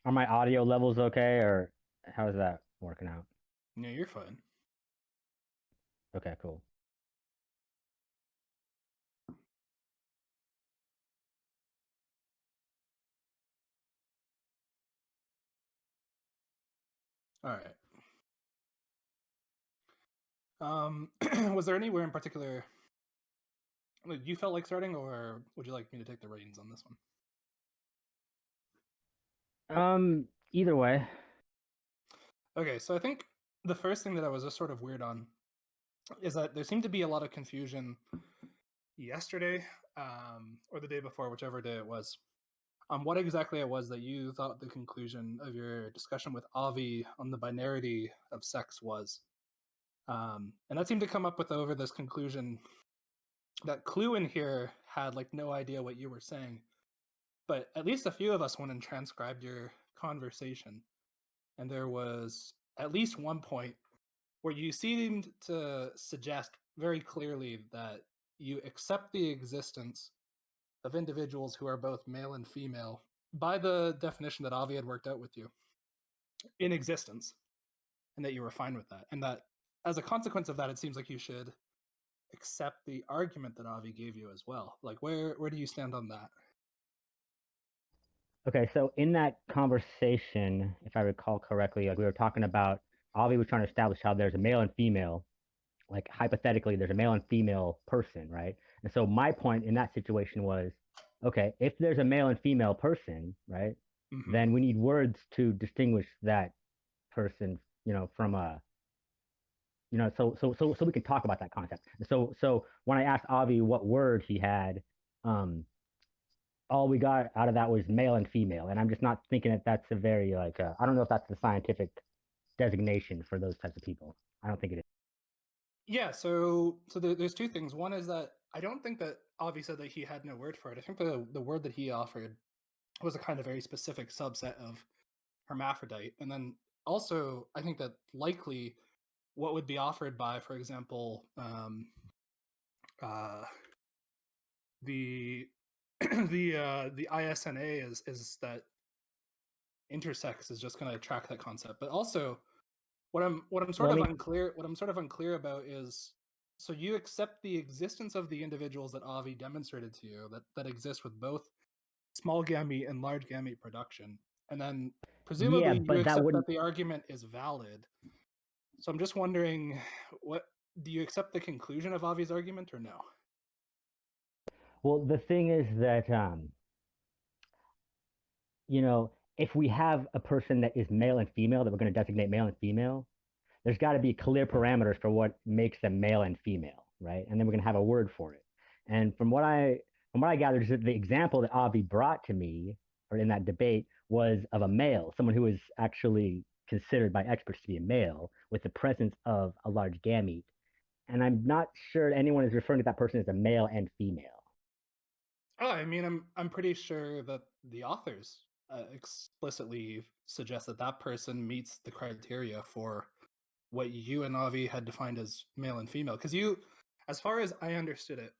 Are my audio levels okay, or how's that working out? Yeah, you're fine. Okay, cool. All right. Was there anywhere in particular that you felt like starting, or would you like me to take the reins on this one? Either way. Okay, so I think the first thing that I was just sort of weird on is that there seemed to be a lot of confusion yesterday, or the day before, whichever day it was, on what exactly it was that you thought the conclusion of your discussion with Avi on the binarity of sex was. And that seemed to come up with over this conclusion that Clue in here had like no idea what you were saying, but at least a few of us went and transcribed your conversation, and there was at least one point where you seemed to suggest very clearly that you accept the existence of individuals who are both male and female by the definition that Avi had worked out with you in existence, and that you were fine with that, and that as a consequence of that, it seems like you should accept the argument that Avi gave you as well. Like, where do you stand on that? Okay, so in that conversation, if I recall correctly, like we were talking about, Avi was trying to establish how there's a male and female, like hypothetically, there's a male and female person, right? And so my point in that situation was, okay, if there's a male and female person, right, Mm-hmm. then we need words to distinguish that person, from so we can talk about that concept. So when I asked Avi what word he had, um, all we got out of that was male and female, and I'm just not thinking that that's a very like I don't know if that's the scientific designation for those types of people. I don't think it is. Yeah, so there's two things. One is that I don't think that Avi said that he had no word for it. I think the word that he offered was a kind of very specific subset of hermaphrodite. And then also, I think that likely what would be offered by, for example, uh, the the ISNA is that intersex is just going to track that concept. But also, what I'm Well, sort I of mean, unclear what I'm sort of unclear about is, so you accept the existence of the individuals that Avi demonstrated to you that exist with both small gamete and large gamete production, and then yeah, presumably you but that accept that wouldn't. the argument is valid. So I'm just wondering, what do you accept the conclusion of Avi's argument or no? Well, the thing is that if we have a person that is male and female that we're going to designate male and female, there's got to be clear parameters for what makes them male and female, right? And then we're going to have a word for it. And from what I gathered, the example that Avi brought to me, or in that debate, was of a male, someone who is actually considered by experts to be a male with the presence of a large gamete. And I'm not sure anyone is referring to that person as a male and female. Oh, I mean, I'm pretty sure that the authors explicitly suggest that that person meets the criteria for what you and Avi had defined as male and female. Because you, as far as I understood it,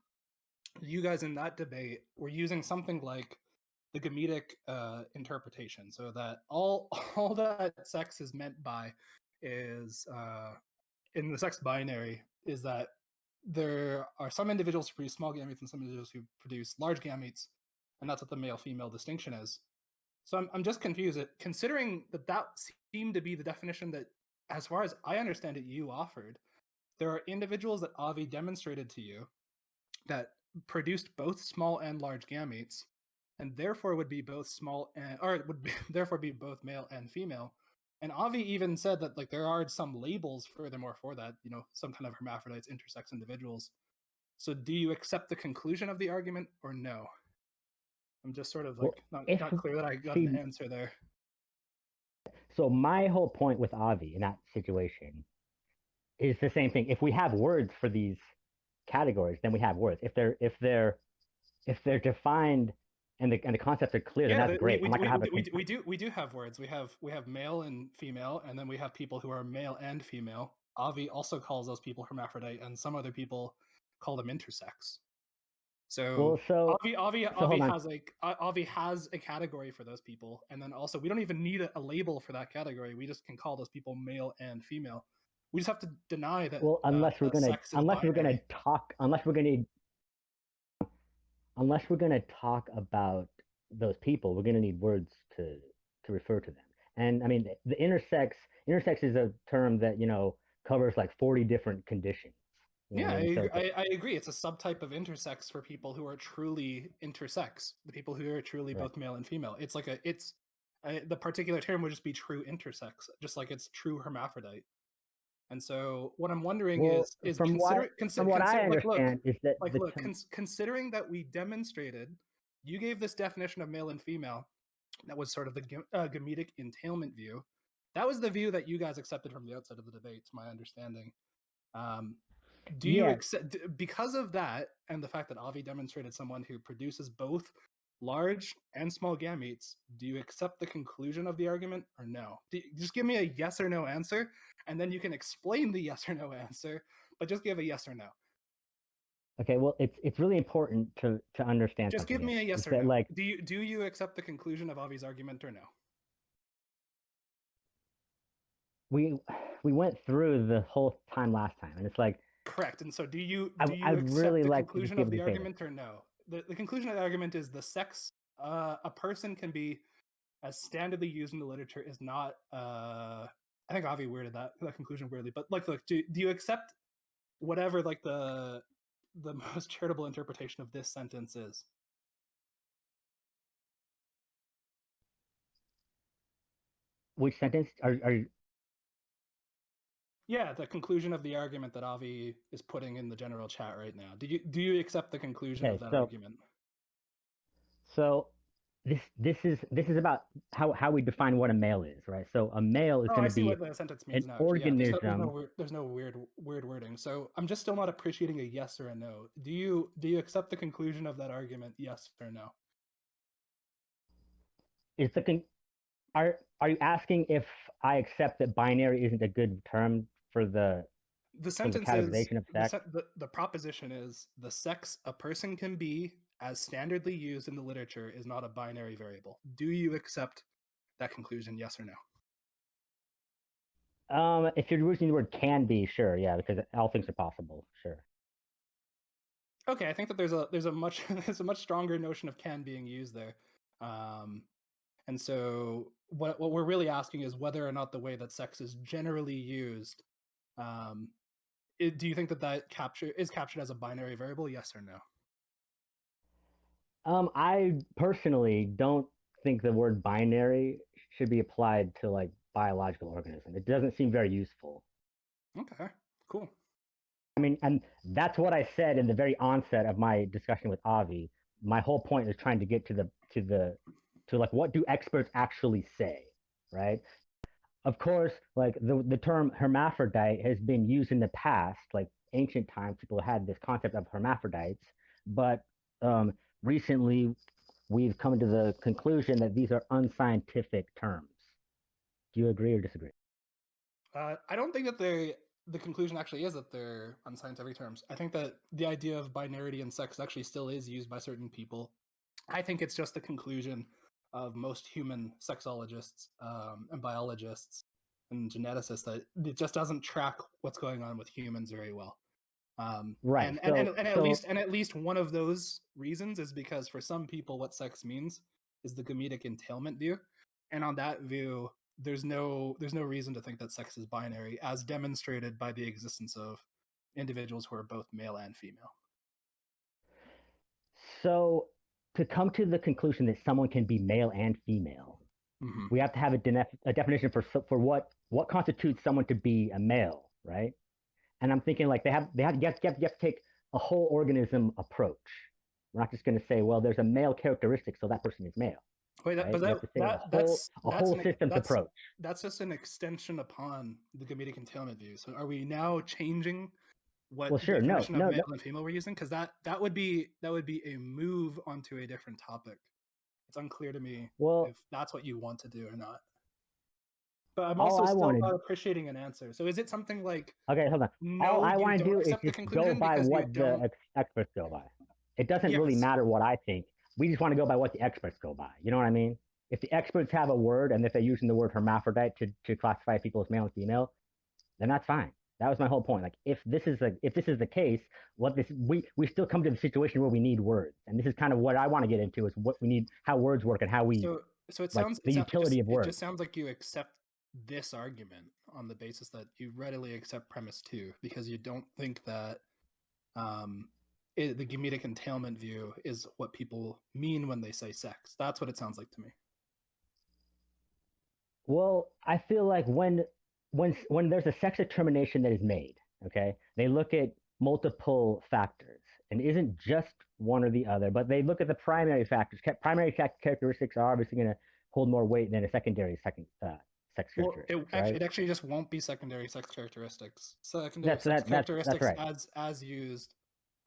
you guys in that debate were using something like the Gametic interpretation, so that all all that sex is meant by is in the sex binary is that there are some individuals who produce small gametes and some individuals who produce large gametes, and that's what the male female distinction is. So I'm just confused considering that that seemed to be the definition that, as far as I understand it, you offered. There are individuals that Avi demonstrated to you that produced both small and large gametes, and therefore would be both small and, or it would be, therefore be both male and female. And Avi even said that like there are some labels furthermore for that, some kind of hermaphrodites, intersex individuals. So do you accept the conclusion of the argument or no? I'm just sort of Well, like not if not clear that I got an see, answer there. so my whole point with Avi in that situation is the same thing. If we have words for these categories, then we have words. If they're defined and the concepts are clear, then Yeah, that's great. I'm not gonna have a we do have words. We have male and female, and then we have people who are male and female. Avi also calls those people hermaphrodite, and some other people call them intersex. So, so Avi has like Avi has a category for those people, and then also we don't even need a label for that category. We just can call those people male and female. We just have to deny that unless we're gonna sex is binary. unless we're gonna talk about those people, we're gonna need words to refer to them. And I mean, the intersex is a term that covers like 40 different conditions. You know Yeah, what I mean? So I agree. It's a subtype of intersex for people who are truly intersex, the people who are truly right. both male and female. It's like the particular term would just be true intersex, just like it's true hermaphrodite. And so what I'm wondering Well, is from what I understand is that the term. considering that we demonstrated, you gave this definition of male and female, that was sort of the gametic entailment view. That was the view that you guys accepted from the outset of the debate, to my understanding. Do you Yeah. accept, because of that and the fact that Avi demonstrated someone who produces both large and small gametes, do you accept the conclusion of the argument or no? Just give me a yes or no answer, and then you can explain the yes or no answer, but just give a yes or no. Okay, well, it's really important to understand just something. Give me a yes or that, no. Like, do you accept the conclusion of Avi's argument or no? we went through the whole time last time, and it's like, correct. And so do you I'd accept really the like to just conclusion be of able the to say argument or no? The conclusion of the argument is the sex a person can be as standardly used in the literature is not I think Avi weirded that conclusion weirdly, but like, look, do you accept whatever like the most charitable interpretation of this sentence is? Which sentence are you? Yeah, the conclusion of the argument that Avi is putting in the general chat right now. Do you accept the conclusion of that argument? So this is about how we define what a male is, right? So a male is going to I see be what the sentence means an now. organism. Yeah, there's no weird wording. So I'm just still not appreciating a yes or a no. Do you accept the conclusion of that argument? Yes or no? Is the are you asking if I accept that binary isn't a good term for the sentence is categorization of sex? The proposition is the sex a person can be as standardly used in the literature is not a binary variable. Do you accept that conclusion? Yes or no? If you're using the word "can be," sure, yeah, because all things are possible, sure. Okay, I think that there's a much there's a much stronger notion of "can" being used there. And so what we're really asking is whether or not the way that sex is generally used, do you think that is captured as a binary variable? Yes or no? I personally don't think the word binary should be applied to like biological organism. It doesn't seem very useful. Okay, cool. I mean, and that's what I said in the very onset of my discussion with Avi. My whole point is trying to get to like, what do experts actually say, right? Of course, like the term hermaphrodite has been used in the past, like ancient times, people had this concept of hermaphrodites, but recently we've come to the conclusion that these are unscientific terms. Do you agree or disagree? I don't think that the conclusion actually is that they're unscientific terms. I think that the idea of binarity and sex actually still is used by certain people. I think it's just the conclusion of most human sexologists and biologists and geneticists that it just doesn't track what's going on with humans very well. Right. And at least one of those reasons is because for some people, what sex means is the gametic entailment view, and on that view, there's no reason to think that sex is binary, as demonstrated by the existence of individuals who are both male and female. So to come to the conclusion that someone can be male and female, we have to have a definition for what constitutes someone to be a male, right? And I'm thinking like you have to take a whole organism approach. We're not just going to say, well, there's a male characteristic, so that person is male. Wait, right? But You have to take a whole systems approach. That's just an extension upon the gametic entailment view. So are we now changing what definition of male and female we're using? Because that would be a move onto a different topic. It's unclear to me if that's what you want to do or not. But I'm also still not appreciating an answer. So is it something like, okay, hold on. No, all I want to do is just go by what the experts go by. It doesn't really Yes. matter what I think. We just want to go by what the experts go by. You know what I mean? If the experts have a word and if they're using the word hermaphrodite to classify people as male and female, then that's fine. That was my whole point. Like if this is the case, what this we still come to the situation where we need words, and this is kind of what I want to get into is what we need, how words work, and how we So it like sounds the utility of it words. just sounds like you accept this argument on the basis that you readily accept premise 2 because you don't think that the Gametic entailment view is what people mean when they say sex. That's what it sounds like to me. Well, I feel like when there's a sex determination that is made, okay, they look at multiple factors and it isn't just one or the other, but they look at the primary factors. Primary characteristics are obviously going to hold more weight than a secondary sex characteristics, right? It actually just won't be secondary sex characteristics. Secondary sex That's characteristics, right. as used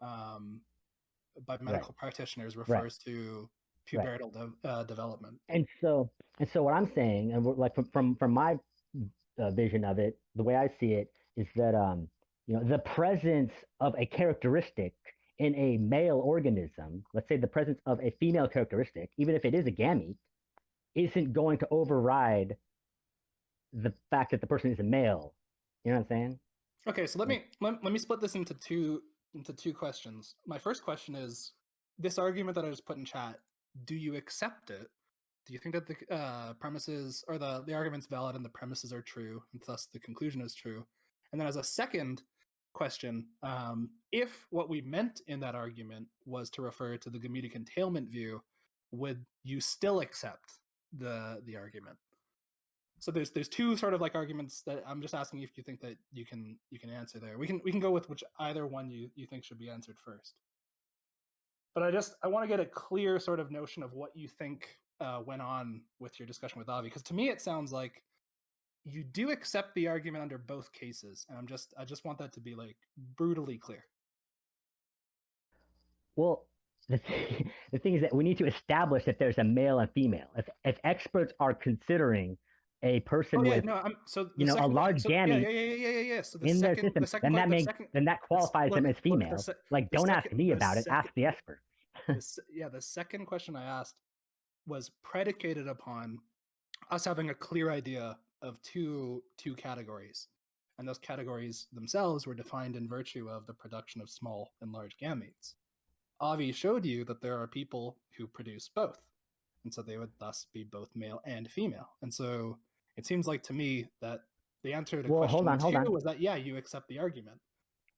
by medical Right. practitioners, Right. refers to Right. pubertal development. And so what I'm saying, and like from my vision of it, the way I see it is that the presence of a characteristic in a male organism, let's say the presence of a female characteristic, even if it is a gamete, isn't going to override the fact that the person is a male. You know what I'm saying? Okay, so let me split this into two questions. My first question is this argument that I just put in chat. Do you accept it? Do you think that the premises or the argument's valid and the premises are true, and thus the conclusion is true? And then as a second question, if what we meant in that argument was to refer to the Gametic entailment view, would you still accept the argument? So there's two sort of like arguments that I'm just asking if you think that you can answer there. We can go with which either one you think should be answered first. But I want to get a clear sort of notion of what you think went on with your discussion with Avi, because to me it sounds like you do accept the argument under both cases, and I just want that to be like brutally clear. Well, the thing is that we need to establish that there's a male and female. If experts are considering a person with a large gamete So in their system, then that qualifies them as female. Like, don't ask me about it. Ask the expert. The second question I asked was predicated upon us having a clear idea of two categories, and those categories themselves were defined in virtue of the production of small and large gametes. Avi showed you that there are people who produce both, and so they would thus be both male and female. And so it seems like to me that the answer to question two was that you accept the argument.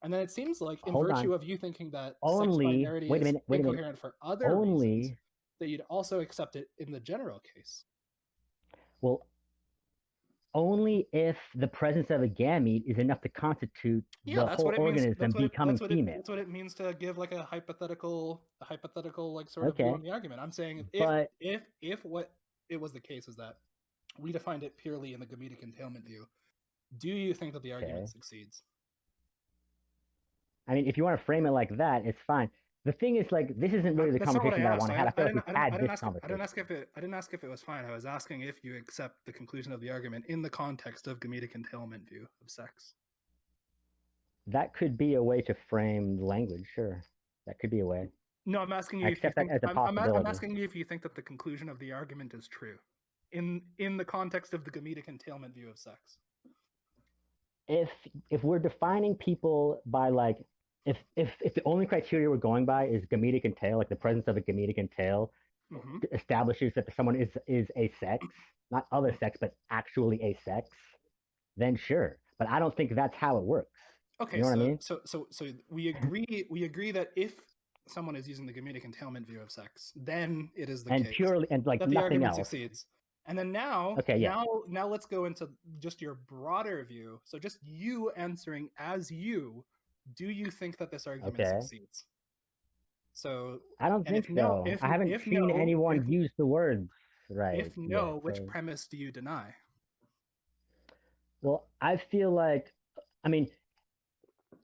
And then it seems like in virtue of you thinking that sex binarity is incoherent for other reasons, that you'd also accept it in the general case. Well, only if the presence of a gamete is enough to constitute the whole organism becoming female. That's what it means to give like a hypothetical like sort of view on the argument. I'm saying if what it was the case is that we defined it purely in the Gametic entailment view, do you think that the argument succeeds? I mean, if you want to frame it like that, it's fine. The thing is, like, this isn't really the conversation that I want to have. I feel like we've had this conversation. I didn't ask if it was fine. I was asking if you accept the conclusion of the argument in the context of Gametic entailment view of sex. That could be a way to frame language, sure. That could be a way. No, I'm asking you if you think, I'm asking you if you think that the conclusion of the argument is true in the context of the Gametic entailment view of sex. If we're defining people by like if the only criteria we're going by is gametic entail, like the presence of a gametic entail establishes that someone is a sex, not other sex, but actually a sex, then sure. But I don't think that's how it works. Okay, you know what I mean? So we agree that if someone is using the gametic entailment view of sex, then it is the case. Purely and like that nothing the argument else succeeds. And then now let's go into just your broader view. So just you answering as you. Do you think that this argument succeeds? So I don't think so. I haven't seen anyone use the words right. If no, which premise do you deny? Well, I feel like, I mean,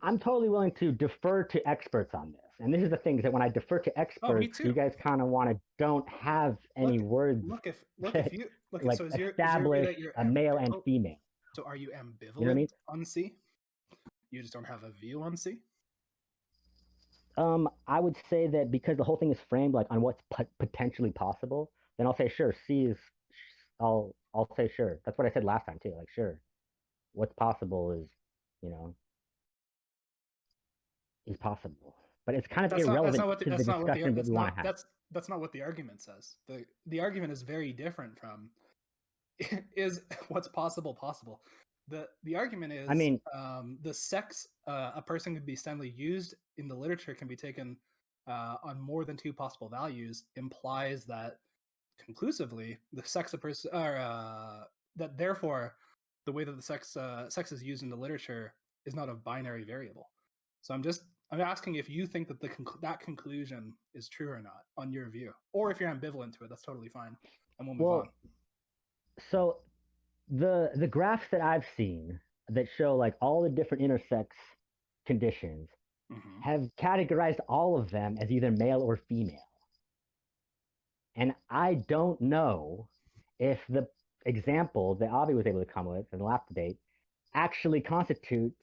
I'm totally willing to defer to experts on this. And this is the thing, is that when I defer to experts, you guys kind of want to don't have any words. If you like so establish a male and female. So are you ambivalent you know what I mean? on C? You just don't have a view on C? I would say that because the whole thing is framed like on what's potentially possible, then I'll say sure. C is, I'll say sure. That's what I said last time too. Like sure, what's possible is, you know, is possible. But it's kind of irrelevant to the discussion that we want to have. That's not what the argument says. The argument is very different from is what's possible. The argument is, I mean, the sex a person could be standardly used in the literature can be taken on more than two possible values implies that conclusively the sex a person or that therefore the way that the sex is used in the literature is not a binary variable. So I'm asking if you think that that conclusion is true or not on your view, or if you're ambivalent to it. That's totally fine, and we'll move on. So the graphs that I've seen that show like all the different intersex conditions have categorized all of them as either male or female. And I don't know if the example that Avi was able to come with in the last debate actually constitutes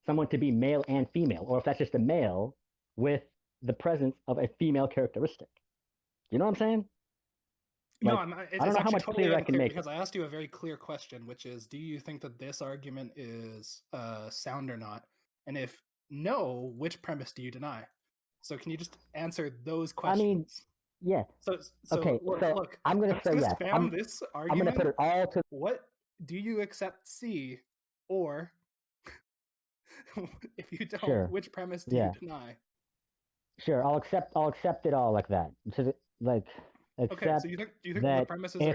someone to be male and female, or if that's just a male with the presence of a female characteristic. You know what I'm saying? Like, no, I don't know how much clearer I can make it. Because I asked you a very clear question, which is, do you think that this argument is sound or not? And if no, which premise do you deny? So can you just answer those questions? I mean, yeah. So okay. Look, I'm going to say yes. I'm going to put it all to. What do you accept C, or if you don't, sure. Which premise do you deny? Sure, I'll accept it all like that. So, like, except okay, so do you think that the premises are true?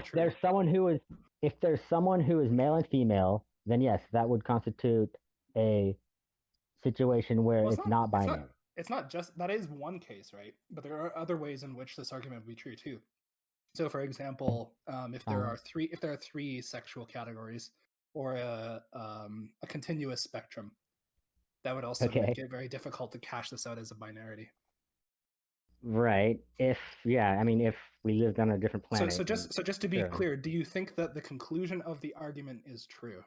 If there's someone who is male and female, then yes, that would constitute a situation where it's not binary. It's not just that is one case, right? But there are other ways in which this argument would be true too. So, for example, if there are three sexual categories or a continuous spectrum, that would also make it very difficult to cash this out as a binarity. Right. If we lived on a different planet. So just to be clear, do you think that the conclusion of the argument is true,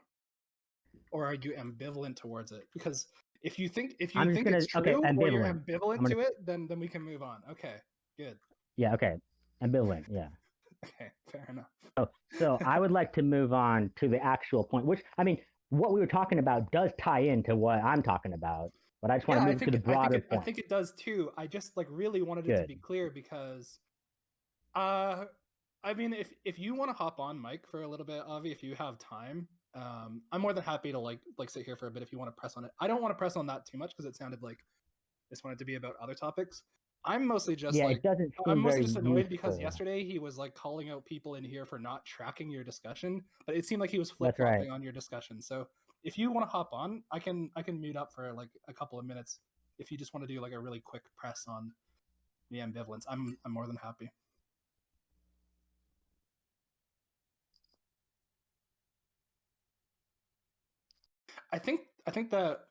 or are you ambivalent towards it? Because if you think it's true, or you're ambivalent to it, then we can move on. Okay, good. Yeah. Okay. Ambivalent. Yeah. Okay. Fair enough. So I would like to move on to the actual point, which what we were talking about does tie into what I'm talking about. But I just want to move to the broader point. I think it does too. I just really wanted it to be clear because, if you want to hop on mic for a little bit, Avi, if you have time, I'm more than happy to like sit here for a bit if you want to press on it. I don't want to press on that too much because it sounded like I just wanted to be about other topics. I'm mostly just annoyed because yesterday he was calling out people in here for not tracking your discussion, but it seemed like he was flip-flopping on your discussion. So if you want to hop on, I can mute up for a couple of minutes. If you just want to do a really quick press on the ambivalence, I'm more than happy. I think that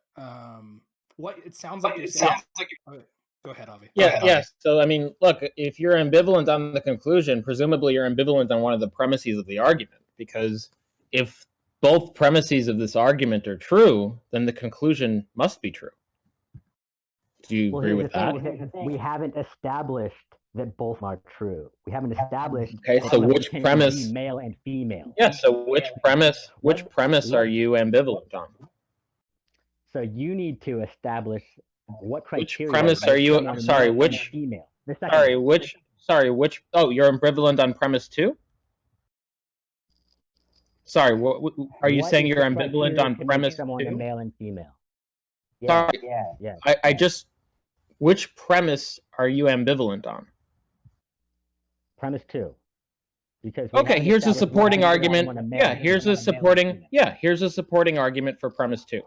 what it sounds like you're saying. Okay, go ahead, Avi. Yeah. So look, if you're ambivalent on the conclusion, presumably you're ambivalent on one of the premises of the argument, because if both premises of this argument are true, then the conclusion must be true. Do you agree with that? We haven't established that both are true. We haven't established. Okay, so which premise? Male and female. Yeah. So which premise are you ambivalent on? So you need to establish what criteria. Which premise are you? I'm sorry. Which female? Which? Oh, you're ambivalent on premise 2. Sorry, what are you saying? You're ambivalent on premise 2? Male and female. Yeah. Sorry, yeah. I just. Which premise are you ambivalent on? Premise 2. Because here's a supporting argument. Here's a supporting argument for premise 2.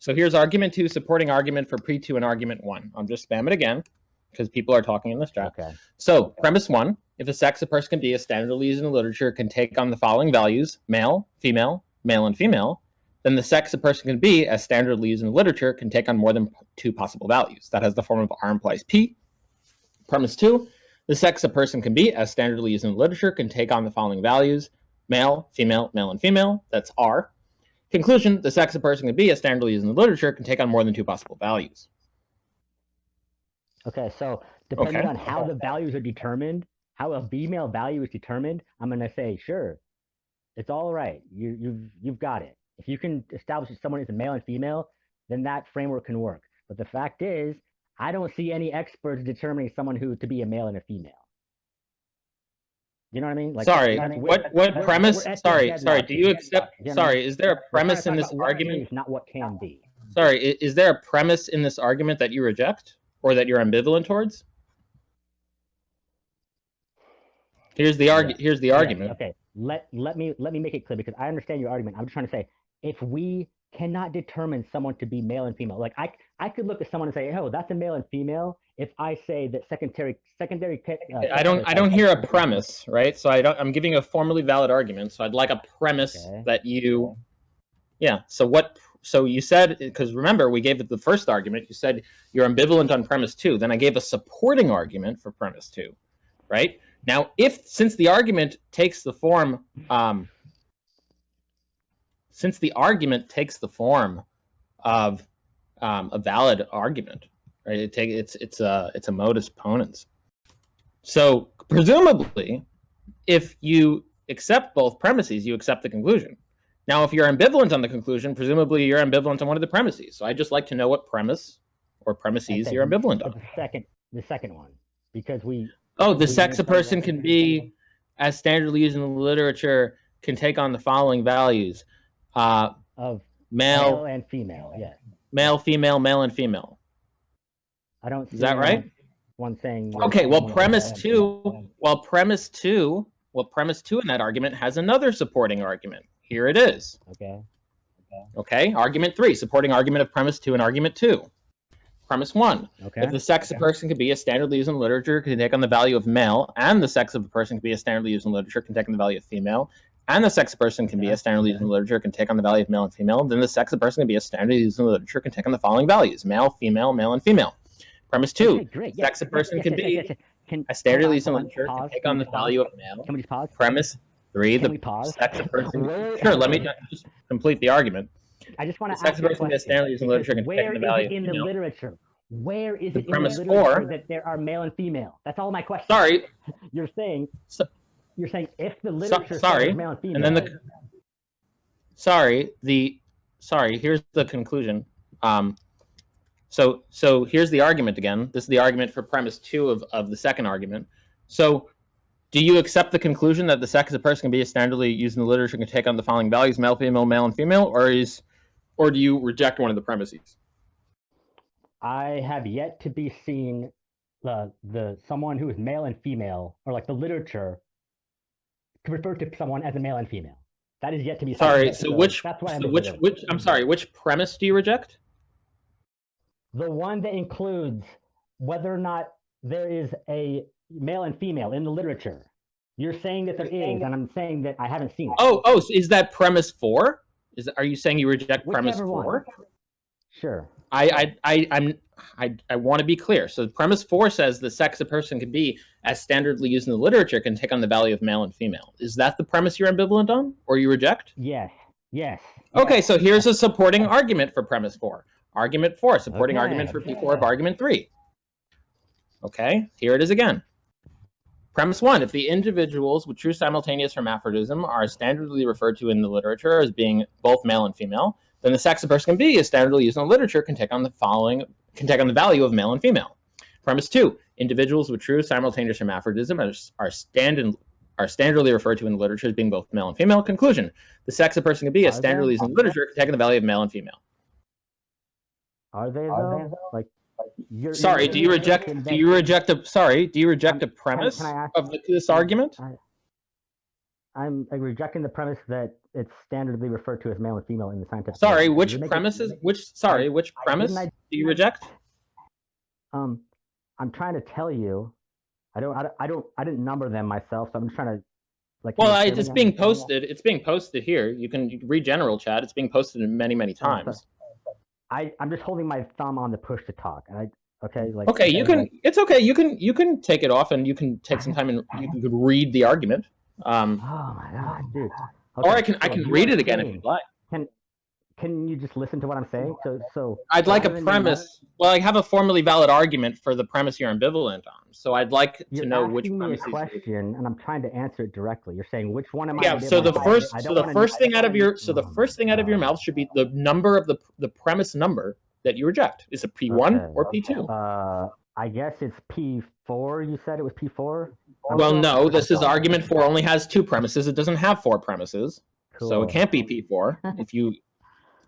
So here's argument 2, supporting argument for pre-2 and argument 1. I'm just spam it again because people are talking in this chat. Okay. So premise 1, if a sex a person can be, a standardly used in the literature can take on the following values: male, female, male and female, then the sex a person can be, as standardly used in the literature, can take on more than 2 possible values. That has the form of R implies P. Premise 2, the sex a person can be, as standardly used in the literature, can take on the following values: male, female, male and female. That's R. Conclusion, the sex a person can be, as standardly used in the literature, can take on more than 2 possible values. Okay, so depending Okay. on how the values are determined, how a female value is determined, I'm gonna say sure, it's all right. You've got it. If you can establish that someone is a male and female, then that framework can work. But the fact is, I don't see any experts determining someone who to be a male and a female. You know what I mean? Like, Sorry, what premise? Sorry. Do you accept? You know what I mean? Sorry, is there a We're trying to premise in talk this about what argument? is, not what can be. Sorry, is there a premise in this argument that you reject or that you're ambivalent towards? Here's the argument. Okay. Let me make it clear because I understand your argument. I'm just trying to say if we cannot determine someone to be male and female, like I could look at someone and say, oh, that's a male and female. If I say that secondary. I don't hear a premise, right? So I'm giving a formally valid argument. So I'd like a premise that you. Yeah. So you said, because remember, we gave it the first argument. You said you're ambivalent on premise 2. Then I gave a supporting argument for premise 2, right? Now, since the argument takes the form of a valid argument, right? It's a modus ponens. So presumably, if you accept both premises, you accept the conclusion. Now, if you're ambivalent on the conclusion, presumably you're ambivalent on one of the premises. So I just like to know what premise or premises you're ambivalent on. The second one, because we. Oh, the sex a person can be, as standardly used in the literature, can take on the following values: of male and female. Yes. Male, female, male, and female. I don't. Is that right? One saying. Okay. Well, premise two in that argument has another supporting argument. Here it is. Okay. Argument 3, supporting argument of premise 2 and argument 2. Premise 1. Okay. If the sex of a person can be a standardly used in literature, can take on the value of male, and the sex of a person can be a standardly used in literature, can take on the value of female, and the sex of a person can be a standardly used in literature, can take on the value of male and female, then the sex of a person can be a standardly used in literature, can take on the following values: male, female, male, and female. Premise 2. Sex of a person can be a standardly used in literature, can take on the value of male. Can we just pause? Premise 3. Can we pause? Sex of a person. Sure. Let me just complete the argument. I just want to ask sex of a person be a standardly used in literature, can take on the value of in the female. Literature? Where is it premise in the literature 4 that there are male and female? That's all my question. Sorry. You're saying if the literature says male and female. And then here's the conclusion. So here's the argument again. This is the argument for premise 2 of the second argument. So do you accept the conclusion that the sex of a person can be a standardly used in the literature, can take on the following values: male, female, male, and female, or do you reject one of the premises? I have yet to be seen the someone who is male and female, or like the literature, to refer to someone as a male and female. That is yet to be seen. Sorry, which premise do you reject? The one that includes whether or not there is a male and female in the literature. You're saying that there is, and I'm saying that I haven't seen it. Oh, so is that premise 4? Are you saying you reject premise 4? Sure. I want to be clear. So premise 4 says the sex a person can be, as standardly used in the literature, can take on the value of male and female. Is that the premise you're ambivalent on, or you reject? Yes. Okay, so here's a supporting argument for premise 4. Argument 4, supporting argument for P4 of argument 3. Okay, here it is again. Premise 1, if the individuals with true simultaneous hermaphrodism are standardly referred to in the literature as being both male and female, then the sex a person can be, is standardly used in the literature, can take on the value of male and female. Premise 2, individuals with true simultaneous hermaphrodism are standardly referred to in the literature as being both male and female. Conclusion, the sex a person can be, as standardly used in the literature, can take on the value of male and female. Are they though? Like, sorry, do you reject a premise of this argument? I'm rejecting the premise that it's standardly referred to as male and female in the scientific. Sorry, which premise do you reject? I'm trying to tell you, I didn't number them myself, so I'm just trying to like. Well, it's being posted. It's being posted here. You can read general chat. It's being posted many times. I'm just holding my thumb on the push to talk. You can. It's okay. You can take it off, and you can take some time and you can read the argument. Oh my god, dude! Okay, or I can read it again if you'd like. can you just listen to what I'm saying? So I'd like a rather than your premise. Well, I have a formally valid argument for the premise you're ambivalent on. So I'd like to you're know which asking me a premises. question, and I'm trying to answer it directly. You're saying which one am I Yeah. So the ambivalent on? first, I so don't the wanna- first thing out of your, so the Oh first thing out of your my mouth should be the number of the premise number that you reject. Is it P1 Okay. or P2? I guess it's P4. You said it was P4. Well, no. This is argument 4 only has 2 premises. It doesn't have 4 premises, so it Cool. can't be P4. If you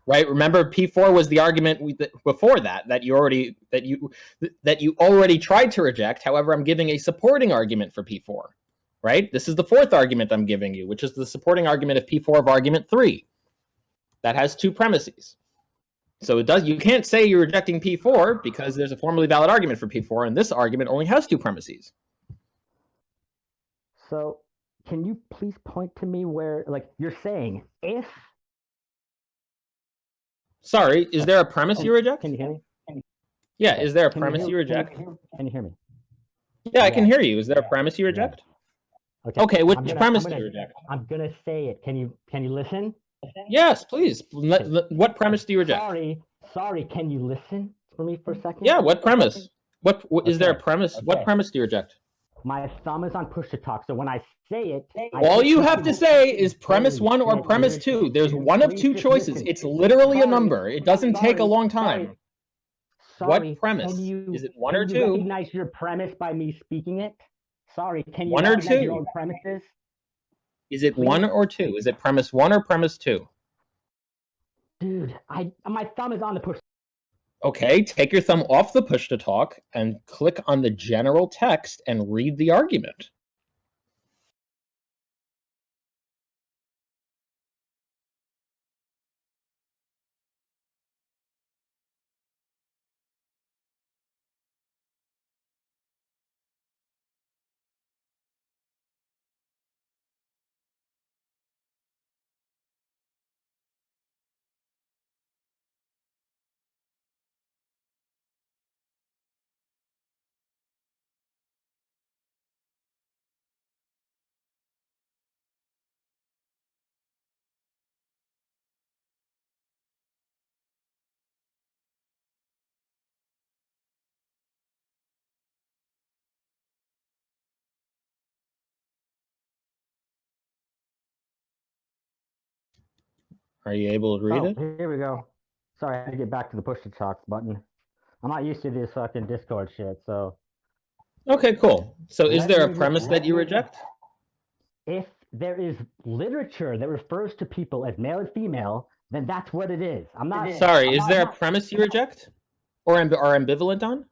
right, remember P4 was the argument before that you already tried to reject. However, I'm giving a supporting argument for P4. Right? This is the 4th argument I'm giving you, which is the supporting argument of P4 of argument 3. That has 2 premises. So it does. You can't say you're rejecting P4 because there's a formally valid argument for P4, and this argument only has 2 premises. So, can you please point to me where, like, you're saying if? Sorry, is there a premise you reject? Can you hear me? Yeah, Okay. is there a Can premise you reject? Can you hear me? Yeah, I can hear you. Is there a premise you reject? Okay, which premise do you reject? I'm gonna say it. Can you listen? Yes, please. What premise do you reject? Sorry. Can you listen for me for a second? Yeah, what premise? What is there a Okay. premise? What premise do you reject? My thumb is on push to talk, so when I say it, All you have to say is premise 1 or premise 2. There's one of 2 choices. It's literally a number. It doesn't take a long time. Sorry, What premise? Is it 1 or 2? Can you recognize your premise by me speaking it? Sorry, can you 1 or recognize 2? your own premises? Is it 1 or 2? Is it premise 1 or premise 2? Dude, my thumb is on the push. Okay, take your thumb off the push to talk and click on the general text and read the argument. Are you able to read it? Here we go. Sorry, I had to get back to the push to talk button. I'm not used to this fucking Discord shit, so. Okay, cool. So is there a premise that you reject? If there is literature that refers to people as male and female, then that's what it is. I'm not. Sorry, is there a premise you reject? Or are ambivalent on?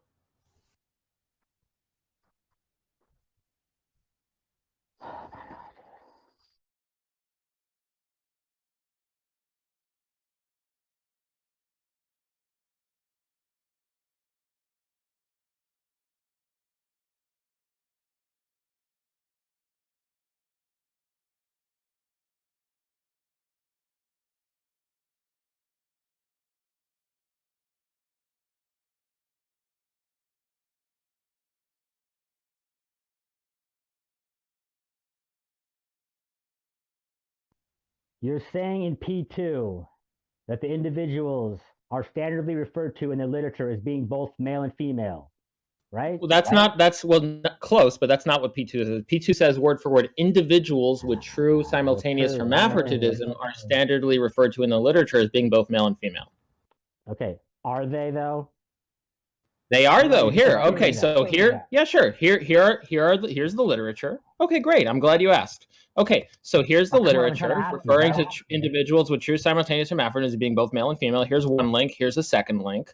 You're saying in P2 that the individuals are standardly referred to in the literature as being both male and female, right? Well, not close, but that's not what P2 says. P2 says word for word, individuals with true simultaneous hermaphroditism are standardly referred to in the literature as being both male and female. Okay, are they though? They are though. Here, okay, so here, yeah, sure. Here's the literature. Okay, great. I'm glad you asked. Okay, so here's the literature referring to individuals with true simultaneous hermaphroditism as being both male and female. Here's one link. Here's a second link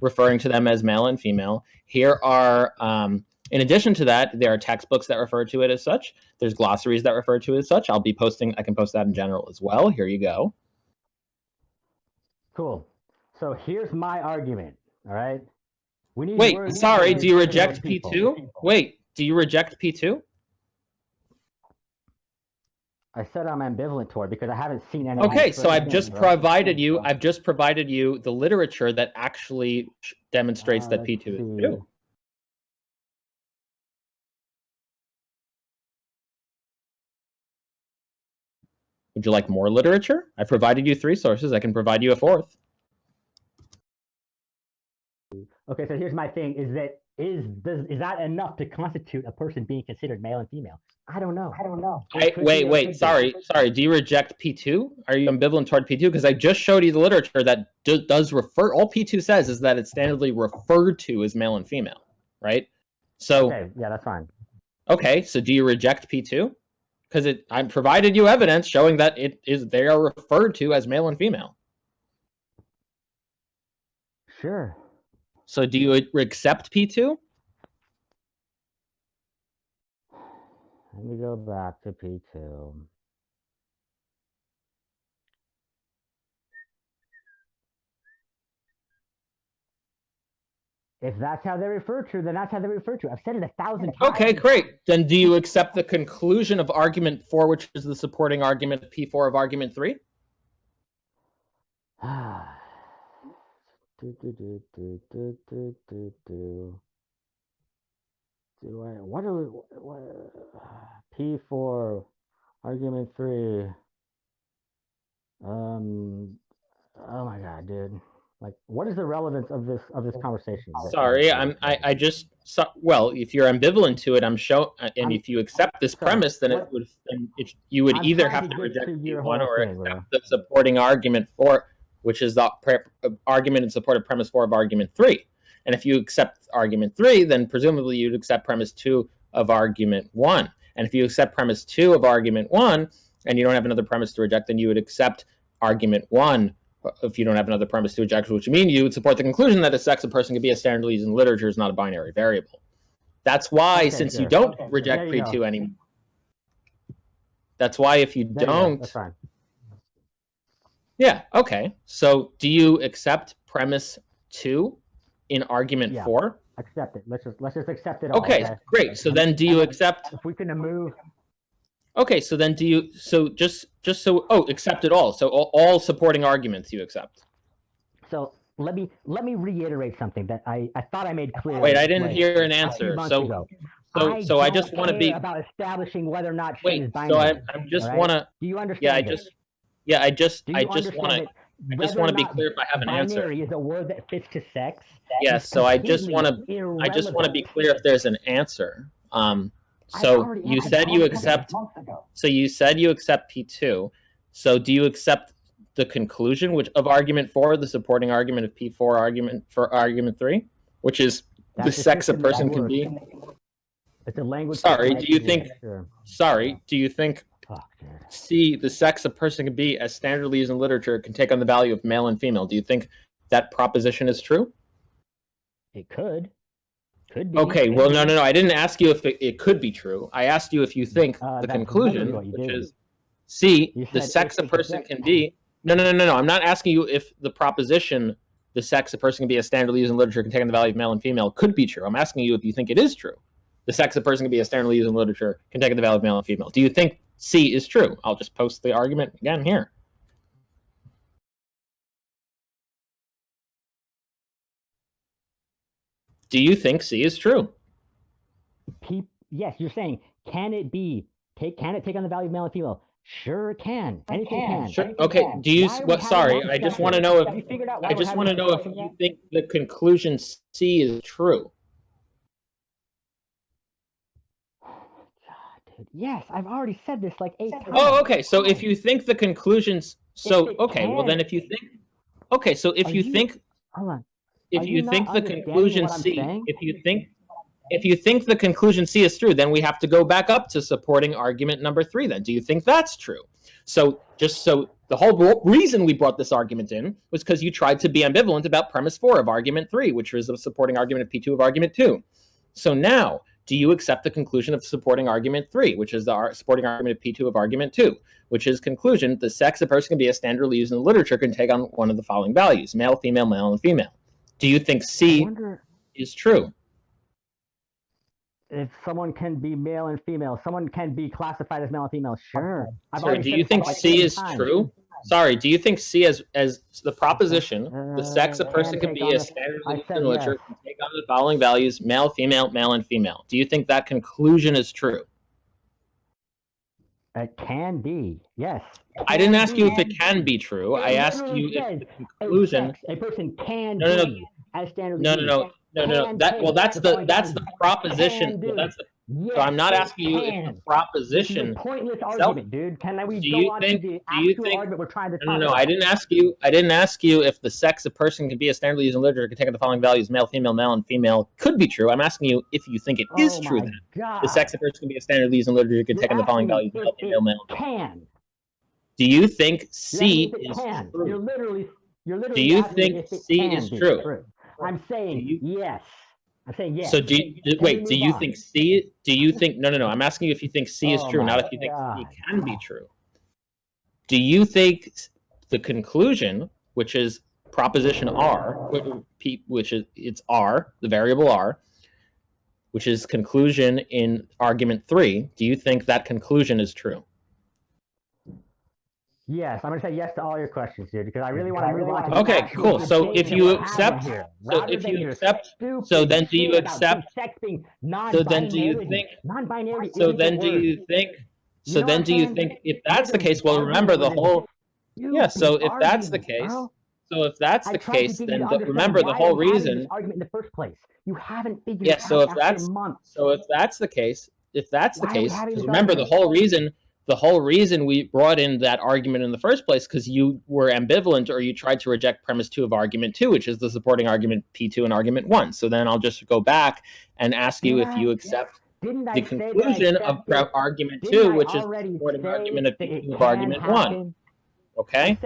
referring to them as male and female. Here are, in addition to that, there are textbooks that refer to it as such. There's glossaries that refer to it as such. I can post that in general as well. Here you go. Cool. So here's my argument, all right? Wait, sorry, do you reject P2? Wait, do you reject P2? I said I'm ambivalent toward because I haven't seen any. Okay, so I've just provided you the literature that actually demonstrates that P2 is true. Would you like more literature? I provided you 3 sources. I can provide you a 4th. Okay, so here's my thing: is that enough to constitute a person being considered male and female? I don't know. Wait. Sorry. Do you reject P2? Are you ambivalent toward P2? Because I just showed you the literature that does refer. All P2 says is that it's standardly referred to as male and female, right? So okay, yeah, that's fine. Okay, so do you reject P2? Because I provided you evidence showing that they are referred to as male and female. Sure. So do you accept P2? Let me go back to P2. If that's how they refer to, then that's how they refer to. I've said it 1,000 times. Okay, great. Then do you accept the conclusion of argument 4, which is the supporting argument P4 of argument 3? P4 argument 3? Oh my god, dude! Like, what is the relevance of this conversation? Sorry, well, if you're ambivalent to it, and if you accept this premise, then you would either have to reject P1 or accept the supporting argument 4, which is the argument in support of premise 4 of argument 3. And if you accept argument 3, then presumably you'd accept premise 2 of argument 1. And if you accept premise 2 of argument 1, and you don't have another premise to reject, then you would accept argument 1 if you don't have another premise to reject, which means you would support the conclusion that a sex of person can be a standardly used in literature is not a binary variable. That's why, since you don't reject P2 anymore, that's why if you don't... That's fine. Yeah, okay. So do you accept premise 2 in argument 4? Accept it. Let's just accept it all. Okay, great. So then do you accept... If we can move... Okay, so then do you... So accept it all. So all supporting arguments you accept. So let me reiterate something that I thought I made clear. Wait, I didn't hear an answer. So I just want to be... about establishing whether or not shit is Wait, binary. so I just want to... Do you understand? I just want to be clear if I have an answer. Binary is a word that fits to sex. Yes, so I just want to be clear if there's an answer. So you said you accept P2. So do you accept the conclusion of argument 4, the supporting argument of P4 argument for argument 3, which is the sex a person can be? It's a language. Sorry, do you think C, the sex a person can be as standardly used in literature, can take on the value of male and female? Do you think that proposition is true? It could be. Okay, well, no. I didn't ask you if it could be true. I asked you if you think the conclusion, which is C, the sex a person can be. No. I'm not asking you if the proposition, the sex a person can be as standardly used in literature, can take on the value of male and female, could be true. I'm asking you if you think it is true. The sex a person can be as standardly used in literature, can take on the value of male and female. Do you think C is true? I'll just post the argument again here. Do you think C is true? Yes, you're saying, can it take on the value of male and female? Sure it can. Anything can. Sure. Okay. Do you? Sorry, I just want to know if you think the conclusion C is true. Yes, I've already said this like 8 times. Oh, okay. So if you think the conclusions, well then if you think, okay, so if you think, hold on, if you think the conclusion C, if you think the conclusion C is true, then we have to go back up to supporting argument number 3. Then, do you think that's true? So the whole reason we brought this argument in was because you tried to be ambivalent about premise 4 of argument 3, which was a supporting argument of P2 of argument 2. So now, do you accept the conclusion of supporting argument 3, which is the supporting argument of P2 of argument 2, which is conclusion, the sex a person can be as standardly used in the literature can take on one of the following values, male, and female. Do you think C is true? If someone can be male and female, someone can be classified as male and female, sure. Sorry, do you think C is true? Sorry, do you think C as the proposition, the sex a person can be as standardly used in literature can take on the following values, male, and female? Do you think that conclusion is true? It can be, yes. I didn't ask you if can it can be true. I asked you if the conclusion. a person can No. be as standard. No. That's the proposition. Well, that's the. Yes, So I'm not asking you if the proposition. This is a pointless itself- argument, dude. Can we Do go you on think- to the do you actual think- argument we're trying to talk No. about? I didn't ask you if the sex a person can be a standard used in literature can take on the following values: male, and female could be true. I'm asking you if you think it is true that the sex a person can be a standard used in literature can take on the following values: male, female. Can. Do you think C is can. true? You're literally. Do you asking think if it C can is be true? I'm saying yes. I'm saying yes. So do you think C? Do you think no? I'm asking you if you think C is true, not if you think C can be true. Do you think the conclusion, which is proposition R, which is it's R, the variable R, which is conclusion in argument 3? Do you think that conclusion is true? Yes, I'm going to say yes to all your questions, dude, because I really want to move on to okay, cool. So if you accept, so then do you accept, so then do you think, non-binary so then do you think, so then do you think, if that's the case, well, remember the whole, yeah, so if that's the case, then remember the whole reason, argument in the first place. You haven't figured yeah, it so out if that's, after months. so if that's the case, because remember the whole reason we brought in that argument in the first place, because you were ambivalent or you tried to reject premise 2 of argument 2, which is the supporting argument P2 and argument 1. So then I'll just go back and ask you if you accept the conclusion of argument 2, which is the supporting argument of P2 of argument 1. Okay?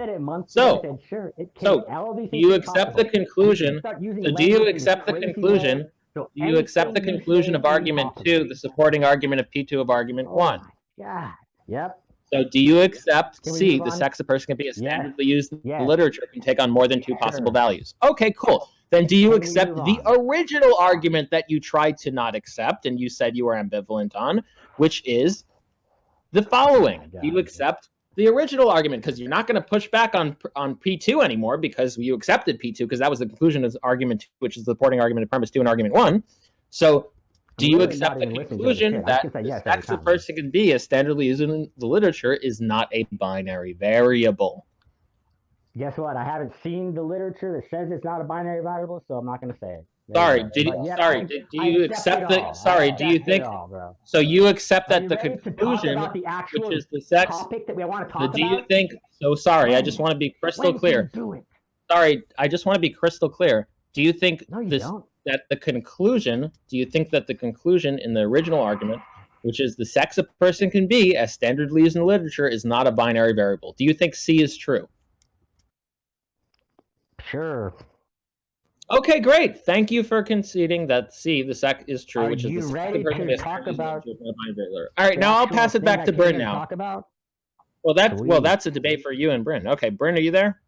So do you accept the conclusion? So do you accept the conclusion? Do you accept the conclusion of argument 2, the supporting argument of P2 of argument 1? Yeah. Yep. So do you accept C, the sex a person can be a standardly used literature can take on more than 2 possible values? Okay, cool. Then do you accept the original argument that you tried to not accept and you said you were ambivalent on, which is the following? Do you accept the original argument? Because you're not going to push back on P2 anymore because you accepted P2 because that was the conclusion of argument 2, which is the supporting argument of premise 2 and argument 1. So do you accept the conclusion that the sex a person can be as standardly used in the literature is not a binary variable? Guess what? I haven't seen the literature that says it's not a binary variable, so I'm not going to say it. Do you accept the? Sorry, do you think? So you accept that the conclusion, which is the sex. Topic that we want to talk about? Do you think? So sorry, I just want to be crystal clear. Sorry, I just want to be crystal clear. Do you think that the conclusion? Do you think that the conclusion in the original argument, which is the sex a person can be as standardly used in the literature, is not a binary variable? Do you think C is true? Sure. Okay, great. Thank you for conceding that C, the sex, is true, which is the ready to talk about? All right, now I'll pass it back to Bryn now. Talk about? Well, that's a debate for you and Bryn. Okay, Bryn, are you there?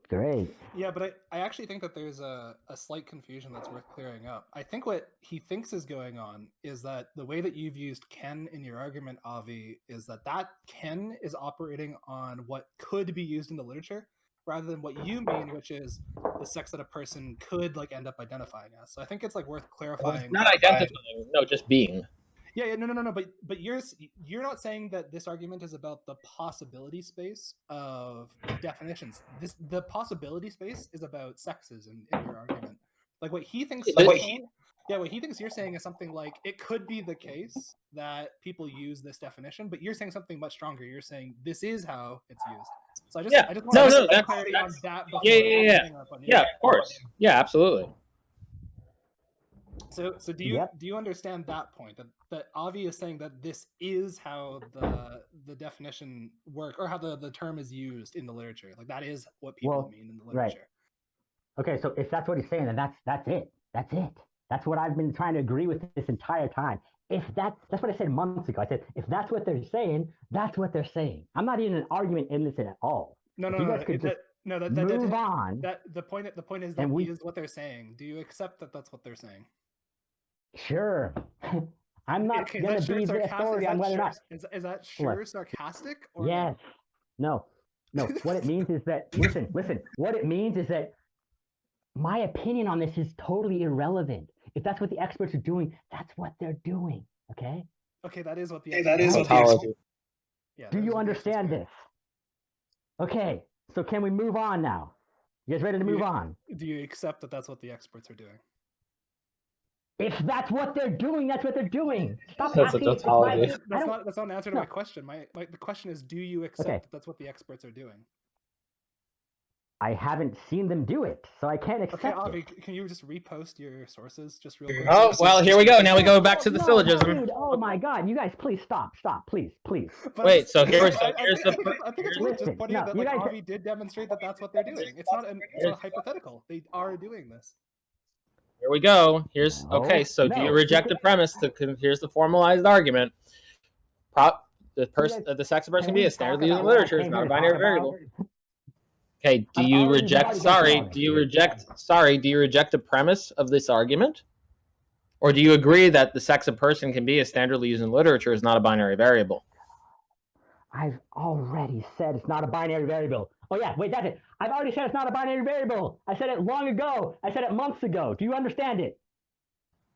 Great. Yeah, but I actually think that there's a slight confusion that's worth clearing up. I think what he thinks is going on is that the way that you've used can in your argument, Avi, is that can is operating on what could be used in the literature, rather than what you mean, which is the sex that a person could end up identifying as. So I think it's worth clarifying. Not identifying, no, just being. Yeah, no. But you're not saying that this argument is about the possibility space of definitions. The possibility space is about sexes in your argument. What he thinks. What he thinks you're saying is something like it could be the case that people use this definition, but you're saying something much stronger. You're saying this is how it's used. So I just want to get clarity on that. Yeah, of course. Yeah, absolutely. So do you understand that point that Avi is saying that this is how the definition work, or how the term is used in the literature? That is what people mean in the literature. Right. Okay, so if that's what he's saying, then that's it. That's it. That's what I've been trying to agree with this entire time. If that's what I said months ago. I said, if that's what they're saying, that's what they're saying. I'm not even an argument in this at all. No. Move on. The point is that is what they're saying. Do you accept that that's what they're saying? Sure. I'm not going to be the authority on whether or not. Is that sure sarcastic? Or yes. No. What it means is that, listen. What it means is that my opinion on this is totally irrelevant. If that's what the experts are doing, that's what they're doing. Okay? Okay, that is what the Yeah. Do you understand this? Okay, so can we move on now? You guys ready to move on? Do you accept that that's what the experts are doing? If that's what they're doing, that's what they're doing. Stop That's a asking. tautology. That's not an answer to my question. The question is, do you accept that that's what the experts are doing? I haven't seen them do it, so I can't accept Okay, Avi, it. can you just repost your sources just real quick? Oh, well, here we go. Now we go back to the syllogism. Dude, oh my God, you guys, please stop, please. Wait, so here's I think it's worth just pointing out that guys, Avi did demonstrate that that's what they're doing. It's not a hypothetical. They are doing this. Here we go. Okay. So do you reject the premise? Here's the formalized argument. The sex of a person can be a standard used in literature. It's not a binary variable. Okay. Do you reject the premise of this argument? Or do you agree that the sex of a person can be a standardly used in literature is not a binary variable? I've already said it's not a binary variable. Oh yeah, wait, that's it. I've already said it's not a binary variable. I said it long ago. I said it months ago. Do you understand it?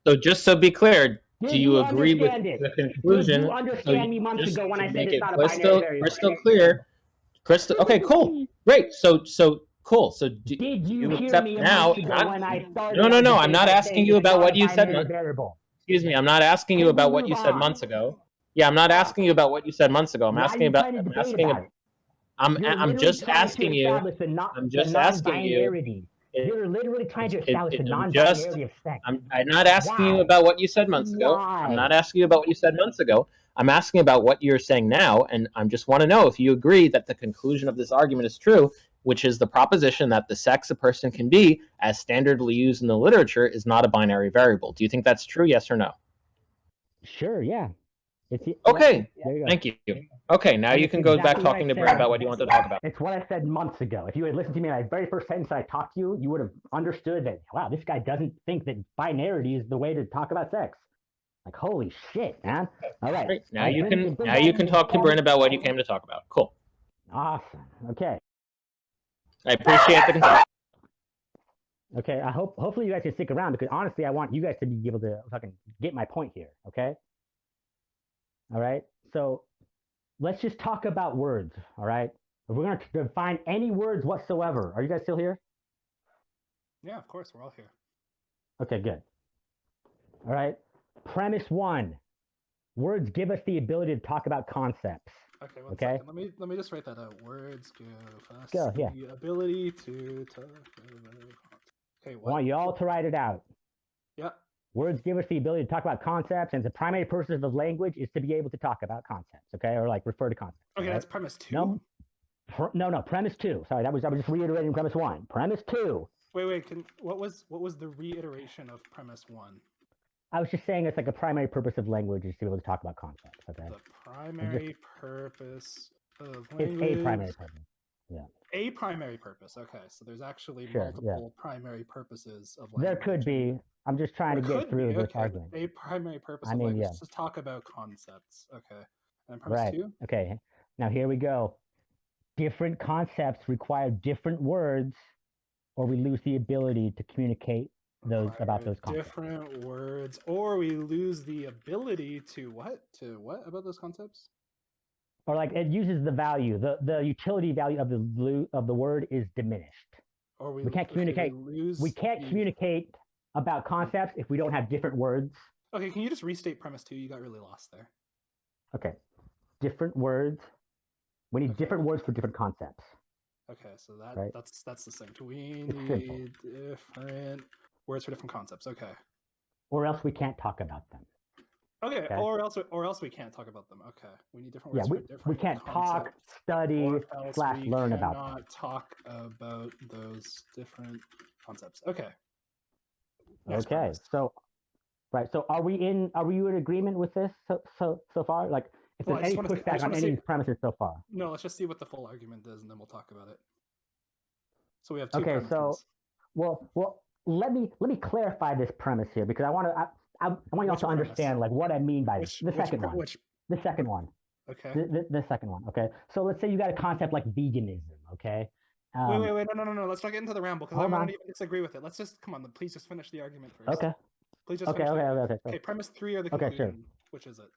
So just so be clear, do you agree with the conclusion? Did you understand me months ago when I said it's not a binary variable? Crystal clear. Okay, cool. Great. So cool. So did you hear accept me now? when I started? No. I'm not asking you about what you said. Variable. Excuse me. I'm not asking you about what you said months ago. Yeah, I'm not asking you about what you said months ago. I'm asking about. I'm just asking you. I'm just asking you. You're literally trying to establish a non-binarity of sex. I'm not asking you about what you said months ago. I'm not asking you about what you said months ago. I'm asking about what you're saying now, and I just want to know if you agree that the conclusion of this argument is true, which is the proposition that the sex a person can be, as standardly used in the literature, is not a binary variable. Do you think that's true, yes or no? Sure, yeah. Okay, thank you. Okay, now you can go back talking to Bryn about what you want to talk about. It's what I said months ago. If you had listened to me in my very first sentence I talked to you, you would have understood that, wow, this guy doesn't think that binarity is the way to talk about sex. Like, holy shit, man. All right. Great. Now you can talk to Bryn about what you came to talk about. Cool. Awesome. Okay. I appreciate the consent. Okay, hopefully you guys can stick around, because honestly, I want you guys to be able to fucking get my point here, okay? All right, so let's just talk about words, all right? If we're going to define any words whatsoever. Are you guys still here? Yeah, of course, we're all here. Okay, good. All right, premise one. Words give us the ability to talk about concepts. Okay, one second. Let me just write that out. Words give us the ability to talk about. Okay, what? I want you all to write it out. Yeah. Words give us the ability to talk about concepts, and the primary purpose of the language is to be able to talk about concepts, okay, or like refer to concepts. Okay, right? That's premise two. No, premise two. Sorry, I was just reiterating premise one. Premise two. Wait. What was the reiteration of premise one? I was just saying it's like a primary purpose of language is to be able to talk about concepts. Okay. The primary purpose of language. It's a primary purpose. Yeah. A primary purpose. Okay, so there's actually multiple primary purposes of language. There could be. I'm just trying to get through this argument. A primary purpose of language is to talk about concepts. Okay. And premise two? Okay. Now here we go. Different concepts require different words, or we lose the ability to communicate about those concepts. Different words, or we lose the ability to what? To what about those concepts? Or like it uses the value, the utility value of the word is diminished. Or we can't communicate. We can't communicate about concepts if we don't have different words. Okay, can you just restate premise two? You got really lost there. Okay, different words. We need different words for different concepts. Okay, so that's the same. We need different words for different concepts. Okay. Or else we can't talk about them. Okay. Or else we can't talk about them. Okay, we need different words for different. We can't talk, study, / learn about them. Not talk about those different concepts. Okay. Okay. So, right. So, are you in agreement with this so far? Like, if there's any pushback on any premises so far? No. Let's just see what the full argument is, and then we'll talk about it. So we have two. Okay. premises. So, well, let me clarify this premise here, because I want you all to understand like what I mean by this. The second one. Okay. The second one. Okay. So let's say you got a concept like veganism. Okay. Wait. No. Let's not get into the ramble, because I don't even disagree with it. Let's just please just finish the argument first. Okay. Please just finish Okay. Premise three or the conclusion. Sure. Which is it?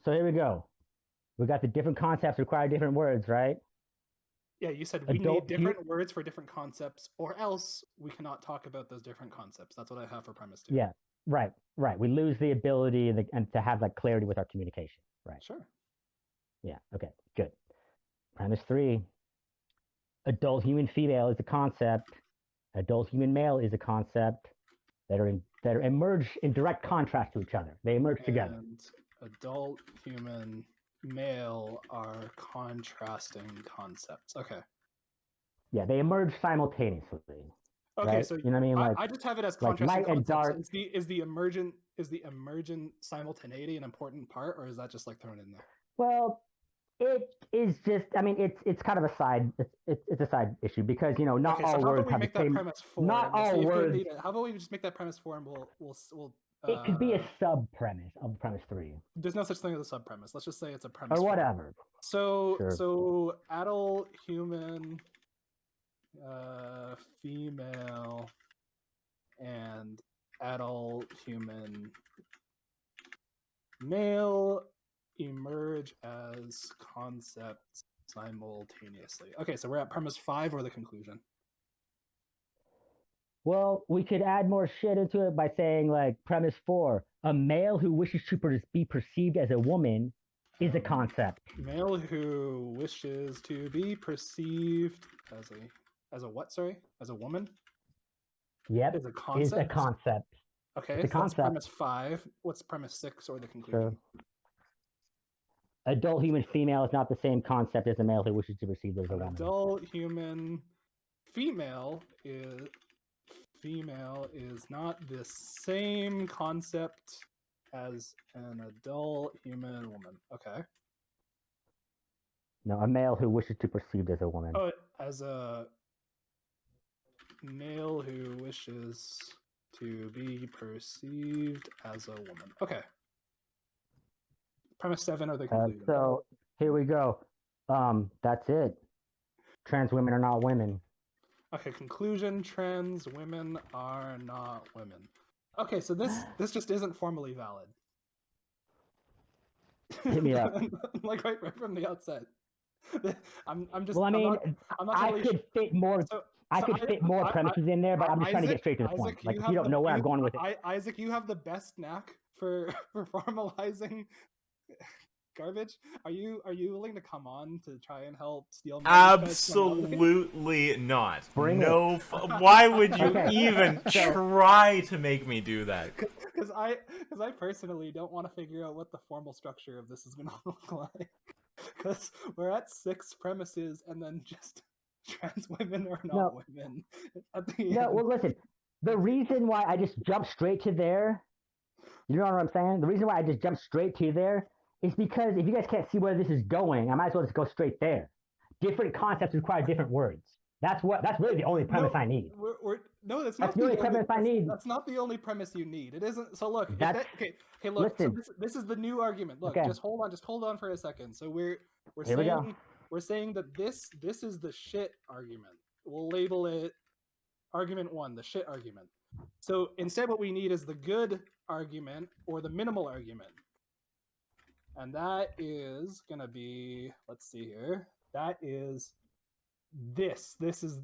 So here we go. We got the different concepts require different words, right? Yeah, you said we Adult need different words for different concepts, or else we cannot talk about those different concepts. That's what I have for premise 2. Yeah, right. We lose the ability and to have that clarity with our communication, right? Sure. Yeah, okay, good. Premise 3, adult human female is a concept. Adult human male is a concept that are emerged in direct contrast to each other. They emerge together. And adult human male are contrasting concepts. Okay. Yeah, they emerge simultaneously. Okay, right? so You know what I mean? Like, I just have it as like contrasting light and concepts. dark. Is the emergent simultaneity an important part, or is that just like thrown in there? Well, it is just. I mean, it's kind of a side. It's a side issue because not Okay, all so how words about we have make the that same. premise 4? Not And we'll all see if we words. need it. How about we just make that premise 4, and we'll It could be a sub premise of premise 3 There's no such thing as a sub premise. Let's just say it's a premise or 4. whatever. So Sure. so adult human female and adult human male emerge as concepts simultaneously. Okay, so we're at premise 5 or the conclusion? Well, we could add more shit into it by saying like premise 4: a male who wishes to be perceived as a woman is a concept. Male who wishes to be perceived as a what? Sorry, as a woman. Yep, Is a concept. is a concept. Okay, it's a so concept. That's premise 5. What's premise 6 or the conclusion? Sure. Adult human female is not the same concept as a male who wishes to be perceived as a woman. Adult human female is not the same concept as an adult human woman. Okay. No, a male who wishes to be perceived as a woman. Oh, as a male who wishes to be perceived as a woman. Okay. Premise 7 or the conclusion. So here we go. That's it. Trans women are not women. Okay, conclusion: trans women are not women. Okay, so this just isn't formally valid. Hit me up. Like right from the outset. I'm just. Well, I mean, I'm not I totally could fit more. I could fit more premises in there, but I'm just trying to get straight to the point. Like, if you don't know where I'm going with it. Isaac, you have the best knack for formalizing garbage. Are you willing to come on to try and help steal my Absolutely not. No. Why would you even try to make me do that? Because I personally don't want to figure out what the formal structure of this is going to look like. Because we're at 6 premises and then just trans women are not women at the end. No, well, listen. The reason why I just jumped straight to there, you know what I'm saying? The reason why I just jumped straight to there is because if you guys can't see where this is going, I might as well just go straight there. Different concepts require different words. That's really the only premise I need. That's the only premise I need. That's not the only premise you need. It isn't. So look, look. Listen. So this is the new argument. Look, just hold on for a second. So we're saying that this is the shit argument. We'll label it argument 1, the shit argument. So instead, what we need is the good argument or the minimal argument. And that is gonna be, let's see here. That is this. This is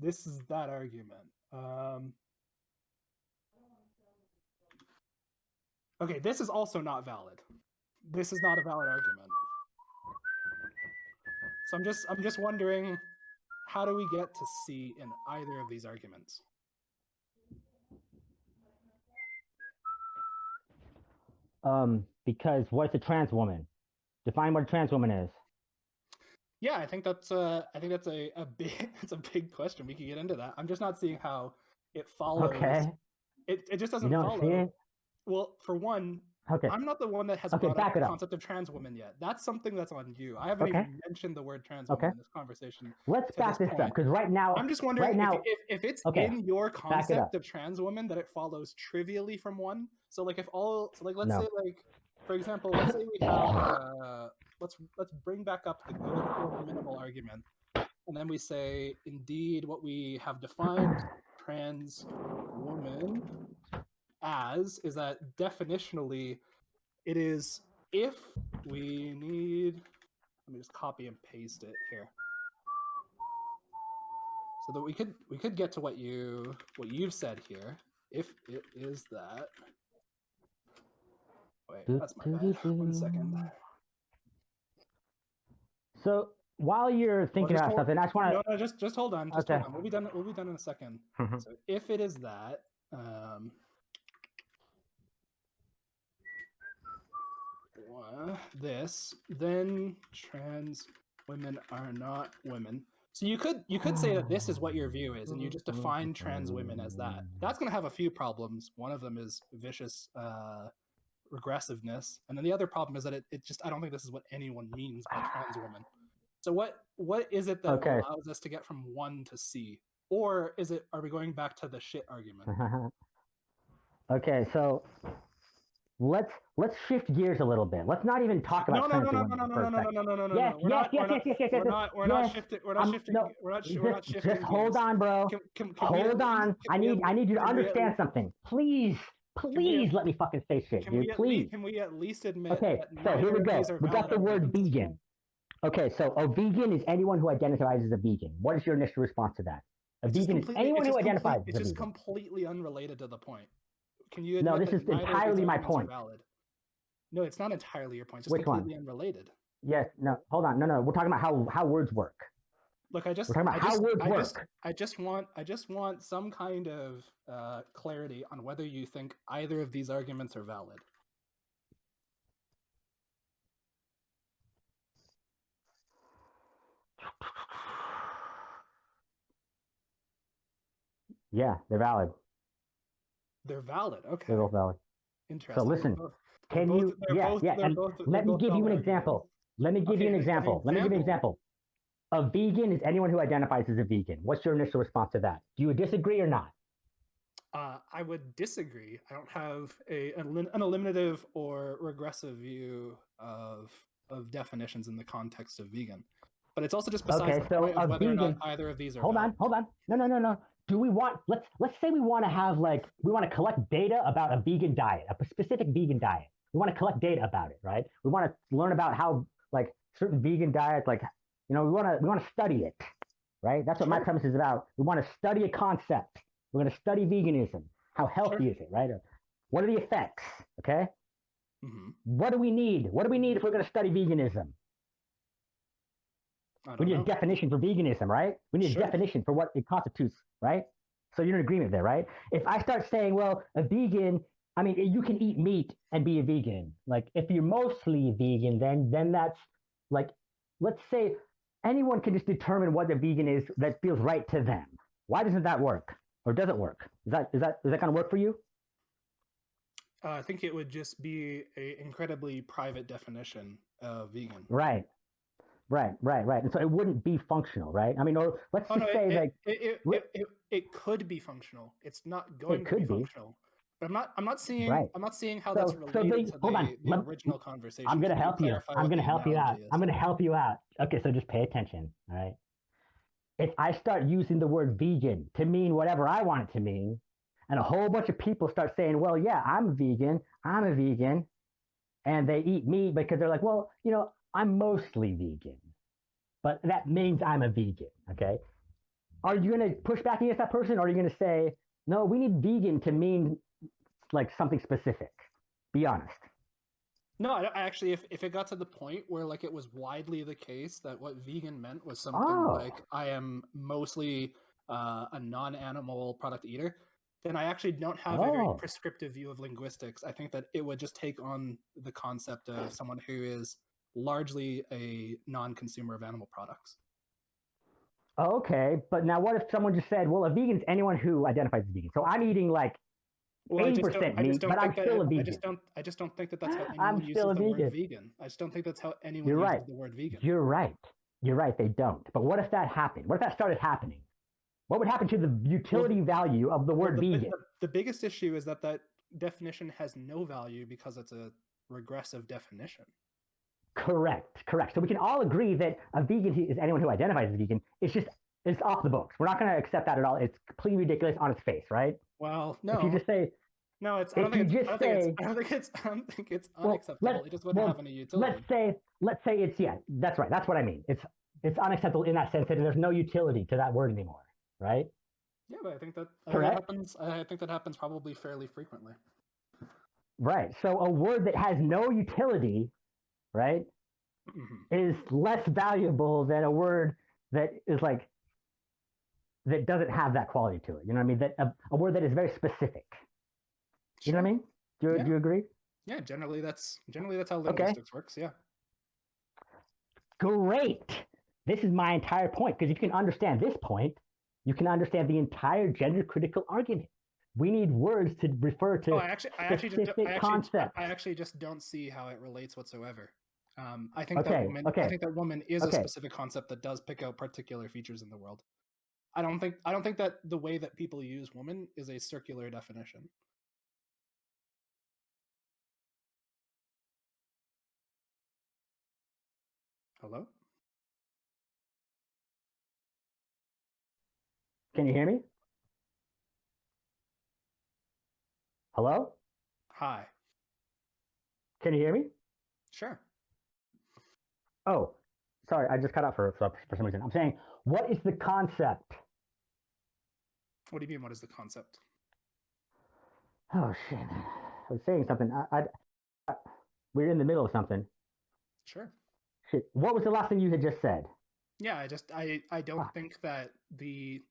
that argument. Okay, this is also not valid. This is not a valid argument. So I'm just wondering, how do we get to C in either of these arguments? Because what's a trans woman? Define what a trans woman is. Yeah, I think that's a big question. We could get into that. I'm just not seeing how it follows. Okay. It just doesn't follow. See it? Well, for one, I'm not the one that has brought up the concept of trans woman yet. That's something that's on you. I haven't even mentioned the word trans woman in this conversation. Let's back this up, because right now I'm just wondering if it's in your concept of trans woman that it follows trivially from one. So like let's say for example, let's say we have let's bring back up the good or the minimal argument, and then we say indeed what we have defined trans woman as is that definitionally it is if we need Let me just copy and paste it here, so that we could get to what you've said here. If it is that. Wait, that's my bad. 1 second. So while you're thinking about something, I just want to. No, just hold on. Just Okay. hold on. We'll be done in a second. So if it is that, this, then trans women are not women. So you could say that this is what your view is, and you just define trans women as that. That's going to have a few problems. One of them is vicious regressiveness, and then the other problem is that it just, I don't think this is what anyone means by trans woman. So what is it that allows us to get from 1 to C, or are we going back to the shit argument? Okay, so let's shift gears a little bit. Let's not even talk about trans women. No. Yes. We're not shifting. Just hold on, bro. Hold on. I need you to understand something. Please let me fucking say shit, dude. Please. Can we at least admit? Okay, so here we go. We got the word vegan. Okay, so a vegan is anyone who identifies as a vegan. What is your initial response to that? A vegan is anyone who identifies as a vegan. It's just completely unrelated to the point. Can you admit no, this is entirely my point. No, it's not entirely your point. It's just completely unrelated. Yes, no, hold on. No. We're talking about how words work. Look, we're talking about how words work. I just want some kind of clarity on whether you think either of these arguments are valid. Yeah, they're valid. They're valid. Okay. They're both valid. Interesting. So listen, let me give you an example. Let me give you an example. A vegan is anyone who identifies as a vegan. What's your initial response to that? Do you disagree or not? I would disagree. I don't have an eliminative or regressive view of definitions in the context of vegan. But it's also just besides the point of whether or not either of these are valid. Hold on. No. Do we want, let's say we want to collect data about a vegan diet, a specific vegan diet. We want to collect data about it, right? We want to learn about how certain vegan diets, we want to study it, right? That's what my premise is about. We want to study a concept. We're going to study veganism. How healthy is it, right? What are the effects, okay? Mm-hmm. What do we need? What do we need if we're going to study veganism? We need a definition for veganism, right? We need a definition for what it constitutes, right? So you're in agreement there, right? If I start saying, well, a vegan, I mean, you can eat meat and be a vegan. If you're mostly vegan, then that's let's say anyone can just determine what a vegan is that feels right to them. Why doesn't that work? Or does it work? Is that going to work for you? I think it would just be an incredibly private definition of vegan. Right. And so it wouldn't be functional, right? I mean, or let's just say it could be functional. It's not going to be functional. But I'm not seeing how that's related to the original conversation. I'm going to help you. I'm going to help you out. Okay, so just pay attention, all right? If I start using the word vegan to mean whatever I want it to mean, and a whole bunch of people start saying, well, yeah, I'm a vegan, and they eat meat because they're like, well, I'm mostly vegan, but that means I'm a vegan, okay? Are you going to push back against that person, or are you going to say, no, we need vegan to mean something specific? Be honest. No, I actually, if it got to the point where it was widely the case that what vegan meant was something like I am mostly a non-animal product eater, then I actually don't have a very prescriptive view of linguistics. I think that it would just take on the concept of someone who is largely a non-consumer of animal products. Okay, but now what if someone just said, well, a vegan is anyone who identifies as vegan. So I'm eating 80% meat, but I'm still a vegan. I just don't think that that's how anyone uses the word vegan. I just don't think that's how anyone uses the word vegan. You're right, they don't. But what if that happened? What if that started happening? What would happen to the utility value of the word vegan? The biggest issue is that definition has no value because it's a regressive definition. Correct. So we can all agree that a vegan is anyone who identifies as vegan. It's off the books. We're not going to accept that at all. It's completely ridiculous on its face, right? Well, no. If you just say, No, it's. I don't If you think it's. just I don't think say, it's. I don't think it's. I don't think it's well, unacceptable. It just wouldn't have any utility. let's say it's, yeah, that's right. That's what I mean. It's unacceptable in that sense that there's no utility to that word anymore, right? Yeah, but I think that Correct? happens. I think that happens probably fairly frequently. Right. So a word that has no utility, right, is less valuable than a word that is like that doesn't have that quality to it. You know what I mean? That a word that is very specific. You know what I mean? Do you agree? Yeah, generally that's how linguistics works. Yeah. Great. This is my entire point, because if you can understand this point, you can understand the entire gender critical argument. We need words to refer to specific concepts. I actually just don't see how it relates whatsoever. I think that woman is a specific concept that does pick out particular features in the world. I don't think that the way that people use woman is a circular definition. Hello? Can you hear me? Hello? Hi. Can you hear me? Sure. Oh, sorry, I just cut out for some reason. I'm saying, what is the concept? What do you mean, what is the concept? Oh, shit. I was saying something. We're in the middle of something. Sure. Shit. What was the last thing you had just said? Yeah, I don't think that the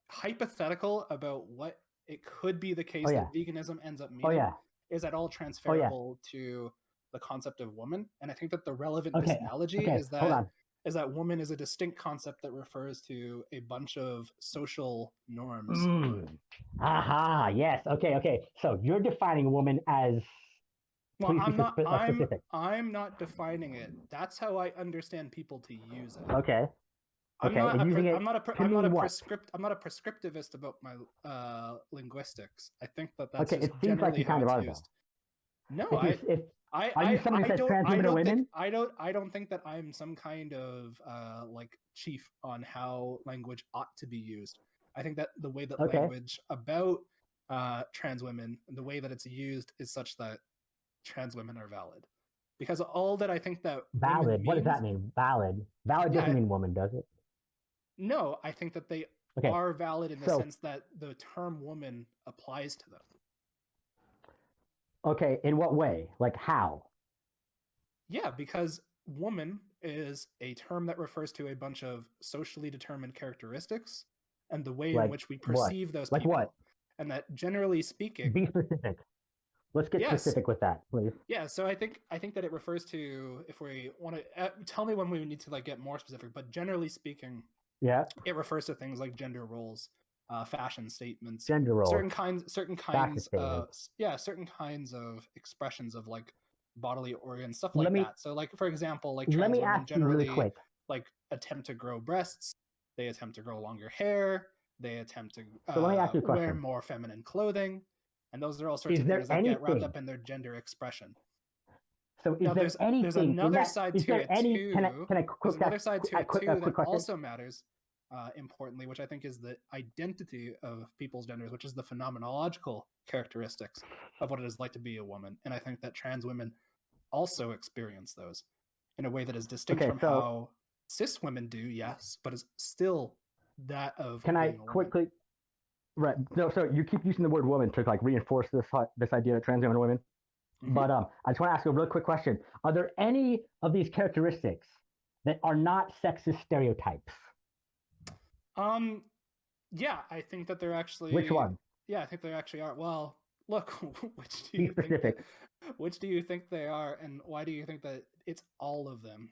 hypothetical about what it could be the case that veganism ends up meaning is at all transferable to the concept of woman. And I think that the relevant analogy is that woman is a distinct concept that refers to a bunch of social norms. Aha, yes. Okay. So you're defining woman as... Well, I'm not defining it. That's how I understand people to use it. Okay. I'm not a prescriptivist about my linguistics. I think that's just generally how it's used. No, are you someone who says trans women are women? I don't think that I'm some kind of like chief on how language ought to be used. I think that the way that language about trans women, the way that it's used, is such that trans women are valid. Because all that I think that valid, what does that mean? Valid doesn't mean woman, does it? No, I think that they are valid in the sense that the term woman applies to them. Okay, in what way? Like how? Yeah, because woman is a term that refers to a bunch of socially determined characteristics and the way in which we perceive those people. Like what? And that generally speaking... Be specific. Let's get specific with that, please. Yeah, so I think that it refers to, if we want to... tell me when we need to get more specific, but generally speaking... Yeah. It refers to things like gender roles, fashion statements, gender roles, certain kinds of expressions of like bodily organs, stuff like that. So like, for example, like trans women generally like attempt to grow breasts, they attempt to grow longer hair, they attempt to wear more feminine clothing, and those are all sorts of things that get wrapped up in their gender expression. So there's another side to it too. There's another side to it too that also matters, importantly, which I think is the identity of people's genders, which is the phenomenological characteristics of what it is like to be a woman. And I think that trans women also experience those in a way that is distinct from how cis women do, yes, but is still that of... Can I quickly... Right. No, so you keep using the word woman to like reinforce this idea that trans women are women. Mm-hmm. But I just want to ask you a really quick question. Are there any of these characteristics that are not sexist stereotypes? Yeah, I think that they're actually... Which one? Yeah, I think they actually are. Well, look, which do you think they are, and why do you think that it's all of them?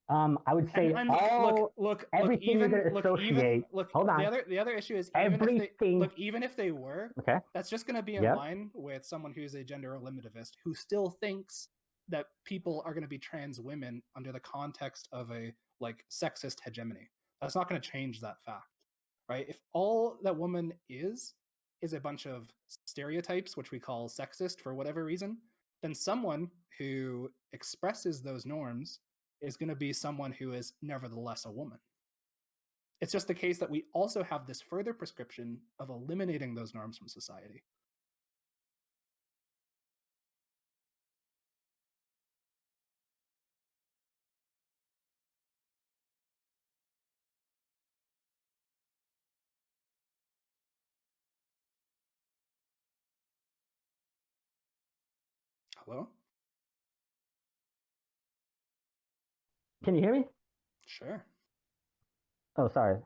I would say everything you're going to associate. Hold on. The other issue is even if they were, that's just going to be in line with someone who's a gender limitativist who still thinks that people are going to be trans women under the context of a like sexist hegemony. That's not going to change that fact, right? If all that woman is a bunch of stereotypes, which we call sexist for whatever reason, then someone who expresses those norms is going to be someone who is nevertheless a woman. It's just the case that we also have this further prescription of eliminating those norms from society. Hello? Can you hear me? Sure. Oh, sorry.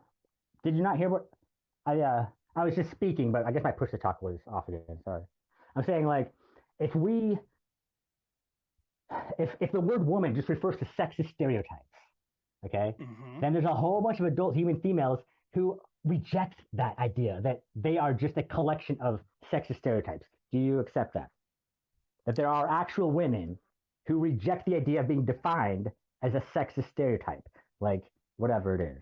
Did you not hear what I was just speaking, but I guess my push to talk was off again. Sorry. I'm saying like if we if the word woman just refers to sexist stereotypes, okay, then there's a whole bunch of adult human females who reject that idea that they are just a collection of sexist stereotypes. Do you accept that? That there are actual women who reject the idea of being defined as a sexist stereotype, like whatever it is.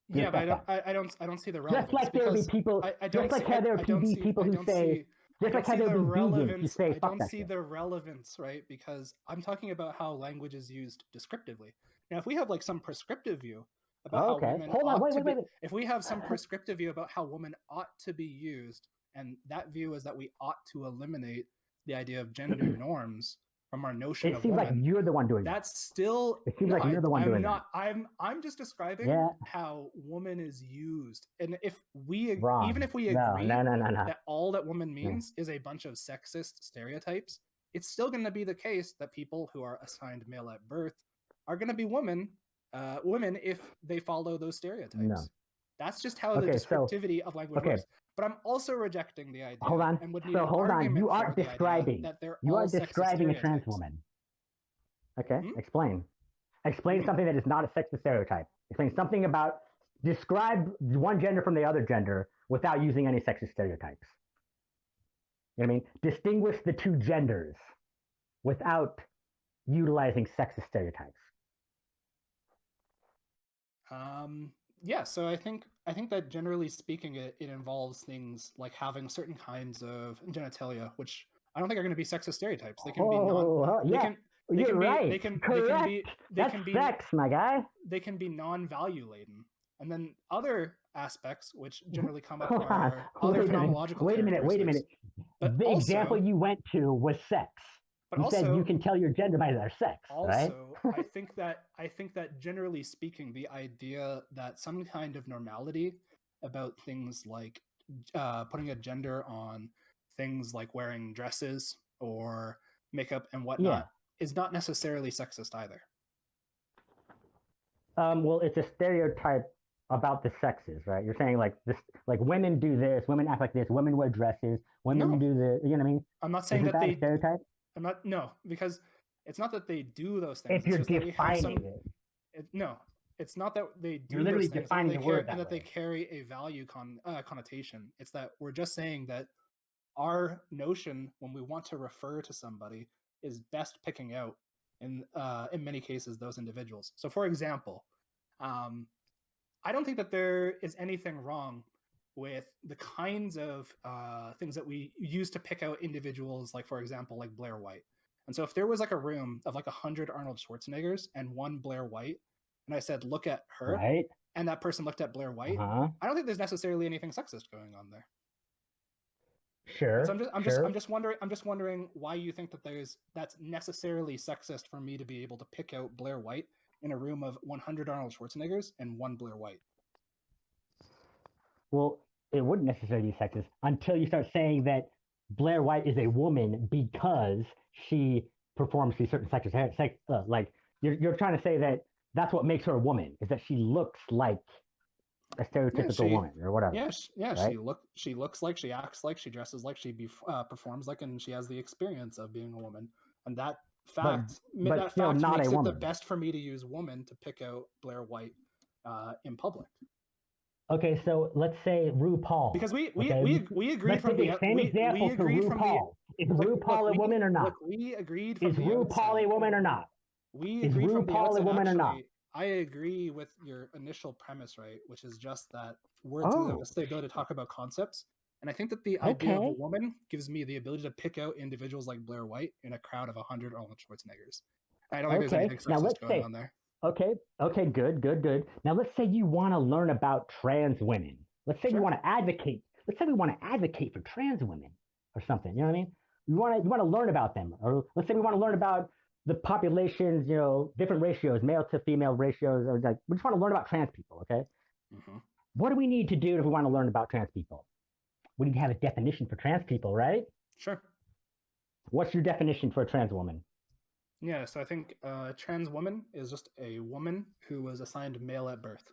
Yeah, but I don't see the relevance. Just like there be people, just like how there are people who say, just like how there be vegans who say, fuck that shit. I don't see the relevance, right? Because I'm talking about how language is used descriptively. Now, if we have like some prescriptive view about how women ought to be, if we have some prescriptive view about how women ought to be used, and that view is that we ought to eliminate the idea of gender norms from our notion of woman. It seems like you're the one doing that. That's still. It seems like you're the one doing that. I'm just describing how woman is used, and if we even if we agree that all that woman means is a bunch of sexist stereotypes, it's still going to be the case that people who are assigned male at birth are going to be women if they follow those stereotypes. No. That's just how the descriptivity of language works. But I'm also rejecting the idea. Hold on. And would need hold on. You are describing. You are describing a trans woman. Okay. Explain. Explain something that is not a sexist stereotype. Explain something about. Describe one gender from the other gender without using any sexist stereotypes. You know what I mean? Distinguish the two genders without utilizing sexist stereotypes. Yeah, so I think that generally speaking, it involves things like having certain kinds of genitalia, which I don't think are going to be sexist stereotypes. They can be sex, my guy. They can be non-value laden, and then other aspects which generally come up are other phenomenological. Wait a minute. But the example you went to was sex. But you said you can tell your gender by their sex, right? I think that generally speaking, the idea that some kind of normality about things like putting a gender on things like wearing dresses or makeup and whatnot is not necessarily sexist either. Well, it's a stereotype about the sexes, right? You're saying like this, like women do this, women act like this, women wear dresses, women do the, you know what I mean? I'm not saying that they stereotype. Because it's not that they do those things. If you're defining it. No, it's not that they do you're literally those things defining the word and that they carry a value connotation. It's that we're just saying that our notion when we want to refer to somebody is best picking out in many cases those individuals. So for example, I don't think that there is anything wrong with the kinds of things that we use to pick out individuals, like for example, like Blair White. And so if there was like a room of like 100 Arnold Schwarzeneggers and one Blair White, and I said, look at her, and that person looked at Blair White, I don't think there's necessarily anything sexist going on there. Sure. So I'm just wondering why you think that that's necessarily sexist for me to be able to pick out Blair White in a room of 100 Arnold Schwarzeneggers and one Blair White. Well, it wouldn't necessarily be sexist until you start saying that Blair White is a woman because she performs these certain sexist like you're trying to say that that's what makes her a woman, is that she looks like a stereotypical woman or whatever. Right? She looks like, she acts like, she dresses like, she performs like, and she has the experience of being a woman. And that fact makes it the best for me to use woman to pick out Blair White in public. Okay, so let's say RuPaul. Because we agreed from the same example for RuPaul. Is RuPaul a woman or not? We agreed from Is RuPaul a woman or not? Is RuPaul a woman or not? I agree with your initial premise, right? Which is just that words give us the ability to talk about concepts. And I think that the idea of a woman gives me the ability to pick out individuals like Blair White in a crowd of 100 Arnold Schwarzeneggers. I don't think there's anything sexist going on there. Okay, good. Now let's say you want to learn about trans women. Let's say you want to advocate. Let's say we want to advocate for trans women or something. You know what I mean? You want to learn about them. Or let's say we want to learn about the populations, different ratios, male to female ratios, or like we just want to learn about trans people, okay? Mm-hmm. What do we need to do if we want to learn about trans people? We need to have a definition for trans people, right? Sure. What's your definition for a trans woman? Yeah, so I think trans woman is just a woman who was assigned male at birth.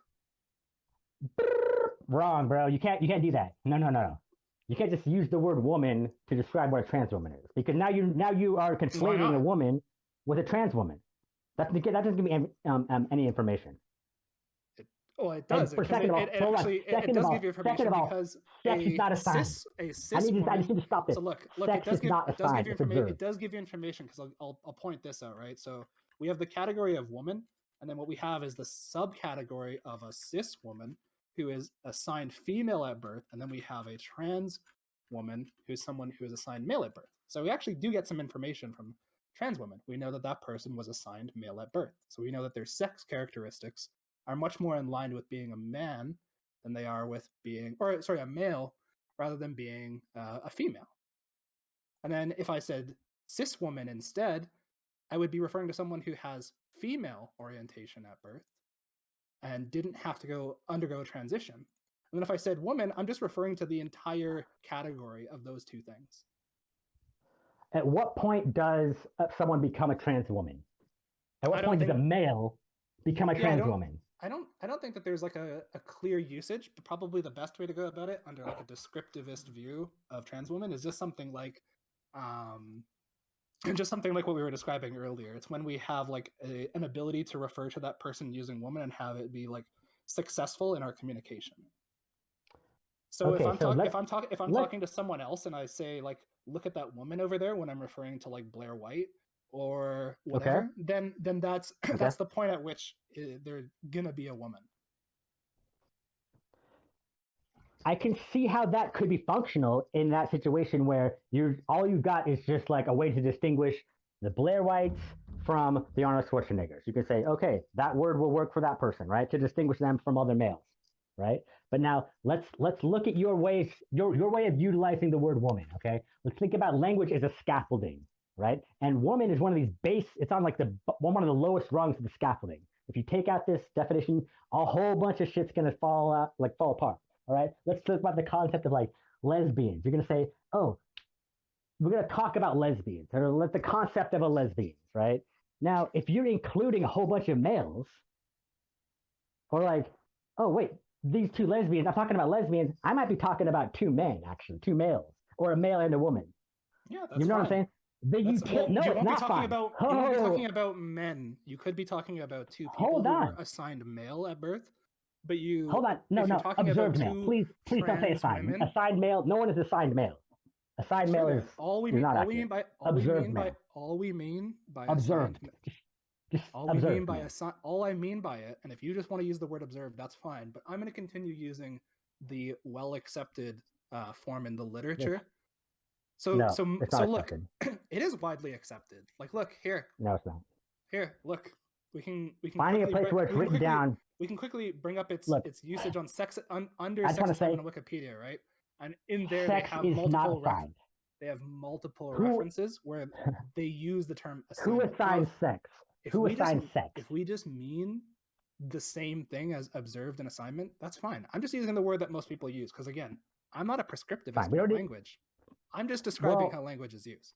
Wrong, bro. You can't do that. No. You can't just use the word woman to describe what a trans woman is, because now you are conflating a woman with a trans woman. That doesn't give me any information. It does. It does give you information because sex is not assigned. A cis woman. I just need to stop this. So look, sex is not assigned. It does give you information because I'll point this out, right? So we have the category of woman, and then what we have is the subcategory of a cis woman who is assigned female at birth, and then we have a trans woman who's someone who is assigned male at birth. So we actually do get some information from trans women. We know that person was assigned male at birth. So we know that their sex characteristics are much more in line with being a man than they are with being, a male rather than being a female. And then if I said cis woman instead, I would be referring to someone who has female orientation at birth and didn't have to undergo a transition. And then if I said woman, I'm just referring to the entire category of those two things. At what point does someone become a trans woman? At what point does a male become a trans woman? I don't think that there's like a clear usage, but probably the best way to go about it under like a descriptivist view of trans women is just something like what we were describing earlier. It's when we have like an ability to refer to that person using woman and have it be like successful in our communication. So if I'm talking to someone else and I say like, look at that woman over there when I'm referring to like Blair White or whatever, then that's the point at which they're gonna be a woman. I can see how that could be functional in that situation where all you got is just like a way to distinguish the Blair Whites from the Arnold Schwarzeneggers. You can say, okay, that word will work for that person, right? To distinguish them from other males, right? But now let's look at your way of utilizing the word woman, okay? Let's think about language as a scaffolding, right? And woman is one of these it's on like one of the lowest rungs of the scaffolding. If you take out this definition, a whole bunch of shit's gonna fall apart. All right, let's talk about the concept of like lesbians. You're gonna say, oh, we're gonna talk about lesbians, or the concept of a lesbian, right? Now, if you're including a whole bunch of males, or like, oh wait, these two lesbians, I'm talking about lesbians, I might be talking about two men, actually, two males, or a male and a woman. Yeah, that's you know fine. what I'm saying? You won't be talking about men. You could be talking about two people who were assigned male at birth. But you hold on, no, observed male. Please don't say assigned. Women, assigned male. No one is assigned male. Assigned male is all we mean by observed. All I mean by it, and if you just want to use the word observed, that's fine. But I'm going to continue using the well-accepted form in the literature. Yes. So look, it is widely accepted. Like, look here. No, it's not. Here, look. We can finding a place where it's written down. We can quickly bring up its usage on under sexism on Wikipedia, right? And in there they have multiple references where they use the term assignment. Who assigns sex? Who assigns sex? If we just mean the same thing as observed and assignment, that's fine. I'm just using the word that most people use because again, I'm not a prescriptivist in language. I'm just describing how language is used.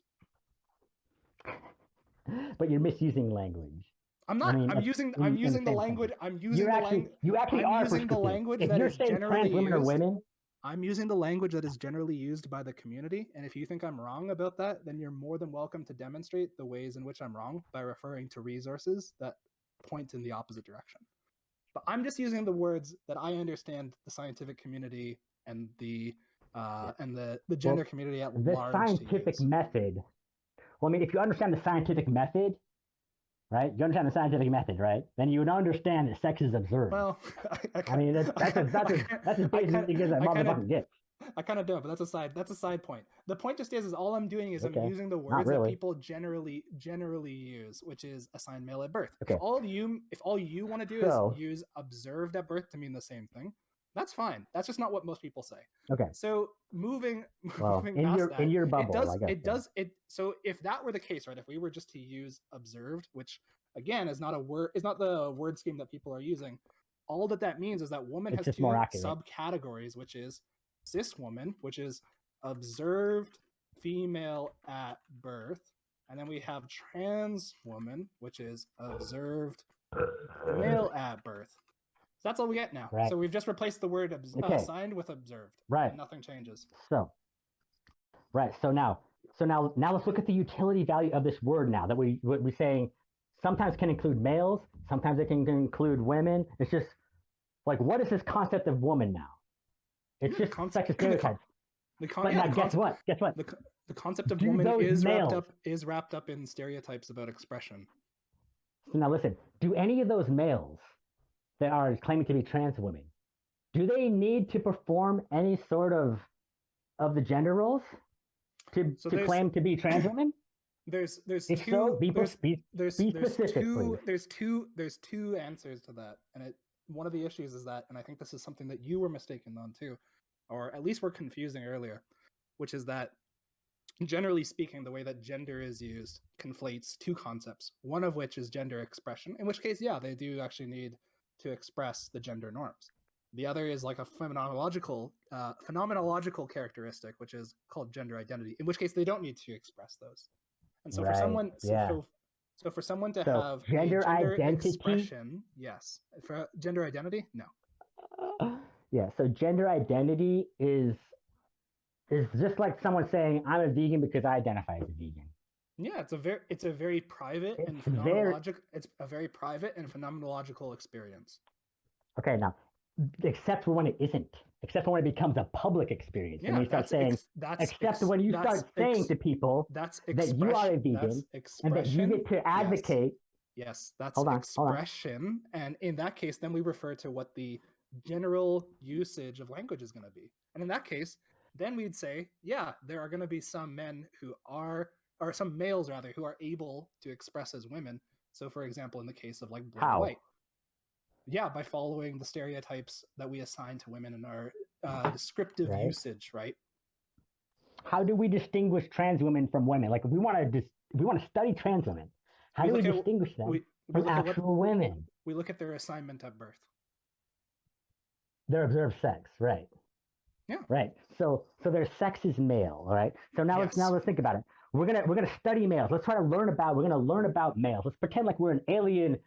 But you're misusing language. I'm not. I'm using the language. I'm using the language. You actually are using the language that is generally used. Are women? I'm using the language that is generally used by the community. And if you think I'm wrong about that, then you're more than welcome to demonstrate the ways in which I'm wrong by referring to resources that point in the opposite direction. But I'm just using the words that I understand the scientific community and the gender community at large. The scientific method. Well, I mean, if you understand the scientific method. Right? You understand the scientific method, right? Then you would understand that sex is observed. Well, that's as basic as a motherfucker gets. I kind of don't, but that's a side point. The point just is all I'm doing is I'm using the words that people generally use, which is assigned male at birth. Okay. If all you want to do is use observed at birth to mean the same thing, that's fine. That's just not what most people say. Okay. So moving past that, in your bubble, So if that were the case, right? If we were just to use observed, which again is not the word scheme that people are using. All that means is that woman has two subcategories, which is cis woman, which is observed female at birth, and then we have trans woman, which is observed male at birth. So that's all we get now. Right. So we've just replaced the word Okay. assigned with observed. Right. And nothing changes. So now let's look at the utility value of this word now that we're saying sometimes can include males, sometimes it can include women. It's just like, what is this concept of woman now? It's just sexist stereotypes. But now guess what? The concept of woman is wrapped up in stereotypes about expression. So now listen, do any of those males that are claiming to be trans women, do they need to perform any sort of the gender roles to claim to be trans women? There's if two so, there's two answers to that, and one of the issues is that, and I think this is something that you were mistaken on too, or at least were confusing earlier, which is that generally speaking, the way that gender is used conflates two concepts, one of which is gender expression, in which case, yeah, they do actually need to express the gender norms. The other is like a phenomenological characteristic, which is called gender identity, in which case they don't need to express those. And so for someone, so for someone to have gender identity expression, yes. For gender identity, no. Yeah, so gender identity is just like someone saying I'm a vegan because I identify as a vegan. Yeah, it's a very private and phenomenological experience. Okay, now except for when it isn't. Except for when it becomes a public experience. Yeah, when you start saying when you start saying to people that you are a vegan and that you get to advocate. Yes, that's expression. And in that case, then we refer to what the general usage of language is going to be. And in that case, then we'd say, yeah, there are going to be some men who are, or some males rather, who are able to express as women. So for example, in the case of like black and white. Yeah, by following the stereotypes that we assign to women in our descriptive usage, right? How do we distinguish trans women from women? Like, if we want to study trans women, how do we distinguish them from actual women? We look at their assignment at birth. Their observed sex, right? Yeah. Right. So their sex is male, all right? So now let's think about it. We're gonna study males. We're gonna learn about males. Let's pretend like we're an alien.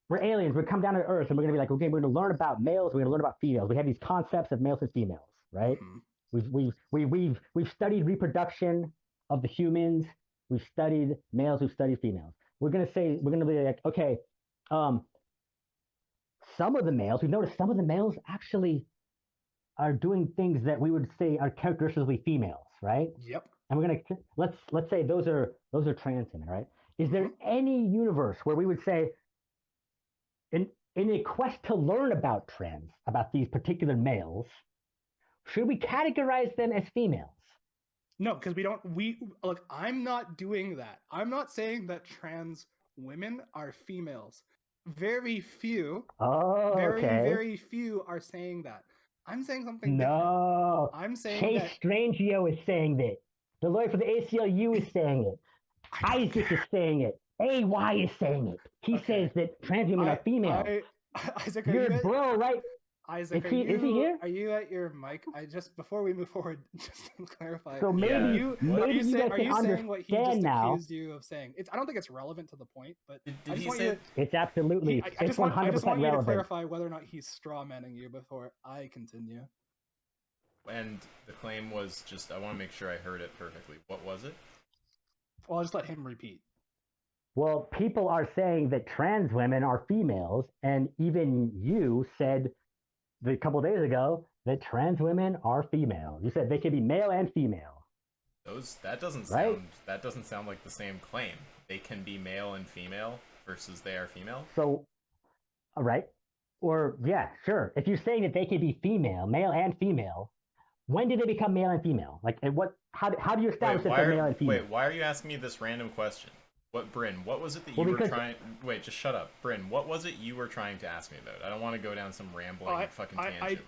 We're aliens. We come down to Earth, and we're going to be like, okay, we're going to learn about males. We're going to learn about females. We have these concepts of males and females, right? Mm-hmm. We've studied reproduction of the humans. We've studied males. We've studied females. We're going to be like, okay, some of the males. We've noticed some of the males actually are doing things that we would say are characteristically females, right? Yep. And we're going to let's say those are trans women, right? Is there any universe where we would say, in a quest to learn about these particular males, should we categorize them as females? No, because look, I'm not doing that. I'm not saying that trans women are females. Very few. Oh, very few are saying that. I'm saying something different. I'm saying Chase Strangio is saying that. The lawyer for the ACLU is saying it. Isaac is saying it. AY is saying it. He says that trans women are female. Isaac, you're bro, right? Isaac, is he here? Are you at your mic? Before we move forward, just to clarify. So maybe are you saying what he just now. accused you of saying? I don't think it's relevant to the point, but did he say it's absolutely. I just want you relevant. to clarify whether or not he's strawmanning you before I continue. And the claim was just, I want to make sure I heard it perfectly. What was it? Well, I'll just let him repeat. Well, people are saying that trans women are females, and even you said a couple of days ago that trans women are female. You said they can be male and female. That doesn't sound like the same claim. They can be male and female versus they are female. So, all right, or yeah, sure. If you're saying that they can be female, male and female, when did they become male and female? Like, and what? How do you establish that they're male and female? Wait, why are you asking me this random question? Bryn, what was it that you were trying... Wait, just shut up. Bryn, what was it you were trying to ask me about? I don't want to go down some rambling fucking tangent.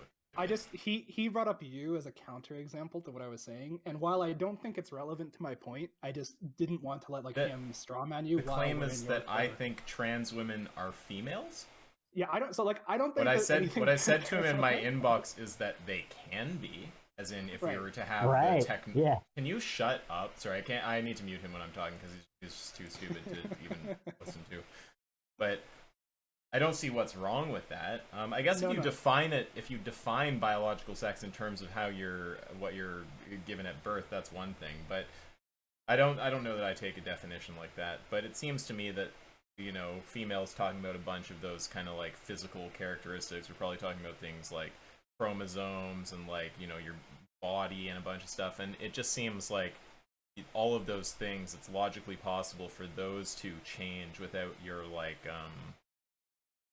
He brought up you as a counterexample to what I was saying, and while I don't think it's relevant to my point, I just didn't want to let him strawman you. The claim is that I think trans women are females? Yeah, I don't think what I said to him in my inbox is that they can be. As in, if Right. we were to have Right. the tech. Yeah. Can you shut up? Sorry, I can't. I need to mute him when I'm talking because he's just too stupid to even listen to. But I don't see what's wrong with that. I guess if you define it, if you define biological sex in terms of what you're given at birth, that's one thing. But I don't know that I take a definition like that. But it seems to me that, you know, females talking about a bunch of those kind of like physical characteristics. We're probably talking about things like chromosomes and like, you know, your body and a bunch of stuff, and it just seems like all of those things, it's logically possible for those to change without your like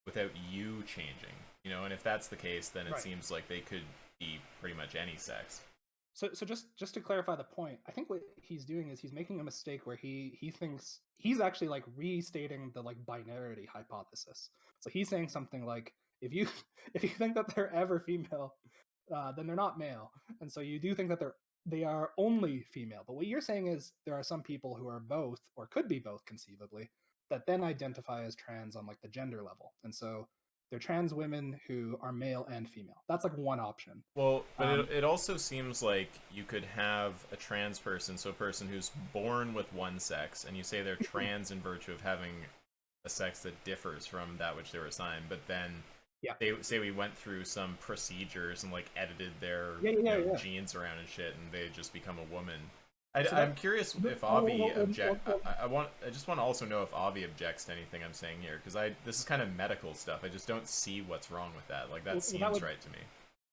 without you changing, you know. And if that's the case, then it seems like they could be pretty much any sex. So just to clarify the point, I think what he's doing is he's making a mistake where he thinks he's actually like restating the like binarity hypothesis. So he's saying something like, if you think that they're ever female, then they're not male, and so you do think that they are only female. But what you're saying is there are some people who are both, or could be both conceivably, that then identify as trans on like the gender level, and so they're trans women who are male and female. That's like one option. Well, but it also seems like you could have a trans person, so a person who's born with one sex, and you say they're trans in virtue of having a sex that differs from that which they were assigned, but then they say we went through some procedures and like edited their genes around and shit, and they just become a woman. I'm curious if Avi objects. I just want to also know if Avi objects to anything I'm saying here, because this is kind of medical stuff. I just don't see what's wrong with that. Like that seems right to me.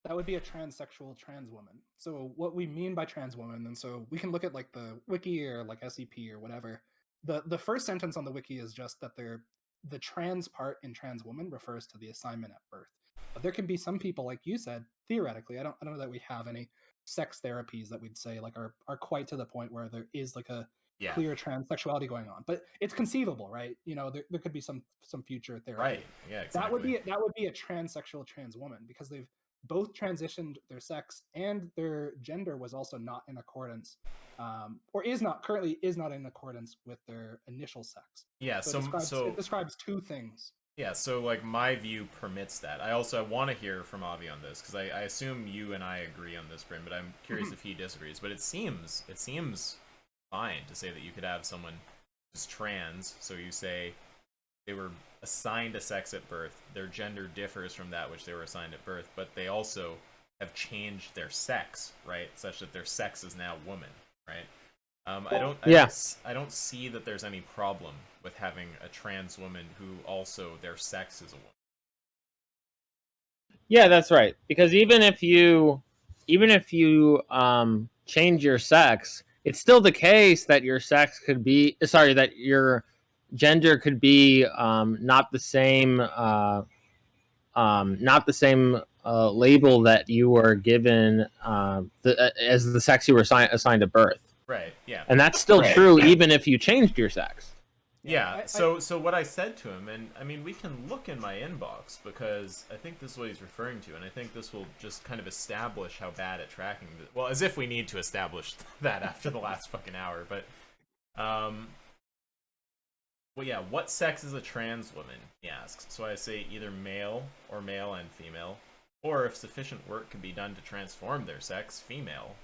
That would be a transsexual trans woman. So what we mean by trans woman, and so we can look at like the wiki or like SCP or whatever. The first sentence on the wiki is just that the trans part in trans woman refers to the assignment at birth. But there can be some people, like you said, theoretically. I don't know that we have any sex therapies that we'd say like are quite to the point where there is like a clear transsexuality going on, but it's conceivable, right? You know, there could be some future therapy. Right. Yeah. Exactly. That would be a transsexual trans woman, because they've both transitioned their sex and their gender was also not in accordance, or currently is not in accordance with their initial sex. Yeah. So it describes two things. Yeah, so like my view permits that. I want to hear from Avi on this, because I assume you and I agree on this, Bryn, but I'm curious if he disagrees. But it seems fine to say that you could have someone who's trans, so you say they were assigned a sex at birth, their gender differs from that which they were assigned at birth, but they also have changed their sex, right, such that their sex is now woman, right? I don't see that there's any problem with having a trans woman who also their sex is a woman. Yeah, that's right. Because even if you change your sex, it's still the case that your that your gender could be not the same label that you were given as the sex you were assigned at birth. Right. Yeah. And that's still true even if you changed your sex. Yeah. So what I said to him, and I mean, we can look in my inbox, because I think this is what he's referring to, and I think this will just kind of establish how bad at tracking. Well, as if we need to establish that after the last fucking hour, but well, yeah. What sex is a trans woman? He asks. So I say either male or male and female, or if sufficient work can be done to transform their sex, female.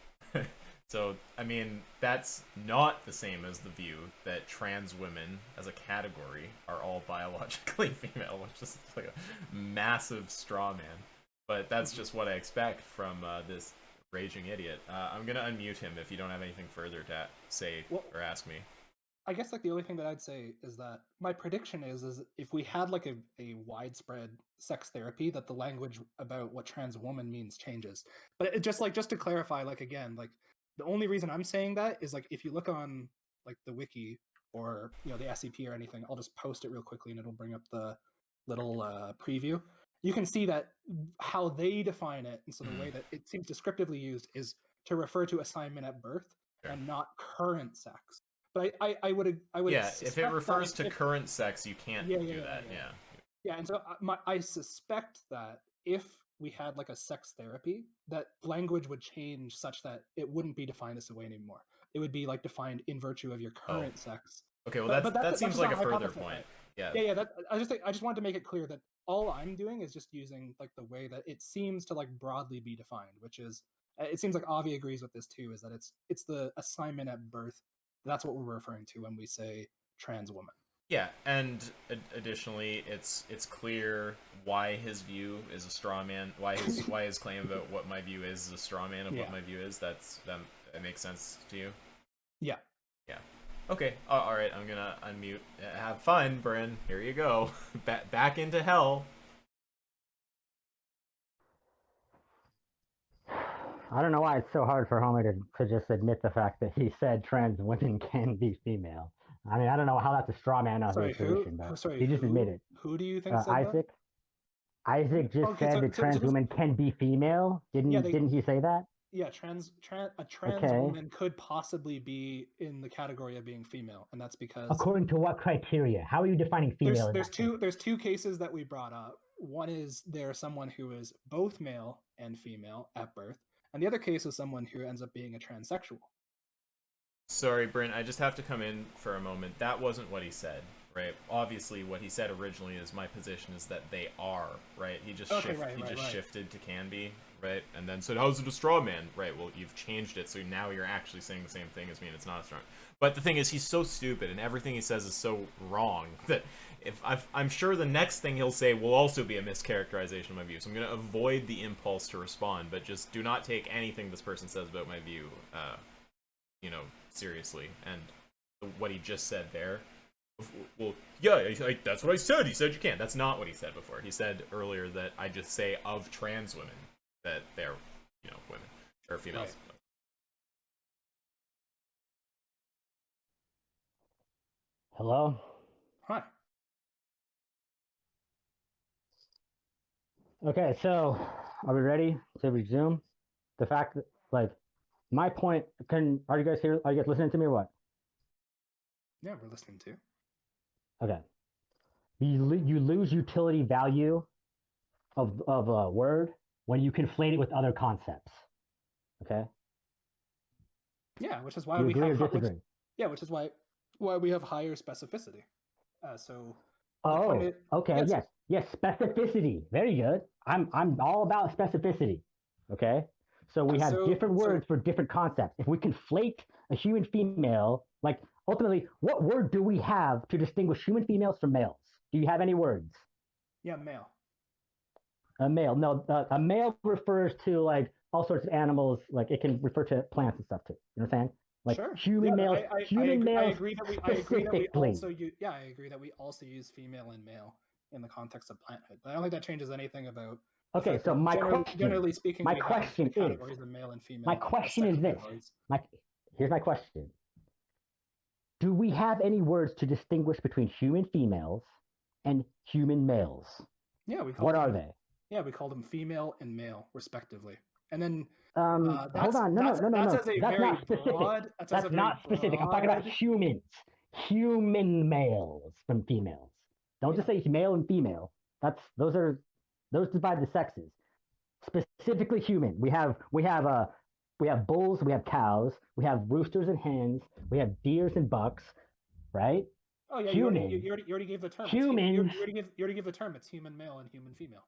So, I mean, that's not the same as the view that trans women, as a category, are all biologically female, which is like a massive straw man. But that's just what I expect from this raging idiot. I'm going to unmute him if you don't have anything further to say or ask me. I guess like the only thing that I'd say is that my prediction is if we had like a widespread sex therapy, that the language about what trans woman means changes. But it just to clarify, like again, like the only reason I'm saying that is like if you look on like the wiki or the SCP or anything, I'll just post it real quickly and it'll bring up the little preview. You can see that how they define it, and so the way that it seems descriptively used is to refer to assignment at birth and not current sex. But I would yeah, if it refers to current sex, you can't do that. Yeah, and so I suspect that if we had like a sex therapy, that language would change such that it wouldn't be defined this way anymore. It would be like defined in virtue of your current sex. Okay, well that seems like a further point. Yeah. I just wanted to make it clear that all I'm doing is just using like the way that it seems to like broadly be defined, which is it seems like Avi agrees with this too, is that it's the assignment at birth. That's what we're referring to when we say trans woman. Yeah, and additionally, it's clear why his view is a straw man. Why his claim about what my view is a straw man of what my view is. That makes sense to you. Yeah. Yeah. Okay. All right. I'm gonna unmute. Have fun, Bryn. Here you go. Back into hell. I don't know why it's so hard for Homer to just admit the fact that he said trans women can be female. I mean, I don't know how that's a straw man of his position, but he just admitted. Who do you think said Isaac? That? Isaac just said that trans women can be female. Didn't he say that? Yeah, a trans woman could possibly be in the category of being female, and that's because according to what criteria? How are you defining female? There's two cases that we brought up. One is there's someone who is both male and female at birth, and the other case is someone who ends up being a transsexual. Sorry, Bryn, I just have to come in for a moment. That wasn't what he said, right? Obviously, what he said originally is my position is that they are, right? He just shifted to can be, right? And then said, how's it a straw man? Right, well, you've changed it, so now you're actually saying the same thing as me, and it's not a straw man. But the thing is, he's so stupid, and everything he says is so wrong, that I'm sure the next thing he'll say will also be a mischaracterization of my view. So I'm going to avoid the impulse to respond, but just do not take anything this person says about my view, seriously. And what he just said there, well, yeah, that's what I said. He said you can't. That's not what he said before. He said earlier that I just say of trans women that they're, women or females. Right. Hello? Hi. Okay, so are we ready to resume? The fact that, my point, are you guys here? Are you guys listening to me or what? Yeah, we're listening to. Okay. You lose utility value of a word when you conflate it with other concepts. Okay? Yeah, which is why we have which is why we have higher specificity. Okay, yes, specificity. Very good. I'm all about specificity. Okay? So we have different words for different concepts. If we conflate a human female, ultimately, what word do we have to distinguish human females from males? Do you have any words? Yeah, male. A male. No, a male refers to all sorts of animals. It can refer to plants and stuff too. You understand? Sure. Human males. I agree that we also use female and male in the context of planthood. But I don't think that changes anything about. Okay, so generally speaking, my question is of male and female. My question is this. Here's my question. Do we have any words to distinguish between human females and human males? Yeah, what are they? Yeah, we call them female and male, respectively. And then hold on, no. That's not specific. That's not specific. I'm talking about humans. Human males from females. Don't just say male and female. Those divide the sexes. Specifically human. We have bulls, we have cows, we have roosters and hens, we have deers and bucks, right? Oh yeah, human. You already gave the term. Humans. You already gave the term. It's human male and human female.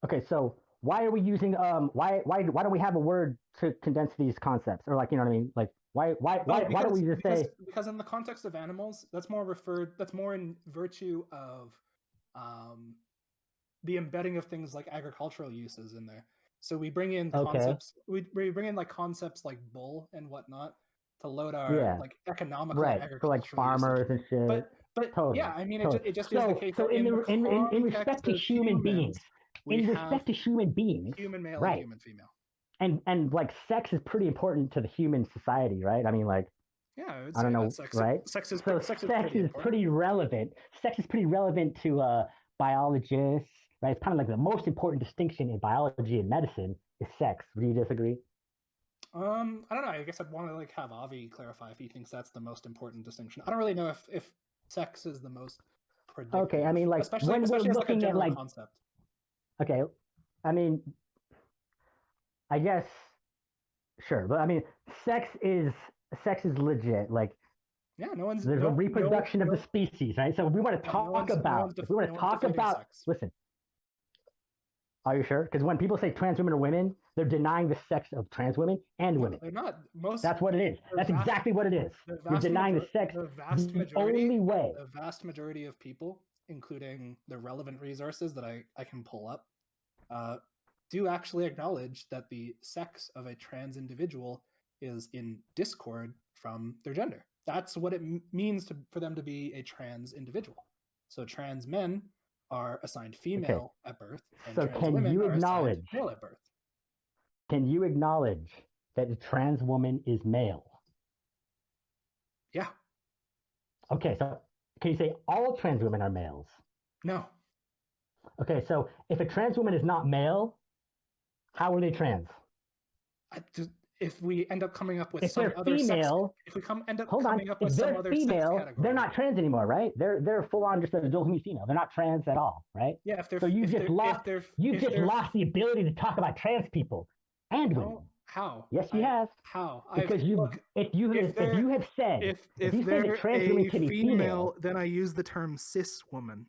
Okay, so why are we using why don't we have a word to condense these concepts, or you know what I mean? Why don't we just say? Because in the context of animals, that's more in virtue of the embedding of things like agricultural uses in there. So we bring in concepts. We bring in concepts like bull and whatnot to load our economical agricultural for farmers usage. and shit. But totally, yeah, I mean, totally. it just is the case. So in respect to human beings, human male and human female, and sex is pretty important to the human society, right? I mean, yeah, I don't know, right? Sex is pretty relevant. Sex is pretty relevant to biologists, right? It's kind of the most important distinction in biology and medicine is sex. Do you disagree? I don't know. I guess I'd want to have Avi clarify if he thinks that's the most important distinction. I don't really know if sex is the most predictive. Okay, I mean, especially when we're looking a at concept. Okay, I mean, I guess sure, but I mean, sex is legit. Yeah, there's a reproduction of the species, right? So we want to talk about. If we want to talk about, listen. Are you sure? Because when people say trans women are women, They're denying the sex of trans women and women. They're not. Most. That's what it is. That's exactly what it is. You're denying the sex. The only way. The vast majority of people, including the relevant resources that I can pull up, do actually acknowledge that the sex of a trans individual is in discord from their gender. That's what it means for them to be a trans individual. So trans men are assigned female at birth, and so trans women are assigned male at birth. Can you acknowledge that a trans woman is male? Yeah. Okay, so can you say all trans women are males? No. Okay, so if a trans woman is not male, how are they trans? If we end up coming up with if some other female, sex, if we end up coming up with some other sex category, they're not trans anymore, right? They're full on just an adult female. They're not trans at all, right? Yeah. So you just lost the ability to talk about trans people and women. How? Yes, you have. How? Because if you have said if you say that trans women can be female, then I use the term cis woman.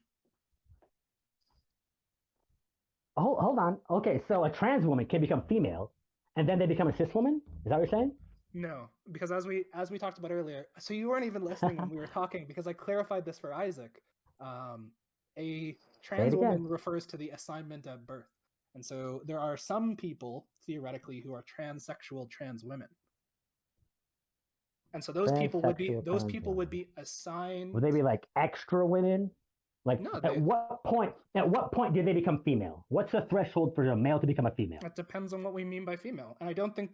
Oh, hold on. Okay, so a trans woman can become female, and then they become a cis woman? Is that what you're saying? No, because as we talked about earlier, so you weren't even listening when we were talking, because I clarified this for Isaac. A trans woman refers to the assignment at birth. And so there are some people, theoretically, who are transsexual trans women. And so those people would be assigned. Would they be like extra women? Like no, at what point do they become female? What's the threshold for a male to become a female? It depends on what we mean by female. And I don't think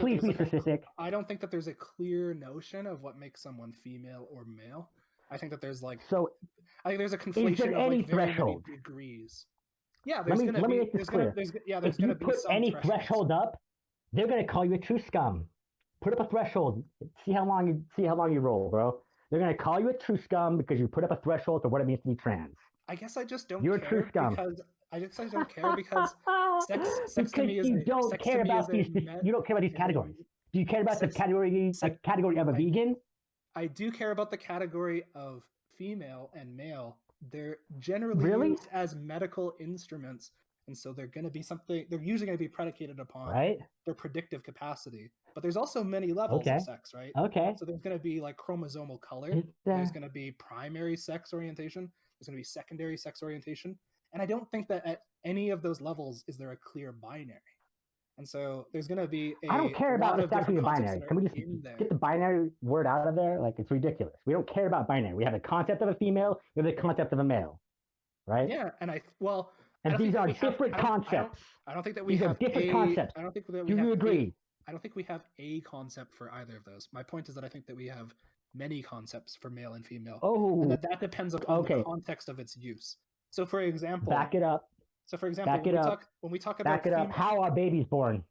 Please be specific. I don't think that there's a clear notion of what makes someone female or male. I think that there's I think there's a conflation of like very many degrees. Yeah, let me make this clear. If you put any threshold up, they're gonna call you a true scum. Put up a threshold. See how long you roll, bro. They're gonna call you a true scum because you put up a threshold for what it means to be trans. I guess I just don't. You're a true scum. I don't care because sex to me is you don't care about these categories. Do you care about the category of a vegan? I do care about the category of female and male. They're generally used as medical instruments, and so they're going to be they're usually going to be predicated upon their predictive capacity. But there's also many levels of sex, right? Okay. So there's going to be like chromosomal color. There's going to be primary sex orientation. There's going to be secondary sex orientation. And I don't think that at any of those levels is there a clear binary. And so there's going to be I don't care about exactly a binary. Can we just get the binary word out of there? Like, it's ridiculous. We don't care about binary. We have a concept of a female. We have the concept of a male, right? Yeah, and these are different concepts. I don't think that we have different concepts. I don't think that we have. Do you agree? I don't think we have a concept for either of those. My point is that I think that we have many concepts for male and female. Oh, and that depends upon the context of its use. So, for example, back it up. So, for example, when we talk about how are babies born?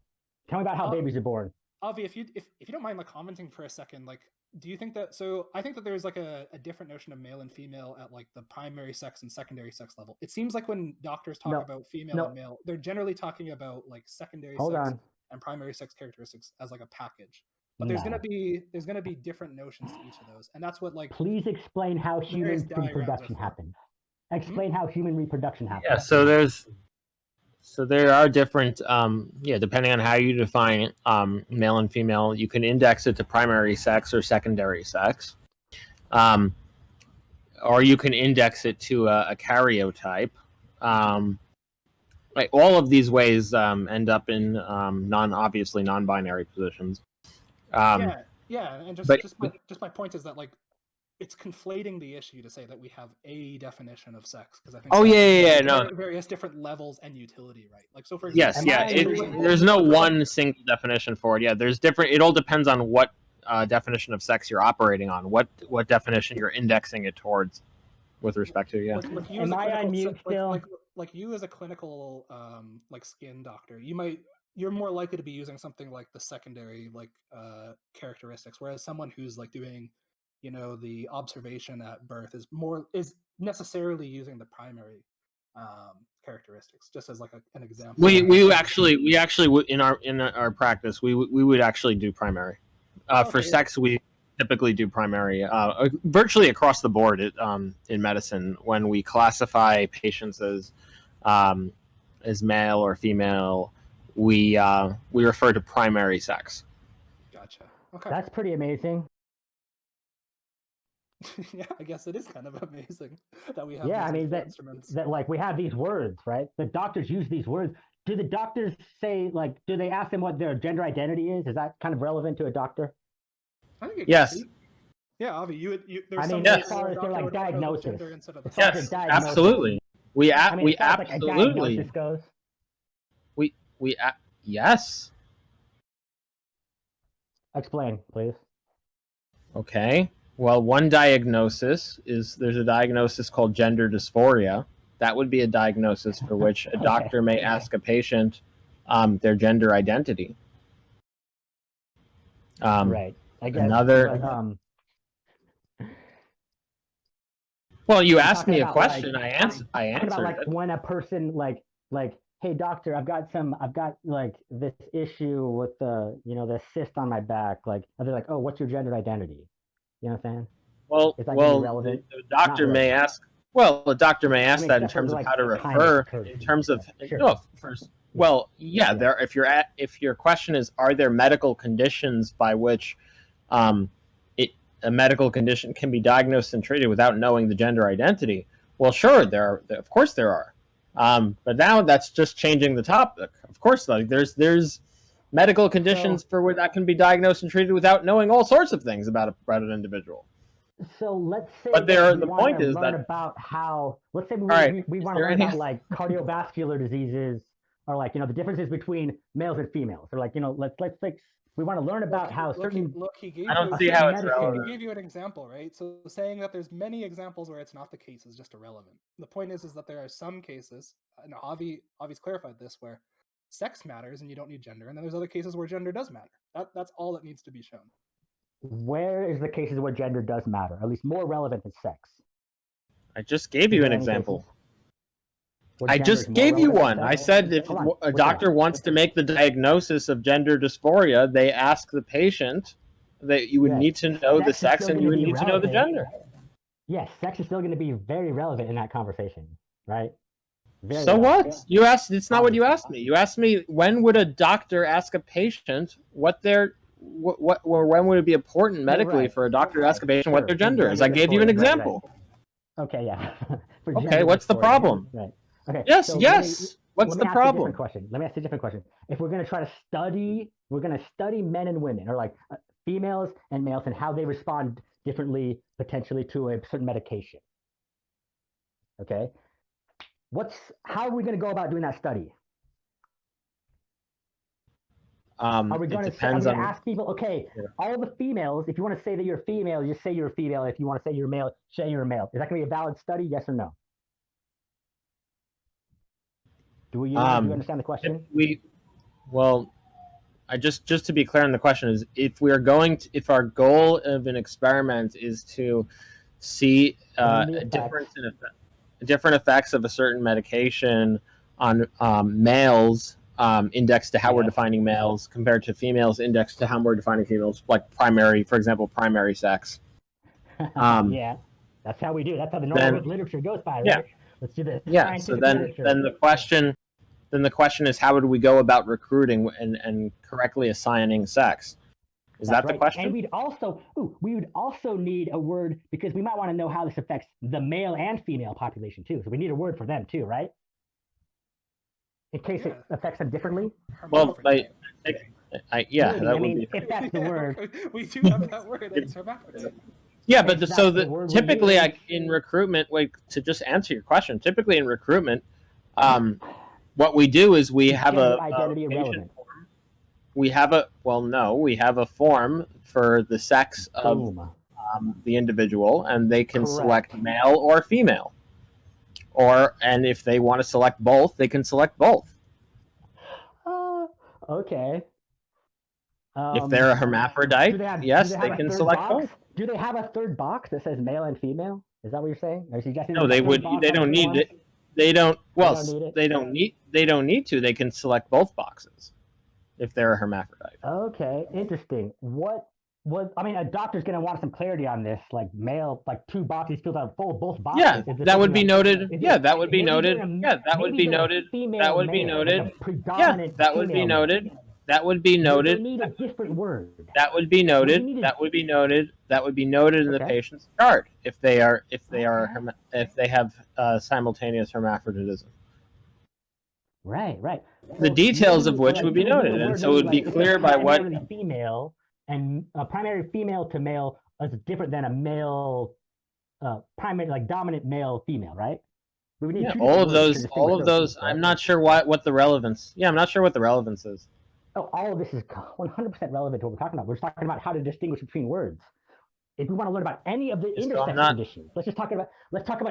Tell me about how babies are born. Avi, if you don't mind commenting for a second, do you think that? So, I think that there's a different notion of male and female at the primary sex and secondary sex level. It seems like when doctors talk about female and male, they're generally talking about secondary sex and primary sex characteristics as a package. But there's gonna be different notions to each of those, and that's what Please explain how human reproduction happens. Explain how human reproduction happens. Yeah, so there are different, depending on how you define male and female, you can index it to primary sex or secondary sex, or you can index it to a karyotype. All of these ways end up in non-obviously non-binary positions. And just my point is that it's conflating the issue to say that we have a definition of sex, because I think various different levels and utility, right? So for example, there's no one single definition for it. Yeah, there's different. It all depends on what definition of sex you're operating on, what definition you're indexing it towards, with respect to Am I on mute still? Like you as a clinical skin doctor, you're more likely to be using something like the secondary characteristics, whereas someone who's doing the observation at birth is necessarily using the primary characteristics, just as an example. We actually in our practice we would actually do primary. For sex we typically do primary virtually across the board in medicine. When we classify patients as male or female, we refer to primary sex. Gotcha. Okay. That's pretty amazing. Yeah, I guess it is kind of amazing that we have Yeah, these I mean instruments. that like we have these words, right? The doctors use these words. Do the doctors say like? Do they ask them what their gender identity is? Is that kind of relevant to a doctor? I think it Yes. could be. Yeah, Avi, there's I mean, some as ways far where a as their doctor like would know the diagnosis. gender instead of the As far as Yes, their diagnosis. absolutely. We I mean, as far as, like, a absolutely diagnosis goes. Yes. Explain, please. Okay. Well, one diagnosis is there's a diagnosis called gender dysphoria. That would be a diagnosis for which a doctor may ask a patient their gender identity. Right. I guess. Another. But, Well, you I'm asked talking me a about, question. like, I answered about like it. when a person like, hey doctor, I've got like this issue with the cyst on my back. Like, and they're like, oh, what's your gender identity? You know what I'm saying? Well, Is that gonna be relevant? the doctor Not may relevant. ask. Well, the doctor may ask mean, that in except for, terms of like, how to kind of refer. person. In terms of Sure. no, first. Well, yeah. There. If your question is, are there medical conditions by which, a medical condition can be diagnosed and treated without knowing the gender identity? Well, sure, there are. Of course, there are. But now that's just changing the topic. Of course, like there's medical conditions for where that can be diagnosed and treated without knowing all sorts of things about an individual. So let's say But the point is learn that about how. Let's say we want to there learn any- about like cardiovascular diseases, or like the differences between males and females, or like let's we want to learn about how certain. He gave I don't you see how it's medicine- relevant. He gave you an example, right? So saying that there's many examples where it's not the case is just irrelevant. The point is that there are some cases, and Avi's clarified this, where sex matters and you don't need gender, and then there's other cases where gender does matter. That's all that needs to be shown. Where is the cases where gender does matter, at least more relevant than sex? I just gave you an example. I gender is just more gave you relevant one. than I sex? said if Hold on. a doctor wants to make the diagnosis of gender dysphoria, they ask the patient that you would Yes. need to know the Sex is sex still and you gonna would be need to know the relevant. gender. Yes, sex is still going to be very relevant in that conversation, right? Very So relevant. what? You asked. It's not what you asked me. You asked me when would a doctor ask a patient what their what or when would it be important medically right. for a doctor to ask a patient Sure. what their gender is? I Gender gave you an dysphoria, example. Right. Okay, yeah. For Okay, gender what's the dysphoria. problem? Right. Okay. Yes, so yes. What's let the me problem? Let me ask you a different question. If we're going to try to study, men and women, or like females and males, and how they respond differently potentially to a certain medication. Okay. How are we going to go about doing that study? Are we going to ask people, okay, all the females, if you want to say that you're a female, just say you're a female. If you want to say you're a male, say you're a male. Is that going to be a valid study, yes or no? Do you understand the question? I just to be clear on the question is if our goal of an experiment is to see different effects of a certain medication on males indexed to how we're defining males compared to females indexed to how we're defining females, like for example, primary sex. Yeah, that's how we do. That's how the normal literature goes by, right? Yeah. Let's do this. Yeah. So then the question is, how would we go about recruiting and correctly assigning sex? Is that the question? And we would also need a word, because we might want to know how this affects the male and female population too. So we need a word for them too, right? In case it affects them differently. Well, Maybe. Be. If that's the word. We do have that word. It's hermaphrodite. Yeah, but typically, in recruitment, to just answer your question, typically in recruitment, what we do is we have a identity irrelevant. We have a form for the sex of the individual, and they can select male or female. And if they want to select both, they can select both. Okay. If they're a hermaphrodite, they can select both. Do they have a third box that says male and female? Is that what you're saying? Are you suggesting no, they would. They don't need it. They don't. Well, they don't need. They don't need to. They can select both boxes if they're a hermaphrodite. Okay, interesting. What Well, I mean, a doctor's going to want some clarity on this, like male, like 2 boxes filled out full, both boxes. Yeah, that would be noted. Yeah, that would be noted. Yeah, that would be noted. That would be noted. Yeah, that would be noted. That would be noted. They need a different word. That would be noted. That would be noted. That would be noted in the patient's chart if they have simultaneous hermaphroditism. Right. The details of which would be noted, and so it would be clear by what female and a primary female to male is different than a male primary, like dominant male female, right? We would need all of those. Right? I'm not sure what the relevance. Yeah, I'm not sure what the relevance is. Oh, all of this is 100% relevant to what we're talking about. We're just talking about how to distinguish between words. If we want to learn about any of the intersex conditions, let's talk about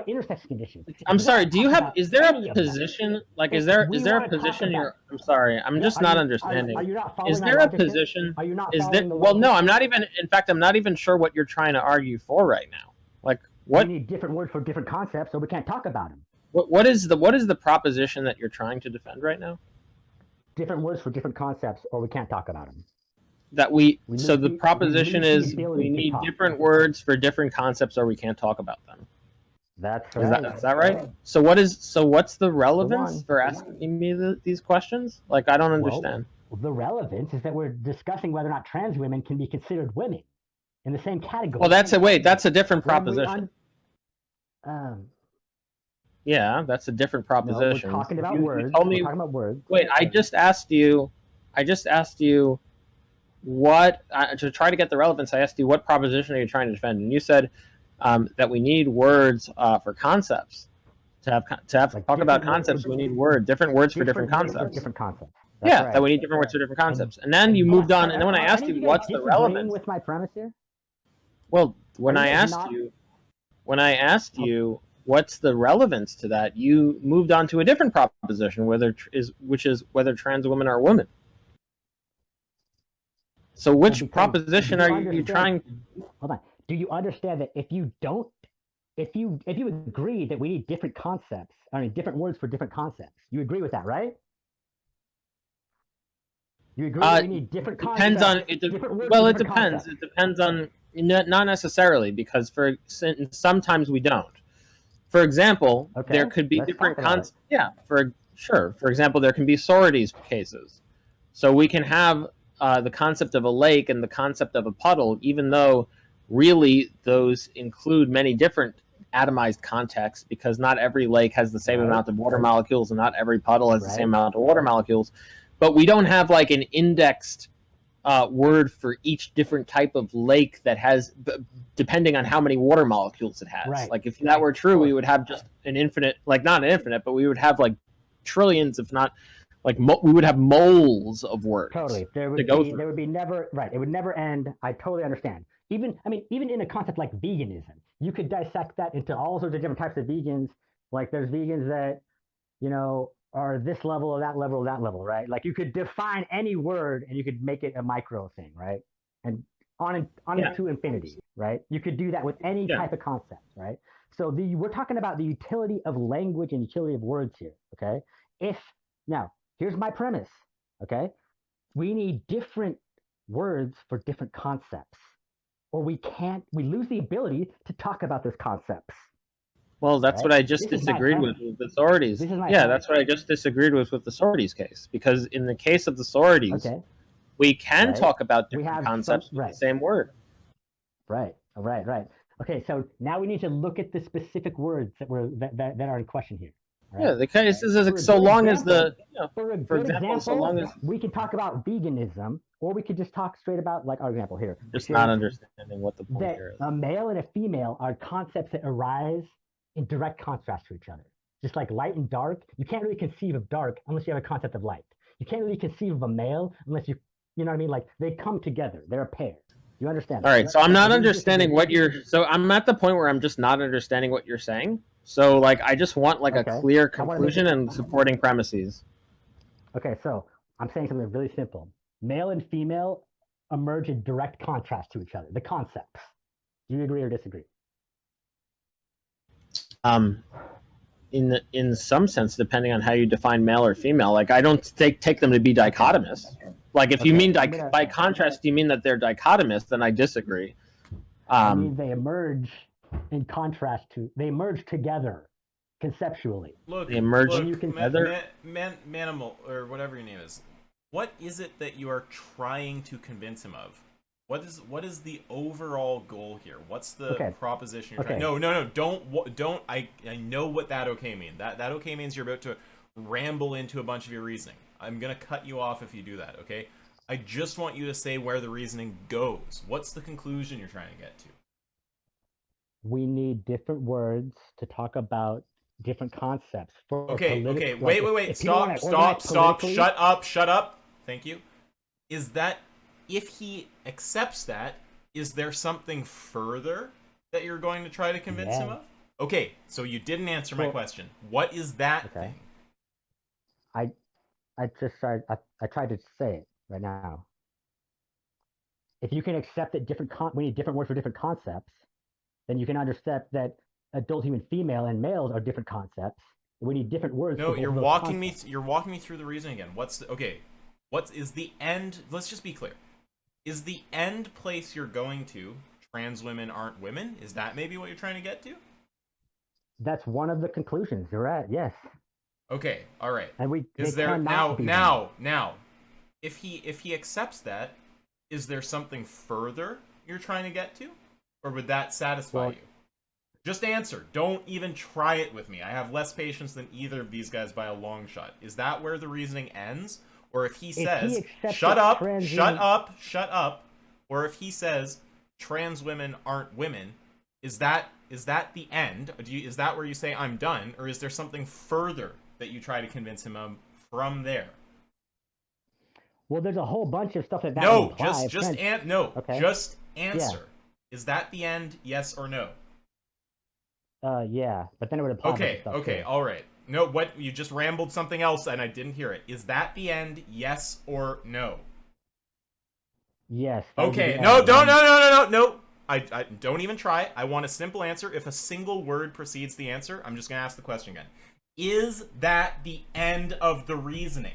intersex conditions. I'm sorry. Is there a position? Like, is there a position? I'm sorry. I'm just not understanding. Are you not following? Is there a position? Are you not? Well, no. I'm not even. In fact, I'm not even sure what you're trying to argue for right now. Like, what? We need different words for different concepts, so we can't talk about them. What is the proposition that you're trying to defend right now? Different words for different concepts, or we can't talk about them. So the proposition is we need different words for different concepts, or we can't talk about them. That's right. Is that right? So what's the relevance for asking me these questions? Like, I don't understand. Well, the relevance is that we're discussing whether or not trans women can be considered women in the same category. Well, that's a different proposition. Yeah, that's a different proposition. No, we're talking about words. We're talking about words. Wait, I just asked you what to try to get the relevance. I asked you what proposition are you trying to defend, and you said that we need words for concepts. To talk about concepts, we need different words for different concepts. Different concepts. That we need different words for different concepts. And then you moved on, and then when I asked you what's the relevance with my premise here? Well, when I asked you what's the relevance to that, you moved on to a different proposition, which is whether trans women are women. So which proposition are you trying? Hold on. Do you understand that if you agree that we need different concepts, different words for different concepts, you agree with that, right? You agree that we need different concepts? It depends. It depends on, not necessarily, because sometimes we don't. For example, there could be different concepts. Yeah, for example, there can be sororities cases. So we can have the concept of a lake and the concept of a puddle, even though really those include many different atomized contexts, because not every lake has the same amount of water molecules and not every puddle has the same amount of water molecules. But we don't have like an indexed word for each different type of lake that has, depending on how many water molecules it has. Right. Like if that were true, we would have just an infinite, like not an infinite, but we would have like trillions, if not like we would have moles of words. Totally. There would be never, right. It would never end. I totally understand. Even in a concept like veganism, you could dissect that into all sorts of different types of vegans. Like there's vegans that, are this level or that level or that level, right? Like you could define any word and you could make it a micro thing, right? And on to infinity, right? You could do that with any type of concept, right? So we're talking about the utility of language and utility of words here, okay? Now, here's my premise, okay? We need different words for different concepts, or we lose the ability to talk about those concepts. Well, that's what I just disagreed with the sororities. That's what I just disagreed with the sororities case. Because in the case of the sororities, we can talk about different concepts with the same word. Right. Okay, so now we need to look at the specific words that are in question here. Right? Yeah, the case is so long as we can talk about veganism, or we could just talk straight about, like our example here. Just not understanding what the point here is. A male and a female are concepts that arise in direct contrast to each other. Just like light and dark, you can't really conceive of dark unless you have a concept of light. You can't really conceive of a male unless you know what I mean? Like they come together, they're a pair. You understand? All right, so I'm not understanding so I'm at the point where I'm just not understanding what you're saying. So like I just want like a clear conclusion and supporting premises. Okay, so I'm saying something really simple. Male and female emerge in direct contrast to each other, the concepts. Do you agree or disagree? In some sense, depending on how you define male or female, like I don't take them to be dichotomous. Like, if you Okay, mean by I'm contrast, you mean that they're dichotomous, then I disagree. I mean, they emerge in contrast to, they emerge together conceptually. Look, They emerge look, together? Manimal, or whatever your name is. What is it that you are trying to convince him of? What is the overall goal here? What's the proposition you're trying? No, don't. I know what that okay means. That okay means you're about to ramble into a bunch of your reasoning. I'm gonna cut you off if you do that. Okay. I just want you to say where the reasoning goes. What's the conclusion you're trying to get to? We need different words to talk about different concepts. Okay, wait. Stop. Shut up. Thank you. Is that, if he accepts that, is there something further that you're going to try to convince him of? Okay, so you didn't answer my question. What is that thing? I tried to say it right now. If you can accept that we need different words for different concepts, then you can understand that adult human female and males are different concepts. We need different words. No, you're walking me through the reasoning again. What is the end? Let's just be clear. Is the end place you're going to trans women aren't women? Is that maybe what you're trying to get to? That's one of the conclusions. You're right. Yes. Okay. All right. And is there now? If he accepts that, is there something further you're trying to get to, or would that satisfy you? Just answer. Don't even try it with me. I have less patience than either of these guys by a long shot. Is that where the reasoning ends? Or if he says, shut up, or if he says, trans women aren't women, is that the end? Is that where you say, I'm done? Or is there something further that you try to convince him of from there? Well, there's a whole bunch of stuff that No, implies. Just answer. Yeah. Is that the end? Yes or no? Yeah, but then it would apply. Okay, all right. No, what, you just rambled something else and I didn't hear it. Is that the end? Yes or no? Yes. Okay. No. I don't even try it. I want a simple answer. If a single word precedes the answer, I'm just going to ask the question again. Is that the end of the reasoning?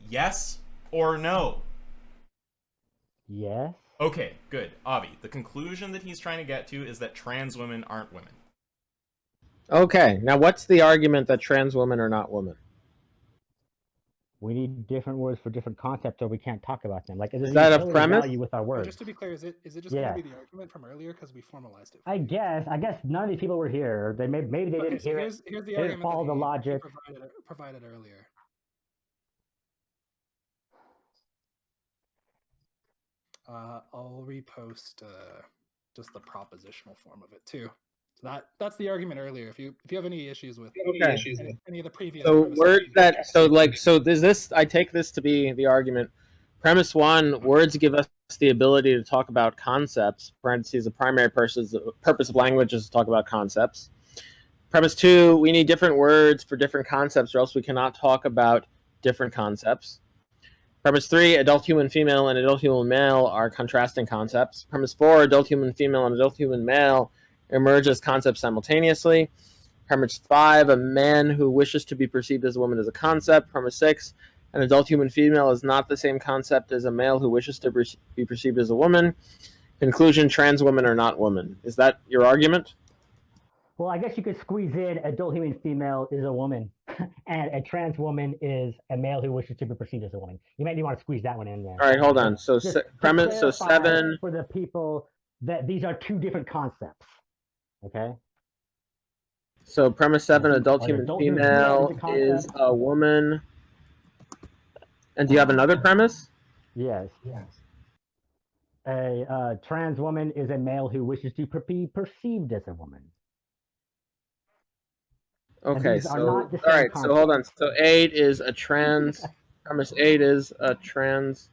Yes or no? Yes. Okay, good. Avi, the conclusion that he's trying to get to is that trans women aren't women. Okay, now what's the argument that trans women are not women? We need different words for different concepts, or we can't talk about them. Like, is that a premise? Value with our words. Just to be clear, is it just going to be the argument from earlier because we formalized it? I guess none of these people were here. They maybe they didn't hear it. Here's the argument. Follow the logic provided earlier. I'll repost just the propositional form of it too. So that's the argument earlier. If you have any issues with any of the previous, I take this to be the argument. Premise one: words give us the ability to talk about concepts. Parentheses: the primary purpose of language is to talk about concepts. Premise two: we need different words for different concepts, or else we cannot talk about different concepts. Premise 3, adult human female and adult human male are contrasting concepts. Premise 4, adult human female and adult human male emerge as concepts simultaneously. Premise 5, a man who wishes to be perceived as a woman is a concept. Premise 6, an adult human female is not the same concept as a male who wishes to be perceived as a woman. Conclusion, trans women are not women. Is that your argument? Well, I guess you could squeeze in adult human female is a woman, and a trans woman is a male who wishes to be perceived as a woman. You might want to squeeze that one in there. All right, hold on. So 7 for the people that these are two different concepts. Okay. So premise 7, adult human female is a woman. And do you have another premise? Yes. A trans woman is a male who wishes to be perceived as a woman. Okay, so all right, so hold on. So 8 is a trans. Premise 8 is a trans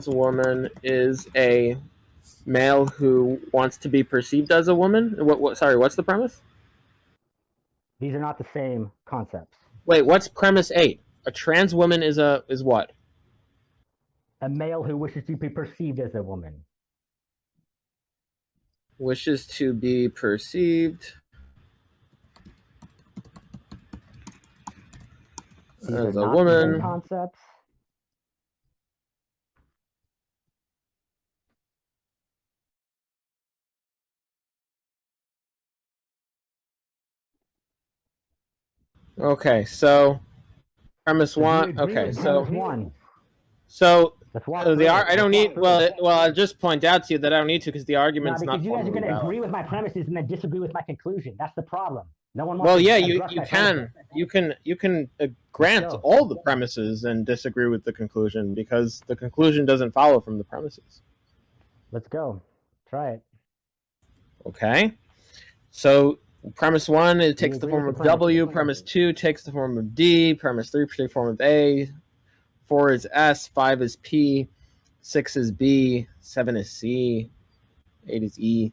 woman is a male who wants to be perceived as a woman. Sorry, what's the premise? These are not the same concepts. Wait, what's premise 8? A trans woman is what? A male who wishes to be perceived as a woman. Wishes to be perceived as a woman. Concepts. Okay, so premise So do you one. agree Okay, with so premise one? so Let's walk the through it. I don't Let's need. walk through it. Well, I'll just point out to you that I don't need to because the No, argument's because not you guys are formally going to valid. agree with my premises and then disagree with my conclusion. That's the problem. No one wants Well, to yeah, address you my premises. can grant go. all the premises and disagree with the conclusion because the conclusion doesn't follow from the premises. Let's go. Try it. Okay, so premise one, it Do you takes the agree form with of the premises? W. Premise two takes the form of D. Premise three takes the form of A. 4 is S. 5 is P. 6 is B. 7 is C. 8 is E.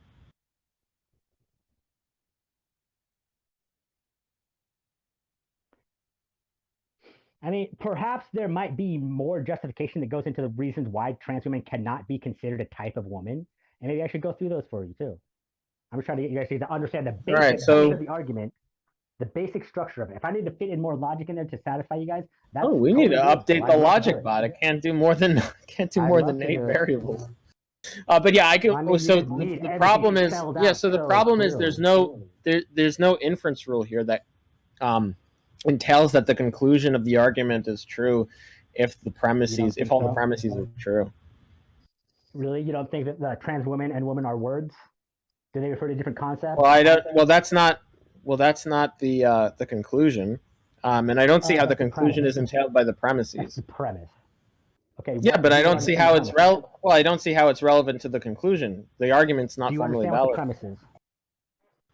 I mean, perhaps there might be more justification that goes into the reasons why trans women cannot be considered a type of woman. And maybe I should go through those for you too. I'm just trying to get you guys to understand the basic All right, so of the argument, the basic structure of it. If I need to fit in more logic in there to satisfy you guys, that's we need to totally update the logic bot. It can't do more than eight variables. But yeah, I can. I mean, so you need the everything problem is, spelled yeah. out So the so problem is clearly. there's no inference rule here that entails that the conclusion of the argument is true if the premises, if all the premises are true. Really, you don't think that trans women and women are words? Do they refer to different concepts? Well, I don't. Well, that's not. Well, that's not the conclusion. And I don't see how the conclusion is entailed by the That's premises. the premise. Okay. Yeah, but I don't see how it's relevant. Well, I don't see how it's relevant to the conclusion. The argument's not Do you formally understand what the valid. premise is?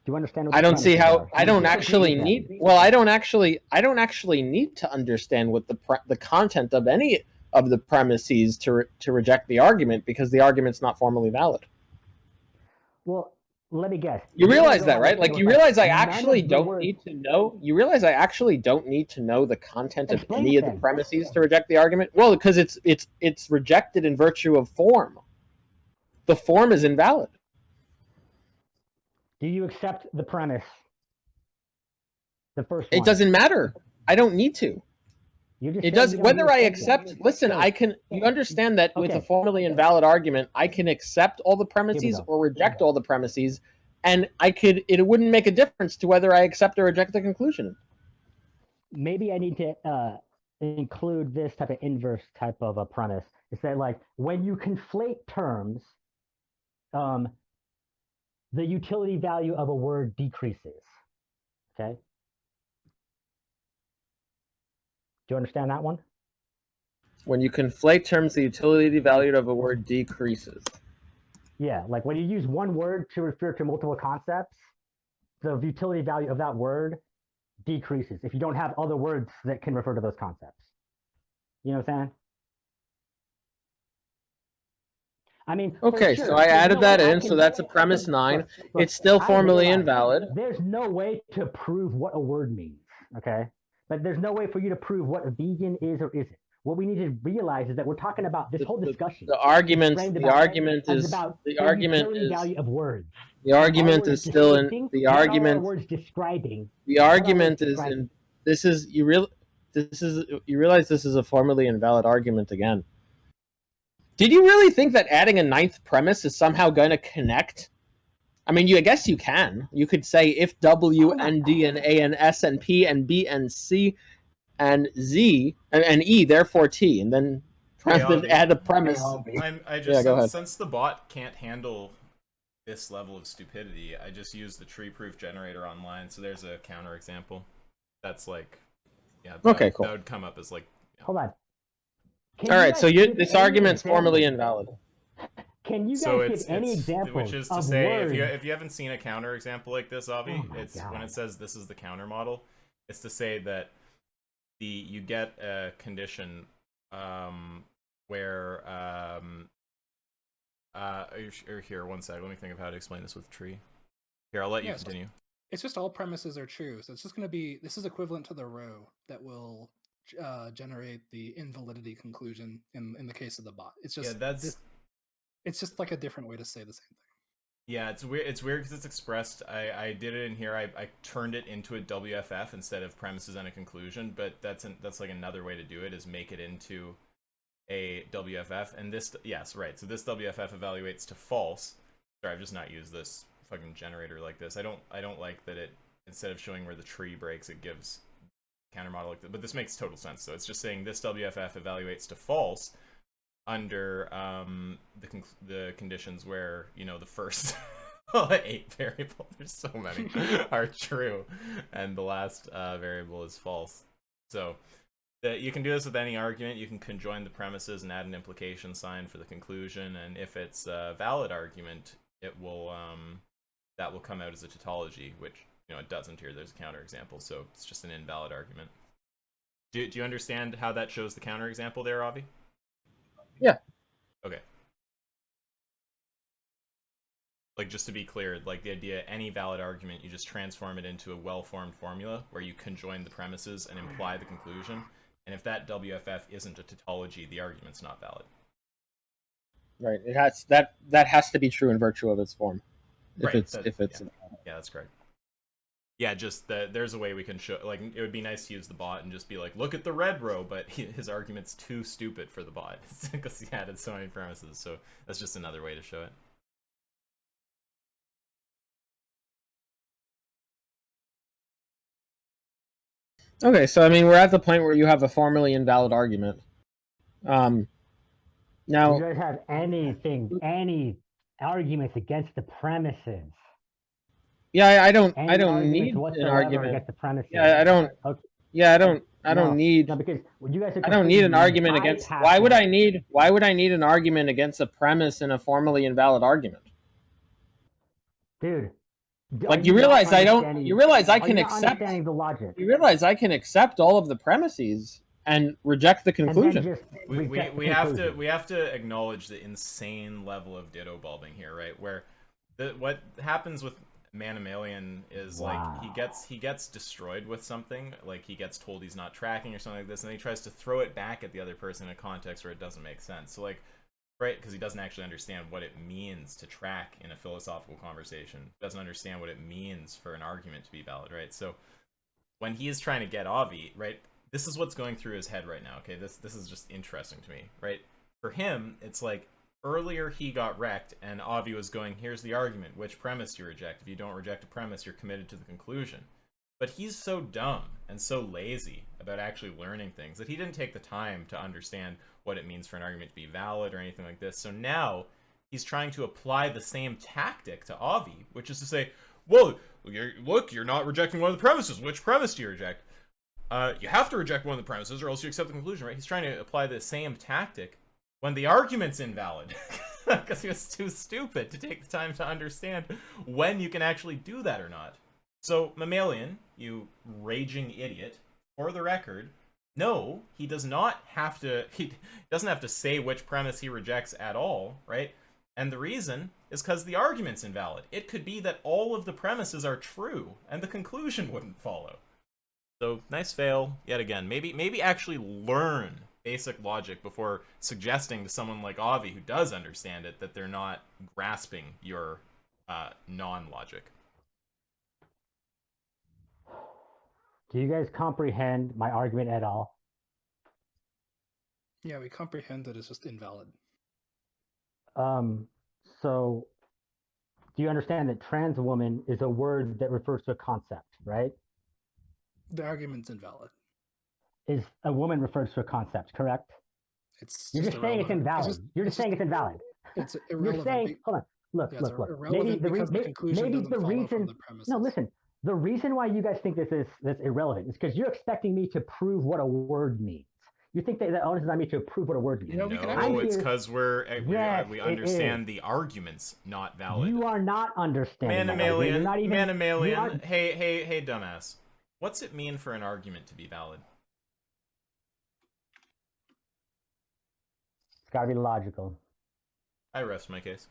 Do you understand what I the don't see premises how. are? I don't disagree actually with need. them? Well, I don't actually need to understand what the content of any of the premises to reject the argument because the argument's not formally valid. Well, let me guess. You You're realize gonna go that, on right? this Like thing you with, realize I none actually of the don't words- need to know. You realize I actually don't need to know the content of Explain any it of the then. premises to reject the argument. Well, because it's rejected in virtue of form. The form is invalid. Do you accept the premise? The first It one. doesn't matter. I don't need to. You just It said does you don't whether need I to accept. Listen, So- I can. You understand that with a Okay. formally invalid argument, I can accept all the premises go. or reject all the premises, and I could. It wouldn't make a difference to whether I accept or reject the conclusion. Maybe I need to include this type of inverse type of a premise. It's that like when you conflate terms, the utility value of a word decreases. Okay. Do you understand that one? When you conflate terms, the utility value of a word decreases. Yeah, like when you use one word to refer to multiple concepts, the utility value of that word decreases if you don't have other words that can refer to those concepts. You know what I'm saying? I mean, Okay, sure, so I there's added no that way I in, can- so that's a premise 9. Look, It's still I formally realize invalid. There's no way to prove what a word means, okay? But there's no way for you to prove what a vegan is or isn't. What we need to realize is that we're talking about this whole discussion. The argument is is about the the argument utility is value of words. the argument Are is still in descripting? the What are argument. our words describing? The argument is in. This is you real. This is you realize this is a formally invalid argument again. Did you really think that adding a 9th premise is somehow going to connect? I mean, I guess you can. You could say if W and D and A and S and P and B and C and Z and E, therefore T, and then add a premise. Since the bot can't handle this level of stupidity, I just use the tree proof generator online. So there's a counter example. That's like, yeah. Okay, cool. That would come up as like. Yeah. Hold on. All right, so this argument's formally invalid. Can you guys give any examples? Which is to say, if you haven't seen a counter example like this, Avi, it's when it says this is the counter model, it's to say that you get a condition where here, one sec, let me think of how to explain this with tree. Here, I'll let you continue. It's just all premises are true, so it's just going to be, this is equivalent to the row that will generate the invalidity conclusion in the case of the bot. It's just it's just like a different way to say the same thing. Yeah, it's weird. It's weird because it's expressed. I did it in here. I turned it into a WFF instead of premises and a conclusion. But that's like another way to do it, is make it into a WFF. And this, yes, right. So this WFF evaluates to false. Sorry, I've just not used this fucking generator like this. I don't like that it, instead of showing where the tree breaks, it gives counter model like that, but this makes total sense. So it's just saying this WFF evaluates to false under the conditions where, you know, the first 8 variables, there's so many, are true, and the last variable is false. So you can do this with any argument. You can conjoin the premises and add an implication sign for the conclusion, and if it's a valid argument, it will that will come out as a tautology, which, you know, it doesn't here. There's a counterexample, so it's just an invalid argument. Do you understand how that shows the counterexample there, Avi? Yeah. Okay. Like, just to be clear, like the idea, any valid argument, you just transform it into a well-formed formula where you conjoin the premises and imply the conclusion. And if that WFF isn't a tautology, the argument's not valid. Right. It has that has to be true in virtue of its form. Right. If it's yeah, that's correct. Yeah, just there's a way we can show, like, it would be nice to use the bot and just be like, look at the red row, but his argument's too stupid for the bot because he added so many premises. So that's just another way to show it. Okay, so I mean, we're at the point where you have a formally invalid argument. Now, you guys have any arguments against the premises? Yeah, I don't need an argument argument against the premises. Yeah, I don't. Okay. Yeah, I don't need. No, because you guys are I don't need an argument completely against. Why would I need an argument against a premise in a formally invalid argument? Dude. Like, you realize I don't. You realize I can accept. Understanding the logic. You realize I can accept all of the premises and reject the conclusion. We have to acknowledge the insane level of ditto bulbing here, right? Where what happens with Manimaleon is like he gets destroyed with something, like he gets told he's not tracking or something like this, and then he tries to throw it back at the other person in a context where it doesn't make sense. So, like, right, because he doesn't actually understand what it means to track in a philosophical conversation. He doesn't understand what it means for an argument to be valid, right? So when he is trying to get Avi, right, this is what's going through his head right now, okay? This is just interesting to me, right? For him, it's like, earlier he got wrecked, and Avi was going, here's the argument, which premise you reject. If you don't reject a premise, you're committed to the conclusion. But he's so dumb and so lazy about actually learning things that he didn't take the time to understand what it means for an argument to be valid or anything like this. So now he's trying to apply the same tactic to Avi, which is to say, well, you're not rejecting one of the premises. Which premise do you reject? You have to reject one of the premises or else you accept the conclusion, right? He's trying to apply the same tactic when the argument's invalid, because he was too stupid to take the time to understand when you can actually do that or not. So, Manimaleon, you raging idiot, for the record, no, he doesn't have to say which premise he rejects at all, right? And the reason is because the argument's invalid. It could be that all of the premises are true, and the conclusion wouldn't follow. So, nice fail, yet again. Maybe actually learn basic logic before suggesting to someone like Avi, who does understand it, that they're not grasping your non-logic. Do you guys comprehend my argument at all? Yeah, we comprehend that it's just invalid. So, do you understand that transwoman is a word that refers to a concept, right? The argument's invalid. Is a woman refers to a concept, correct? You're just saying it's invalid. You're just saying it's invalid. It's irrelevant. You're saying, hold on, look. Maybe the reason. No, listen. The reason why you guys think that's irrelevant is because you're expecting me to prove what a word means. You think that the onus is on me to prove what a word means. No, it's because we understand the argument's not valid. You are not understanding. Manimaleon. Hey, dumbass. What's it mean for an argument to be valid? It's got to be logical. I rest my case.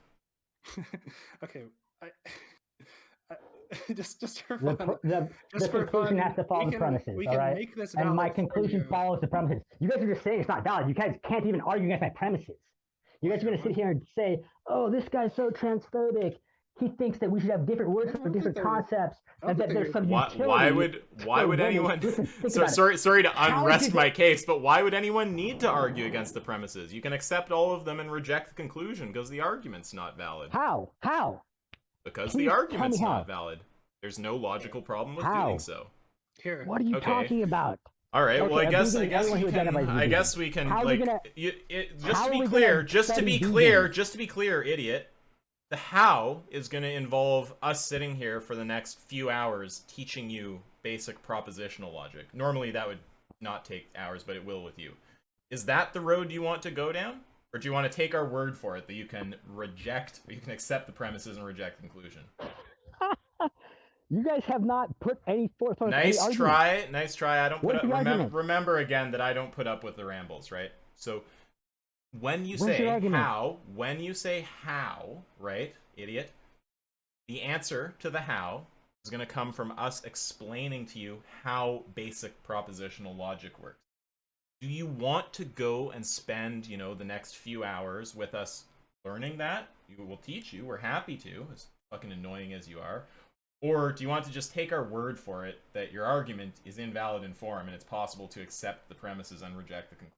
Okay, just for fun. The conclusion has to follow the premises, all right? And my conclusion follows the premises. You guys are just saying it's not valid. You guys can't even argue against my premises. You guys are going to sit here and say, oh, this guy's so transphobic. He thinks that we should have different words for different concepts, and that there's some utility. Why would anyone? Sorry to unrest my case, but why would anyone need to argue against the premises? You can accept all of them and reject the conclusion because the argument's not valid. How? Because the argument's not valid. There's no logical problem with doing so. Here. What are you Okay. talking about? All right. Okay, Well, I guess everyone who we can. identifies as I vegan. guess we can How are we like. gonna- Just how to are be we clear. gonna Just to study be clear. vegans? Just to be clear, idiot. The how is going to involve us sitting here for the next few hours teaching you basic propositional logic. Normally, that would not take hours, but it will with you. Is that the road you want to go down? Or do you want to take our word for it that you can reject, you can accept the premises and reject the conclusion? You guys have not put any forth on any Nice argument. try, nice try. I don't What put is up. the argument? Remember again that I don't put up with the rambles, right? So when you Where's your say argument? how, right, idiot, the answer to the how is going to come from us explaining to you how basic propositional logic works. Do you want to go and spend, the next few hours with us learning that? We will teach you. We're happy to, as fucking annoying as you are. Or do you want to just take our word for it that your argument is invalid in form and it's possible to accept the premises and reject the conclusion?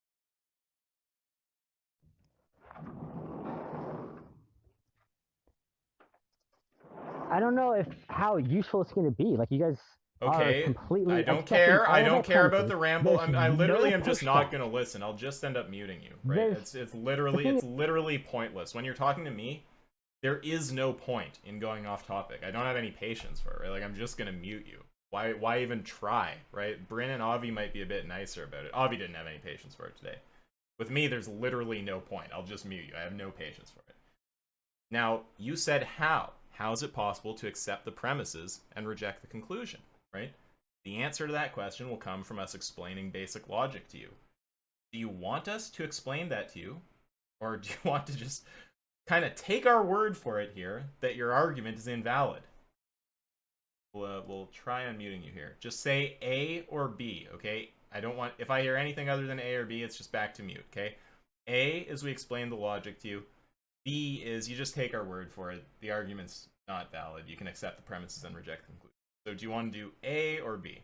I don't know how useful it's going to be. Like, you guys Okay, are completely I don't accepting care. all I of don't our care about the premises. ramble. There's I literally no am just not pushback. going to listen. I'll just end up muting you, right? There's- It's literally pointless. When you're talking to me, there is no point in going off topic. I don't have any patience for it, right? Like, I'm just going to mute you. Why even try, right? Bryn and Avi might be a bit nicer about it. Avi didn't have any patience for it today. With me, there's literally no point. I'll just mute you. I have no patience for it. Now, you said how. How is it possible to accept the premises and reject the conclusion, right? The answer to that question will come from us explaining basic logic to you. Do you want us to explain that to you? Or do you want to just kind of take our word for it here that your argument is invalid? We'll try unmuting you here. Just say A or B, okay? I don't want, if I hear anything other than A or B, it's just back to mute, okay? A is we explain the logic to you. B is you just take our word for it. The argument's not valid. You can accept the premises and reject the conclusion. So do you want to do A or B?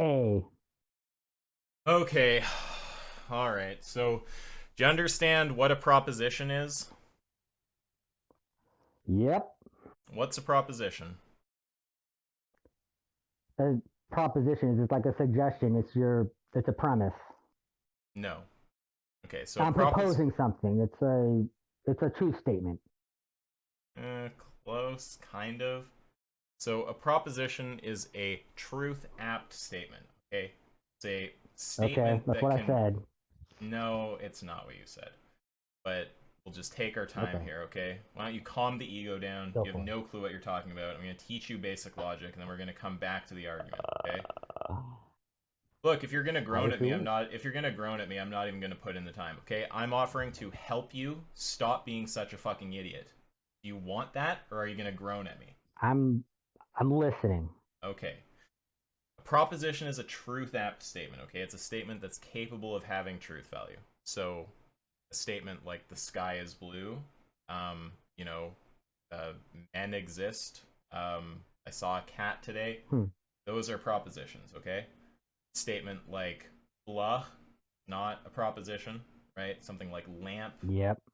A. Okay. All right. So do you understand what a proposition is? Yep. What's a proposition? A proposition is like a suggestion. It's a premise. No. Okay, so I'm proposing something. It's a truth statement. Close, kind of. So a proposition is a truth apt statement. Okay, it's a statement that's what I said. No, it's not what you said. But we'll just take our time here. Okay, why don't you calm the ego down? You have no clue what you're talking about. I'm going to teach you basic logic, and then we're going to come back to the argument. Okay. Look, if you're gonna groan at me, I'm not even gonna put in the time, okay? I'm offering to help you stop being such a fucking idiot. Do you want that, or are you gonna groan at me? I'm listening. Okay. A proposition is a truth apt statement, okay? It's a statement that's capable of having truth value. So, a statement like the sky is blue, men exist, I saw a cat today. Those are propositions, okay? Statement like blah, not a proposition, right? Something like lamp,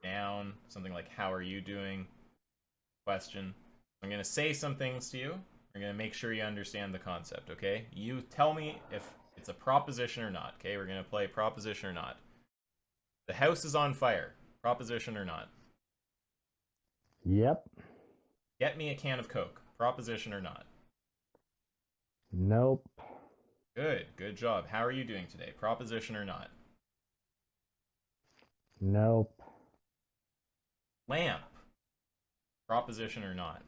down, something like how are you doing, question. I'm going to say some things to you. We're going to make sure you understand the concept, okay? You tell me if it's a proposition or not, okay? We're going to play proposition or not. The house is on fire, proposition or not? Yep. Get me a can of Coke, proposition or not? Nope. Good job. How are you doing today? Proposition or not? Nope. Lamp. Proposition or not?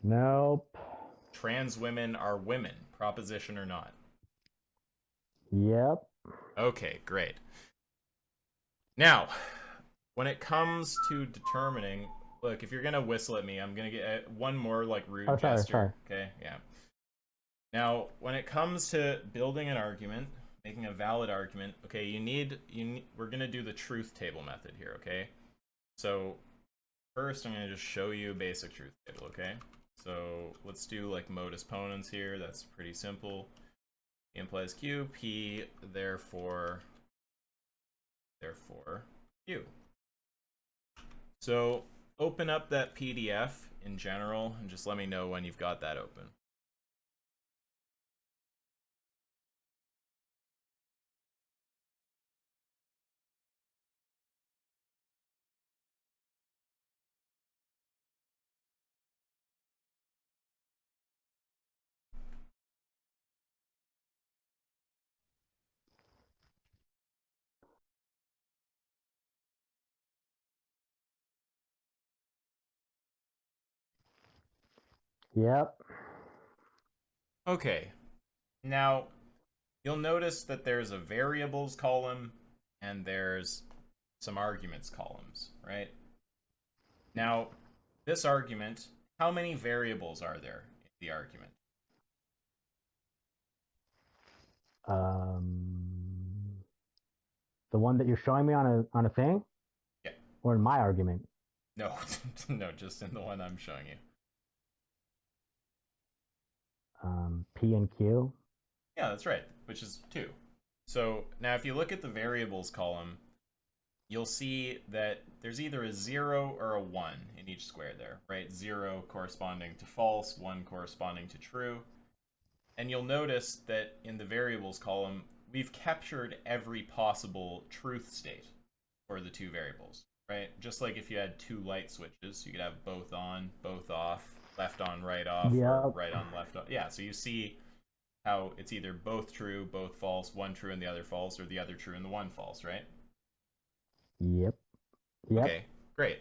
Nope. Trans women are women. Proposition or not? Yep. Okay, great. Now, when it comes to determining, look, if you're gonna whistle at me, I'm gonna get one more like rude gesture. Sorry. Okay, yeah. Now, when it comes to building an argument, making a valid argument, okay, we're gonna do the truth table method here, okay? So first, I'm gonna just show you a basic truth table, okay? So let's do like modus ponens here. That's pretty simple. P implies Q, P therefore Q. So open up that PDF in general and just let me know when you've got that open. Yep. Okay. Now, you'll notice that there's a variables column and there's some arguments columns, right? Now, this argument, how many variables are there in the argument? The one that you're showing me on a thing? Yeah. Or in my argument? No, no, just in the one I'm showing you. P and Q. Yeah, that's right, which is 2. So now if you look at the variables column, you'll see that there's either a 0 or a 1 in each square there, right? 0 corresponding to false, 1 corresponding to true. And you'll notice that in the variables column, we've captured every possible truth state for the 2 variables, right? Just like if you had 2 light switches, you could have both on, both off, left on, right off, or right on, left off. Yeah, so you see how it's either both true, both false, one true and the other false, or the other true and the one false, right? Yep. Okay, great.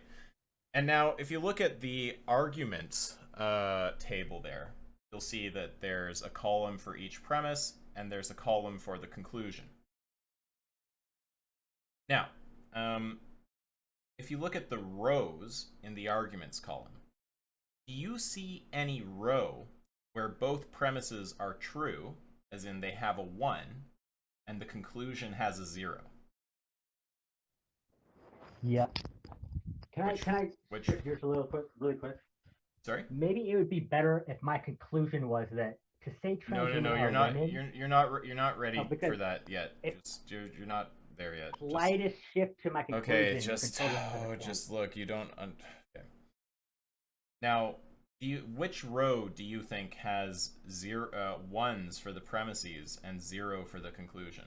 And now, if you look at the arguments table there, you'll see that there's a column for each premise, and there's a column for the conclusion. Now, if you look at the rows in the arguments column, do you see any row where both premises are true, as in they have a 1, and the conclusion has a 0? Yep. Can I shift gears a little quick, really quick? Sorry? Maybe it would be better if my conclusion was that to say trans women No, are you're not. women, You're not ready for that yet. You're not there yet. Slightest shift to my conclusion. Okay, just look. You don't. Okay. Now, which row do you think has 1s for the premises and 0 for the conclusion?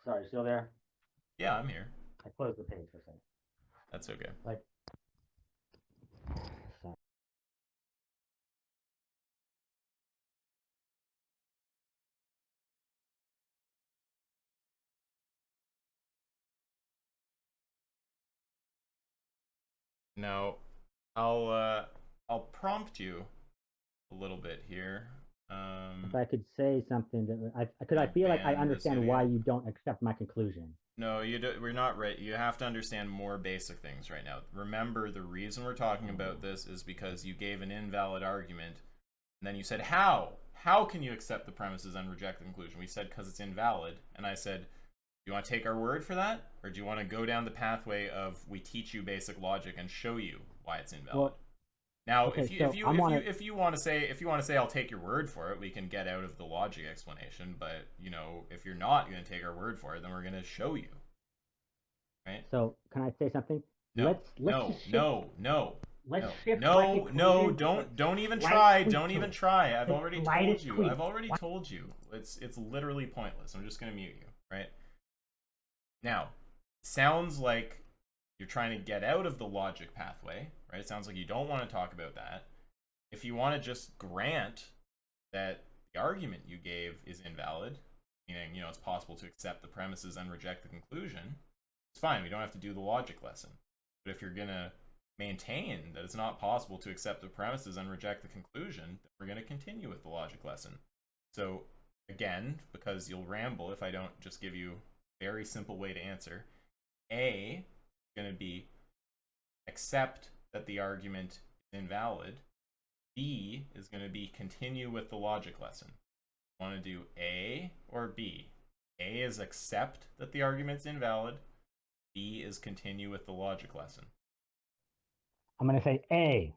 Sorry, still there? Yeah, I'm here. I closed the page for a second. That's okay. Sorry. Now, I'll prompt you a little bit here. If I could say something that I feel like I understand why you don't accept my conclusion. No, you do. We're not right. You have to understand more basic things right now. Remember, the reason we're talking about this is because you gave an invalid argument, and then you said, how? How can you accept the premises and reject the conclusion? We said, because it's invalid. And I said, do you want to take our word for that? Or do you want to go down the pathway of we teach you basic logic and show you why it's invalid? Well, now, okay, if you want to say I'll take your word for it, we can get out of the logic explanation. But if you're not going to take our word for it, then we're going to show you. Right? So can I say something? No, Let's shift. Don't even try. Don't even try. I've already told you. It's literally pointless. I'm just going to mute you. Right? Now, sounds like you're trying to get out of the logic pathway, right? It sounds like you don't want to talk about that. If you want to just grant that the argument you gave is invalid, meaning, it's possible to accept the premises and reject the conclusion, it's fine. We don't have to do the logic lesson. But if you're going to maintain that it's not possible to accept the premises and reject the conclusion, then we're going to continue with the logic lesson. So, again, because you'll ramble if I don't just give you a very simple way to answer, A is going to be accept that the argument is invalid. B is going to be continue with the logic lesson. You want to do A or B? A is accept that the argument's invalid. B is continue with the logic lesson. I'm going to say A.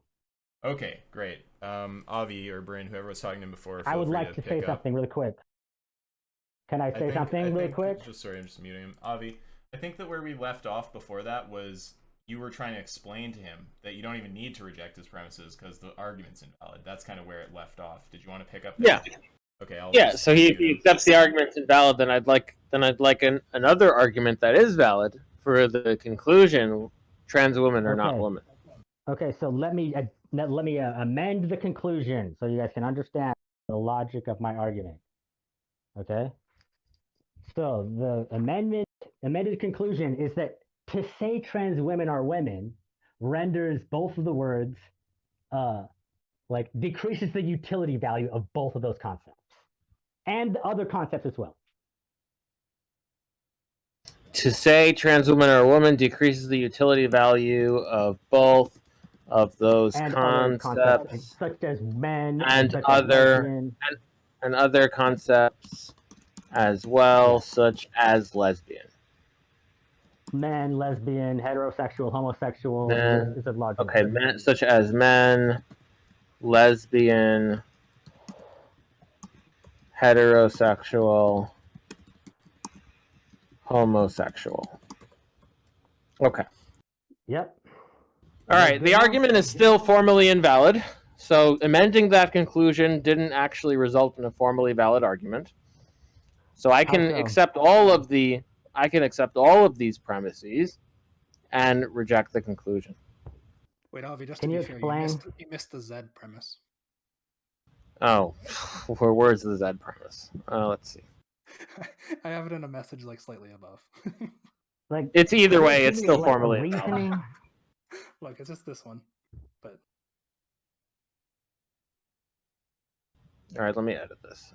Okay, great. Avi or Bryn, whoever was talking to him before, I would like to say something really quick. Can I say something really quick? Sorry, I'm just muting him. Avi, I think that where we left off before that was you were trying to explain to him that you don't even need to reject his premises because the argument's invalid. That's kind of where it left off. Did you want to pick up there? Yeah. Okay, so he accepts the argument's invalid, then I'd like another argument that is valid for the conclusion: trans women are not women. Okay, so let me amend the conclusion so you guys can understand. the logic of my argument. Okay? So the amended conclusion is that to say trans women are women renders both of the words like decreases the utility value of both of those concepts and other concepts as well. To say trans women are a woman decreases the utility value of both of those And concepts, such as men and such other as lesbian. and other concepts as well, Yes. such as lesbian. Men, lesbian, heterosexual, homosexual. Men, Is a large okay, men, such as men, lesbian, heterosexual, homosexual. Okay. Yep. All right. The argument is still formally invalid. So amending that conclusion didn't actually result in a formally valid argument. So I can accept all of these premises and reject the conclusion. Wait, Avi, just Can to you be fair, explain? you missed the Z premise. Oh, where's the Z premise? Let's see. I have it in a message like slightly above. Like It's either way, it's still like formally reasoning. Look, it's just this one. But all right, let me edit this.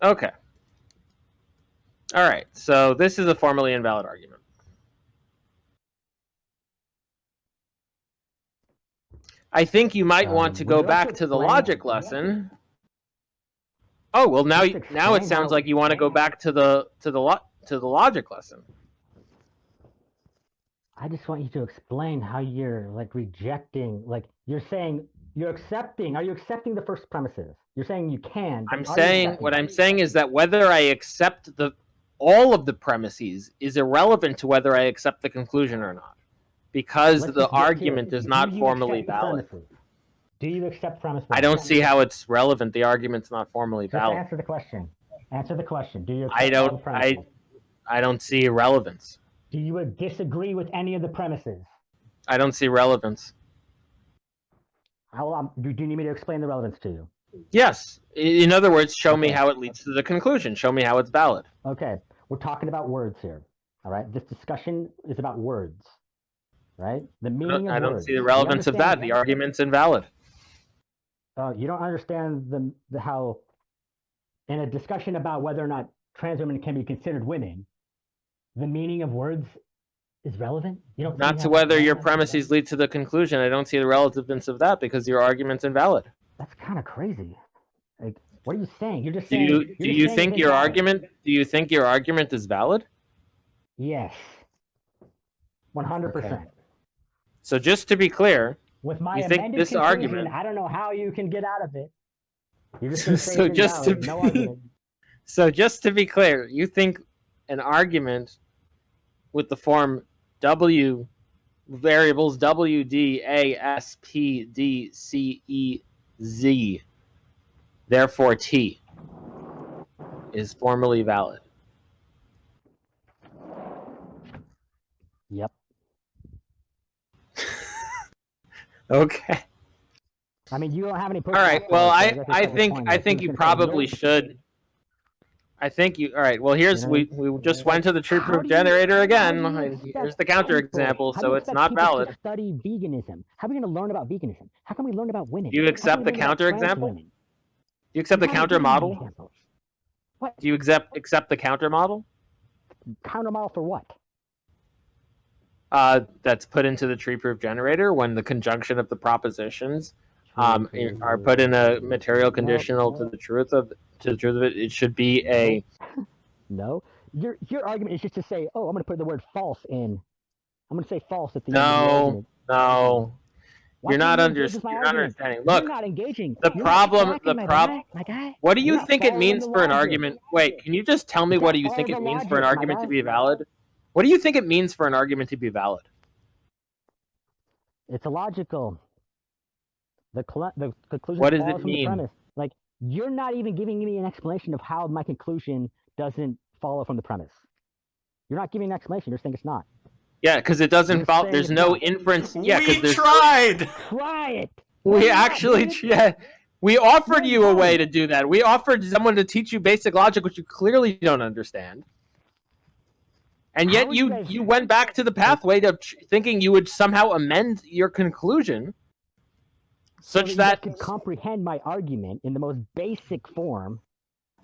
Okay. All right, so this is a formally invalid argument. I think you might want to go back to the logic lesson. Oh well, now it sounds like you want to go back to the logic lesson. I just want you to explain how you're like rejecting, like you're saying you're accepting. Are you accepting the first premises? You're saying you can. I'm saying is that whether I accept all of the premises is irrelevant to whether I accept the conclusion or not, because the argument is not formally valid. Do you accept premise one? I don't see how it's relevant. The argument's not formally valid. Answer the question. Answer the question. Do you accept all the premises? I don't see relevance. Do you disagree with any of the premises? I don't see relevance. Do you need me to explain the relevance to you? Yes. In other words, show me how it leads to the conclusion. Show me how it's valid. Okay. We're talking about words here. All right. This discussion is about words. Right? The meaning of words. I don't see the relevance of that. The argument's invalid. You don't understand how in a discussion about whether or not trans women can be considered women, the meaning of words is relevant? You don't not to whether your premises lead to the conclusion. I don't see the relevance of that because your argument's invalid. That's kind of crazy. Like, what are you saying? You're just saying. Do you think your argument is valid? Yes. 100%. Okay. So just to be clear, with my amended this argument, I don't know how you can get out of it. You're just going to say no argument. So just to be clear, you think an argument with the form W variables W, D, A, S, P, D, C, E, Z, therefore T, is formally valid? Yep. Okay. I mean, you don't have any. All right. Well, I think you probably should. I think you. All right. Well, here's we just went to the true proof generator again. Here's the counterexample. So it's not valid. Study veganism. How are we going to learn about veganism? How can we learn about women? Do you accept the counterexample? Do you accept the counter model? What? Do you accept the counter model? Counter model for what? That's put into the tree proof generator when the conjunction of the propositions are put in a material conditional to the truth of it. It should be a. No, your argument is just to say, oh, I'm going to put the word false in. I'm going to say false at the end of the argument. No. You're not understanding. Look, you're not engaging. The problem. What do you think it means for an argument? Wait, can you just tell me what do you think it means for an argument to be valid? What do you think it means for an argument to be valid? It's illogical. The conclusion. What does it mean? Like, you're not even giving me an explanation of how my conclusion doesn't follow from the premise. You're not giving an explanation. You're saying it's not. Yeah, because it doesn't involve. There's no inference. Yeah, because We tried. Try it. We actually, yeah, we offered you a way to do that. We offered someone to teach you basic logic, which you clearly don't understand. And yet you went back to the pathway to thinking you would somehow amend your conclusion such that you could comprehend my argument in the most basic form,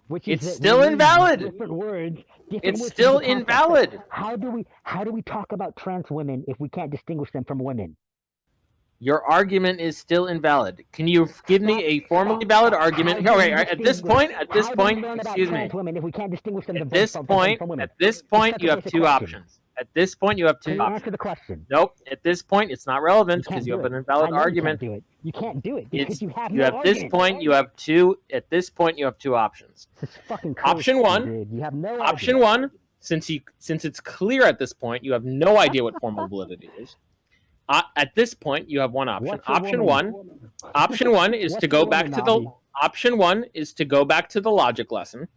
which is it's still invalid. Different words. It's still invalid. How do we talk about trans women if we can't distinguish them from women? Your argument is still invalid. Can you give me a formally valid argument? Okay, at this point, excuse me. Women if we can't distinguish them from women. At this point, you have two options. At this point, you have two options. Answer the question. Nope. At this point, it's not relevant because you have an invalid argument. You can't do it because you have no argument. This point, you have two. At this point, you have two options. Option one. Dude. You have no option one. Since it's clear at this point, you have no idea what formal validity is. At this point, you have one option. Option one is to go back to the option one is to go back to the logic lesson,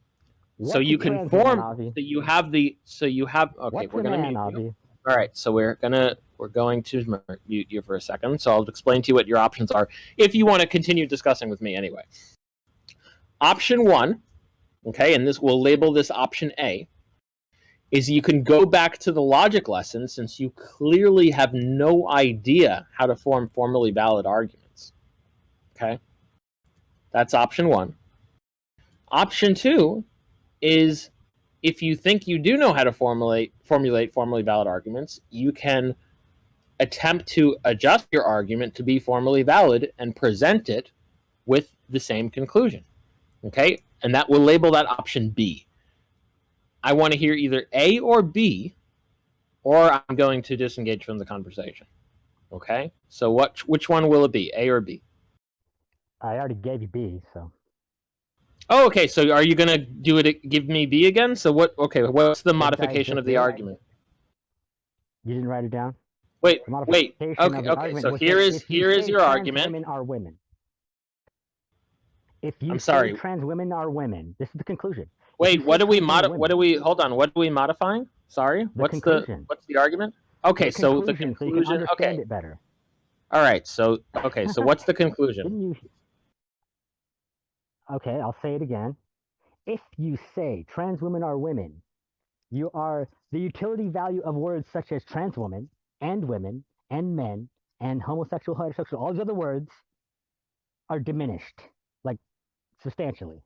so you can form that you have the okay. We're gonna mute you. All right, so we're going to mute you for a second. So I'll explain to you what your options are if you want to continue discussing with me anyway. Option one, okay, and this we'll label this option A. Is you can go back to the logic lesson since you clearly have no idea how to form formally valid arguments. Okay? That's option one. Option two is if you think you do know how to formulate formally valid arguments, you can attempt to adjust your argument to be formally valid and present it with the same conclusion. Okay? And that will label that option B. I want to hear either A or B, or I'm going to disengage from the conversation. Okay? So which one will it be, A or B? I already gave you B, so. Oh, okay. So are you going to do it? Give me B again? So what's the modification of the argument? You didn't write it down? Wait. Okay. So here is your argument. Women are women. If you I'm sorry. Trans women are women, this is the conclusion. Wait, hold on, what are we modifying? Sorry? What's the argument? Okay, so the conclusion, so you can understand it better. All right, so what's the conclusion? Okay, I'll say it again. If you say trans women are women, you are the utility value of words such as trans woman and women and men and homosexual, heterosexual, all these other words are diminished, like substantially.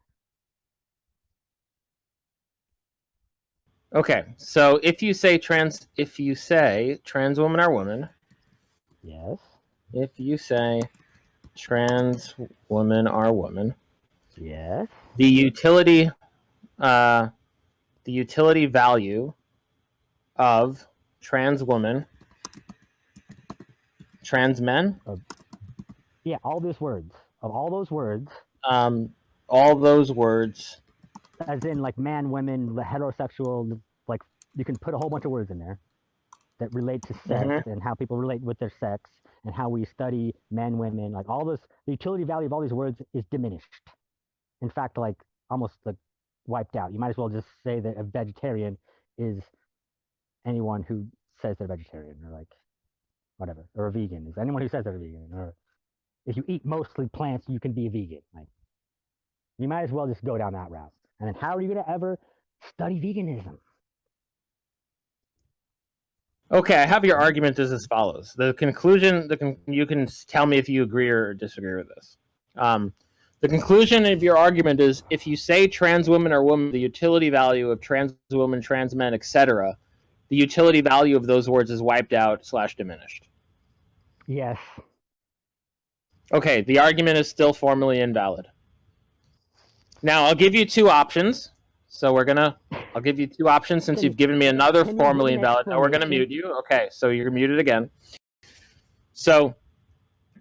Okay, so if you say trans women are women. Yes. If you say trans women are women. Yes. The utility value of trans women, trans men. Yeah, all those words. Of all those words. All those words. As in, like, man, women, heterosexual, like, you can put a whole bunch of words in there that relate to sex and how people relate with their sex and how we study men, women, like, all this, the utility value of all these words is diminished. In fact, like, almost, like, wiped out. You might as well just say that a vegetarian is anyone who says they're vegetarian, or, like, whatever. Or a vegan is anyone who says they're a vegan. Or if you eat mostly plants, you can be a vegan. Like, you might as well just go down that route. And then how are you going to ever study veganism? Okay, I have your argument as follows. The conclusion, you can tell me if you agree or disagree with this. The conclusion of your argument is if you say trans women are women, the utility value of trans women, trans men, etc., the utility value of those words is wiped out / diminished. Yes. Okay, the argument is still formally invalid. Now, I'll give you two options. So I'll give you two options since you've given me another formally invalid. Now we're going to mute you. Okay, so you're muted again. So,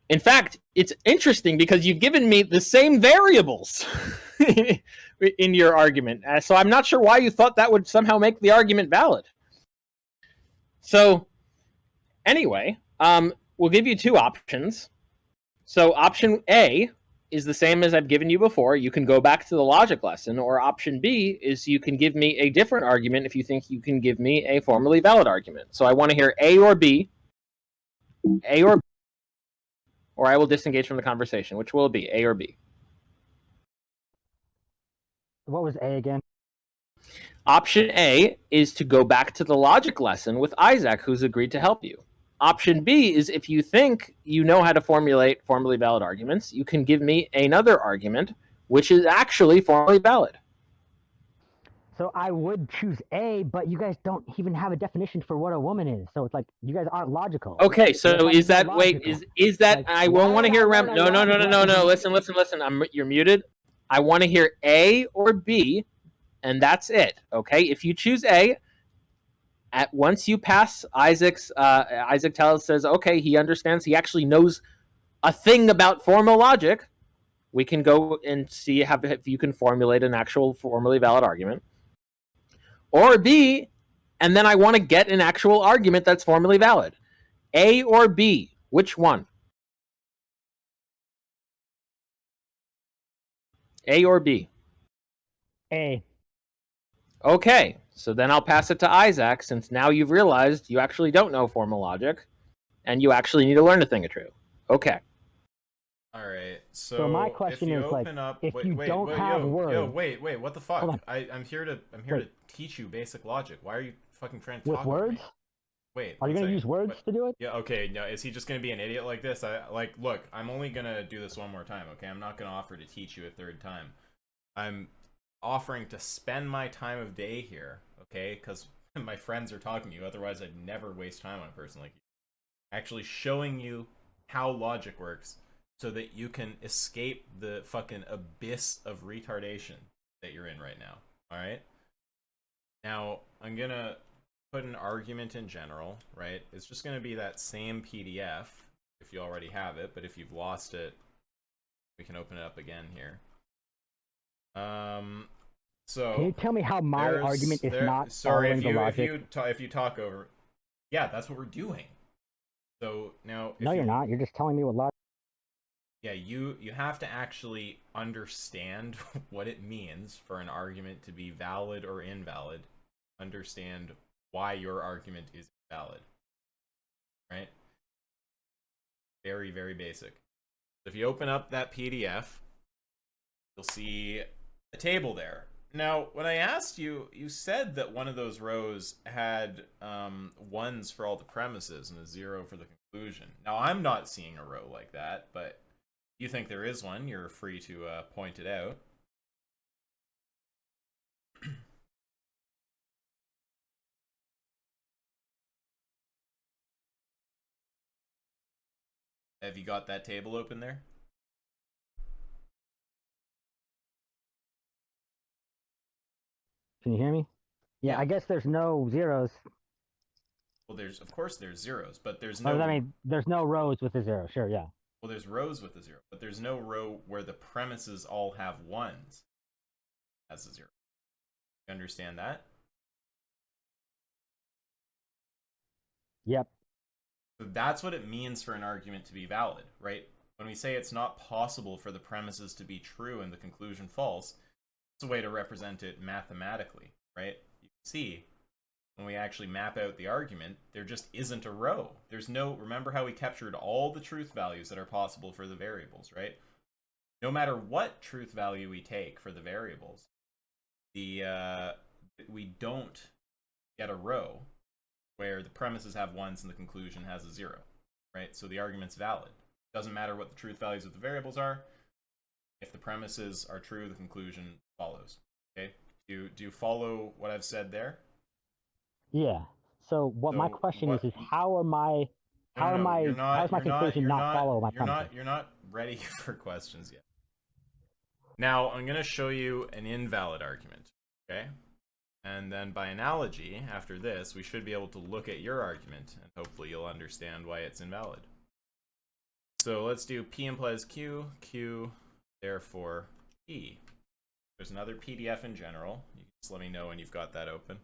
in fact, it's interesting because you've given me the same variables in your argument. So I'm not sure why you thought that would somehow make the argument valid. So, anyway, we'll give you two options. So option A is the same as I've given you before. You can go back to the logic lesson, or option B is you can give me a different argument if you think you can give me a formally valid argument. So I want to hear A or B, or I will disengage from the conversation. Which will it be, A or B? What was A again? Option A is to go back to the logic lesson with Isaac, who's agreed to help you. Option B is if you think you know how to formulate formally valid arguments, you can give me another argument which is actually formally valid. So I would choose A, but you guys don't even have a definition for what a woman is. So it's like you guys aren't logical. Okay, so is that is that Like, I won't want to hear No. Listen. You're muted. I want to hear A or B, and that's it. Okay, if you choose A, at once you pass Isaac's, Isaac says, okay, he understands. He actually knows a thing about formal logic. We can go and see if you can formulate an actual formally valid argument. Or B, and then I want to get an actual argument that's formally valid. A or B, which one? A or B? A. Okay, so then I'll pass it to Isaac, since now you've realized you actually don't know formal logic, and you actually need to learn a thing or two. Okay. All right. So my question is, like, if you don't have words. Wait, what the fuck? I'm here to teach you basic logic. Why are you fucking trying to talk with words? Me? Wait. Are you gonna use words to do it? Yeah. Okay. No. Is he just gonna be an idiot like this? Look. I'm only gonna do this one more time. Okay. I'm not gonna offer to teach you a third time. I'm offering to spend my time of day here. Okay. Because my friends are talking to you. Otherwise, I'd never waste time on a person like you. Actually showing you how logic works, so that you can escape the fucking abyss of retardation that you're in right now. Alright? Now, I'm gonna put an argument in general, right? It's just gonna be that same PDF, if you already have it, but if you've lost it, we can open it up again here. So... Can you tell me how my argument is not following the logic? If you talk over... Yeah, that's what we're doing. So, now... No, you're not. You're just telling me what logic... Yeah, you have to actually understand what it means for an argument to be valid or invalid. Understand why your argument is valid. Right? Very, very basic. If you open up that PDF, you'll see a table there. Now, when I asked you, you said that one of those rows had ones for all the premises and a 0 for the conclusion. Now, I'm not seeing a row like that, but... you think there is one, you're free to point it out. Have you got that table open there? Can you hear me? Yeah, I guess there's no zeros. Well, of course there's zeros, but there's no... I mean, there's no rows with a 0, sure, yeah. Well, there's rows with a 0, but there's no row where the premises all have 1s as a 0. You understand that? Yep. So that's what it means for an argument to be valid, right? When we say it's not possible for the premises to be true and the conclusion false, it's a way to represent it mathematically, right? You can see, when we actually map out the argument, there just isn't a row. There's no... remember how we captured all the truth values that are possible for the variables, right? No matter what truth value we take for the variables, we don't get a row where the premises have 1s and the conclusion has a 0, right? So the argument's valid. Doesn't matter what the truth values of the variables are. If the premises are true, the conclusion follows. Okay? Do you follow what I've said there? Yeah. So my question is how is my conclusion not follow my premise? You're not ready for questions yet. Now, I'm going to show you an invalid argument, okay? And then by analogy, after this, we should be able to look at your argument, and hopefully you'll understand why it's invalid. So let's do P implies Q, Q, therefore P. There's another PDF in general. You can just let me know when you've got that open.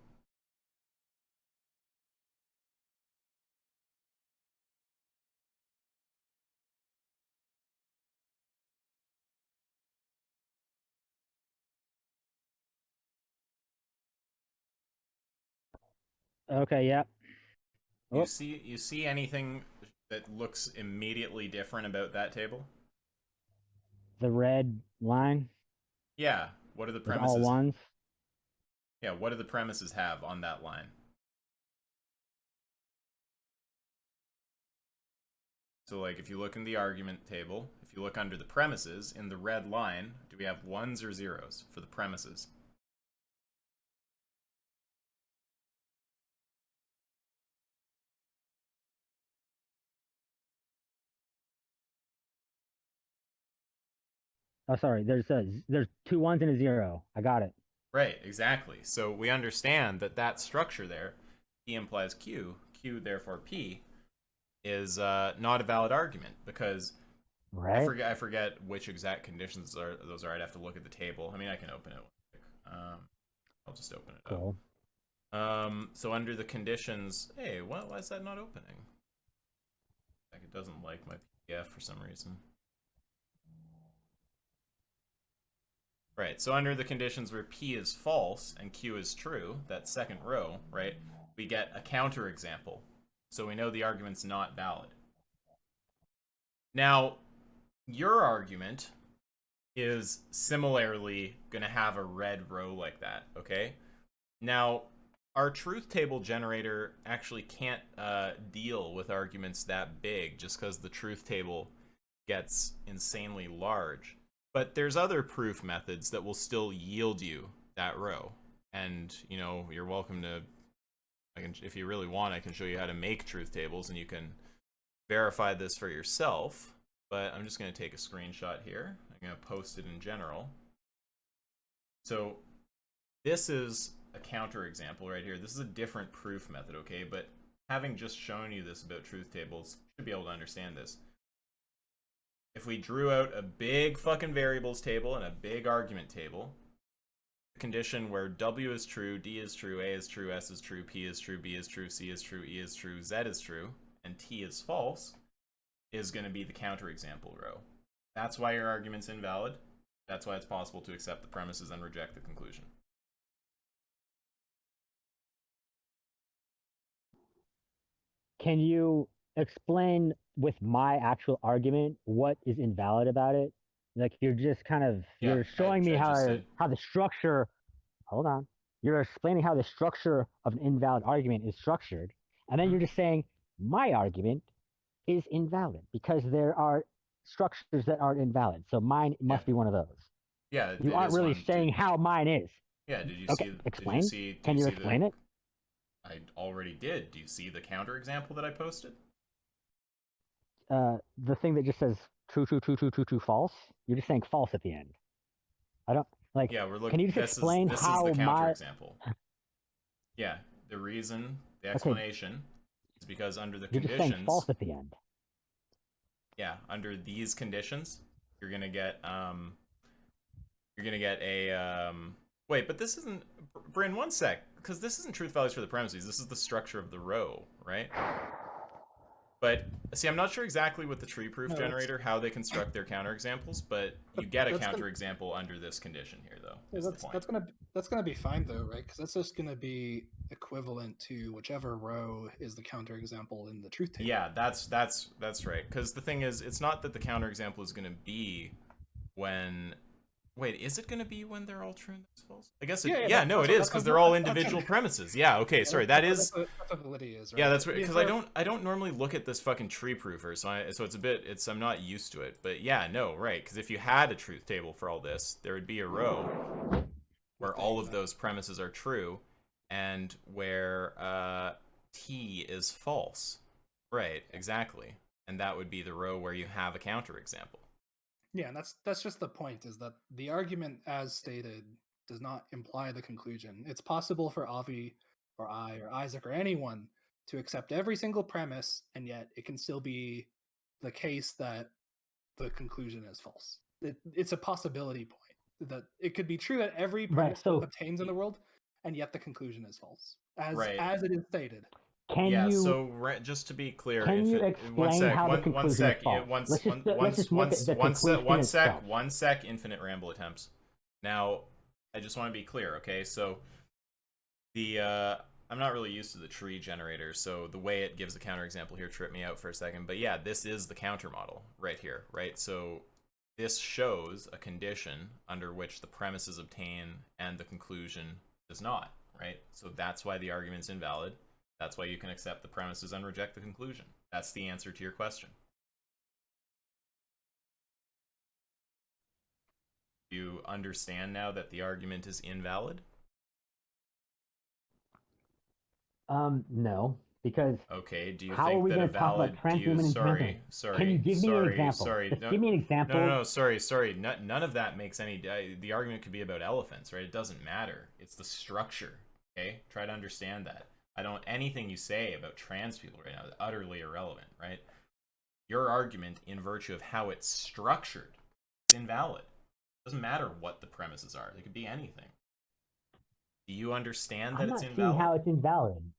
Okay, yeah. Oh, You see anything that looks immediately different about that table? the red line Yeah. What are the is all premises? ones. Yeah, what do the premises have on that line? So, like, if you look in the argument table, if you look under the premises, in the red line, do we have ones or zeros for the premises? Oh, sorry. There's two ones and a zero. I got it. Right, exactly. So we understand that that structure there, P implies Q, Q therefore P, is not a valid argument because Right. I forget which exact conditions those are. I'd have to look at the table. I mean, I can open it. I'll just open it Cool. up. So under the conditions, hey, why is that not opening? Like it doesn't like my PDF for some reason. Right, so under the conditions where P is false and Q is true, that second row, right, we get a counterexample. So we know the argument's not valid. Now, your argument is similarly going to have a red row like that, okay? Now, our truth table generator actually can't deal with arguments that big just because the truth table gets insanely large. But there's other proof methods that will still yield you that row. And, you know, you're welcome to, if you really want, I can show you how to make truth tables and you can verify this for yourself. But I'm just going to take a screenshot here. I'm going to post it in general. So this is a counterexample right here. This is a different proof method, okay? But having just shown you this about truth tables, you should be able to understand this. If we drew out a big fucking variables table and a big argument table, the condition where W is true, D is true, A is true, S is true, P is true, B is true, C is true, E is true, Z is true, and T is false, is going to be the counterexample row. That's why your argument's invalid. That's why it's possible to accept the premises and reject the conclusion. Can you explain with my actual argument what is invalid about it? Like you're just kind of Yeah, you're showing me I just how did. the structure. Hold on. You're explaining how the structure of an invalid argument is structured, and then you're just saying my argument is invalid because there are structures that are invalid. So mine must be one of those. Yeah, You aren't really saying how mine is. Yeah, did you Okay, see? explain. Did you see? Can you explain it? I already did. Do you see the counterexample that I posted? The thing that just says true, true, true, true, true, true, false. You're just saying false at the end. I don't like. Yeah, we're looking. Can you just explain this how is the my counterexample. Yeah, the reason, the explanation, is because under the you're conditions. just saying false at the end. Yeah, under these conditions, you're gonna get a wait, but this isn't Bryn, one sec, because this isn't truth values for the premises. This is the structure of the row, right? But see, I'm not sure exactly with the tree proof generator how they construct their counterexamples, but you get a counterexample under this condition here, though. Yeah, that's gonna be fine though, right? Because that's just gonna be equivalent to whichever row is the counterexample in the truth table. Yeah, that's right. Because the thing is, it's not that the counterexample is gonna be when. Wait, is it going to be when they're all true and that's false? I guess it, no, it is because they're all individual premises. Yeah, okay, sorry, that is. That's what validity is, right? Yeah, that's right. Because I don't normally look at this fucking tree proofer, so I'm not used to it. But yeah, no, right? Because if you had a truth table for all this, there would be a row where all of those premises are true, and where T is false. Right, exactly, and that would be the row where you have a counterexample. Yeah, and that's just the point, is that the argument as stated does not imply the conclusion. It's possible for Avi or I or Isaac or anyone to accept every single premise, and yet it can still be the case that the conclusion is false. It's a possibility point that it could be true that every premise obtains in the world, and yet the conclusion is false, as it is stated. So just to be clear, can you explain how the conclusion is false? One sec, infinite ramble attempts. Now, I just want to be clear, okay? So, not really used to the tree generator, so the way it gives a counterexample here tripped me out for a second. But yeah, this is the counter model right here, right? So this shows a condition under which the premises obtain and the conclusion does not, right? So that's why the argument's invalid. That's why you can accept the premises and reject the conclusion. That's the answer to your question. Do you understand now that the argument is invalid? No, because okay. Do you how are think we that going a to talk valid? about trans women and trans men? Can you give me an example? Just No, give me an example. No, sorry. None of that makes any. The argument could be about elephants, right? It doesn't matter. It's the structure. Okay, try to understand that. Anything you say about trans people right now is utterly irrelevant, right? Your argument, in virtue of how it's structured, is invalid. It doesn't matter what the premises are. They could be anything. Do you understand that it's invalid? I'm not seeing how it's invalid.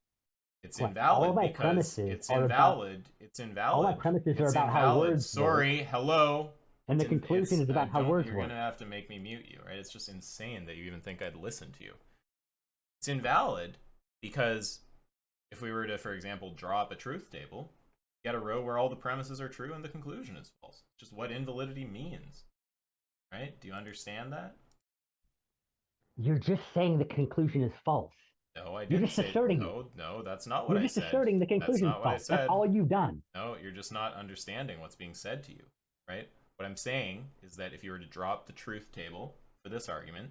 It's invalid because it's invalid. It's invalid. All my premises are about how words Sorry, work. hello. And the conclusion is about how words work. You're gonna have to make me mute you, right? It's just insane that you even think I'd listen to you. It's invalid because if we were to, for example, draw up a truth table, you get a row where all the premises are true and the conclusion is false. It's just what invalidity means, right? Do you understand that? You're just saying the conclusion is false. No, I didn't say asserting no, that's not what I said. You're just asserting the conclusion is false. That's all you've done. No, you're just not understanding what's being said to you, right? What I'm saying is that if you were to drop the truth table for this argument,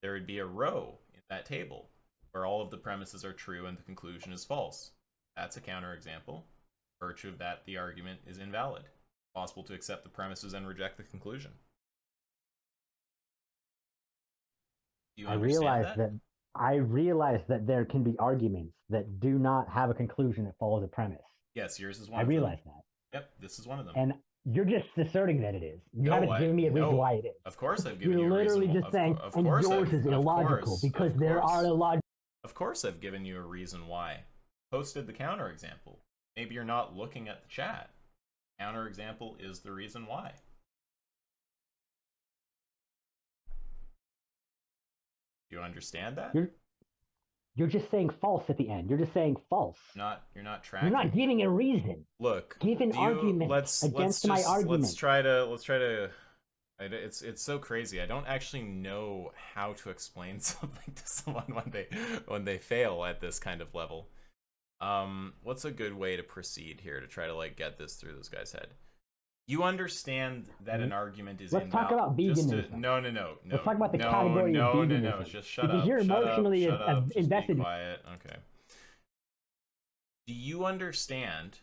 there would be a row in that table where all of the premises are true and the conclusion is false. That's a counterexample. Virtue of that, the argument is invalid. It's possible to accept the premises and reject the conclusion. Do you understand that? I realize that there can be arguments that do not have a conclusion that follows a premise. Yes, yours is one of them. I realize that. Yep, this is one of them. And you're just asserting that it is. You haven't given me a reason why it is. Of course I've given you a reason. You're literally just saying, and yours is illogical because there are illogical. Of course I've given you a reason why. Posted the counterexample. Maybe you're not looking at the chat. Counterexample is the reason why. Do you understand that? You're just saying false at the end. You're just saying false. You're not tracking. You're not giving a reason. Look, give an argument against my argument. Let's try to. It's so crazy. I don't actually know how to explain something to someone when they fail at this kind of level. What's a good way to proceed here to try to like get this through this guy's head? You understand that an argument is invalid. Let's talk about veganism. No. Let's talk about the category of veganism. No. Just shut up. Because you're emotionally Just invested. be quiet. Okay. Do you understand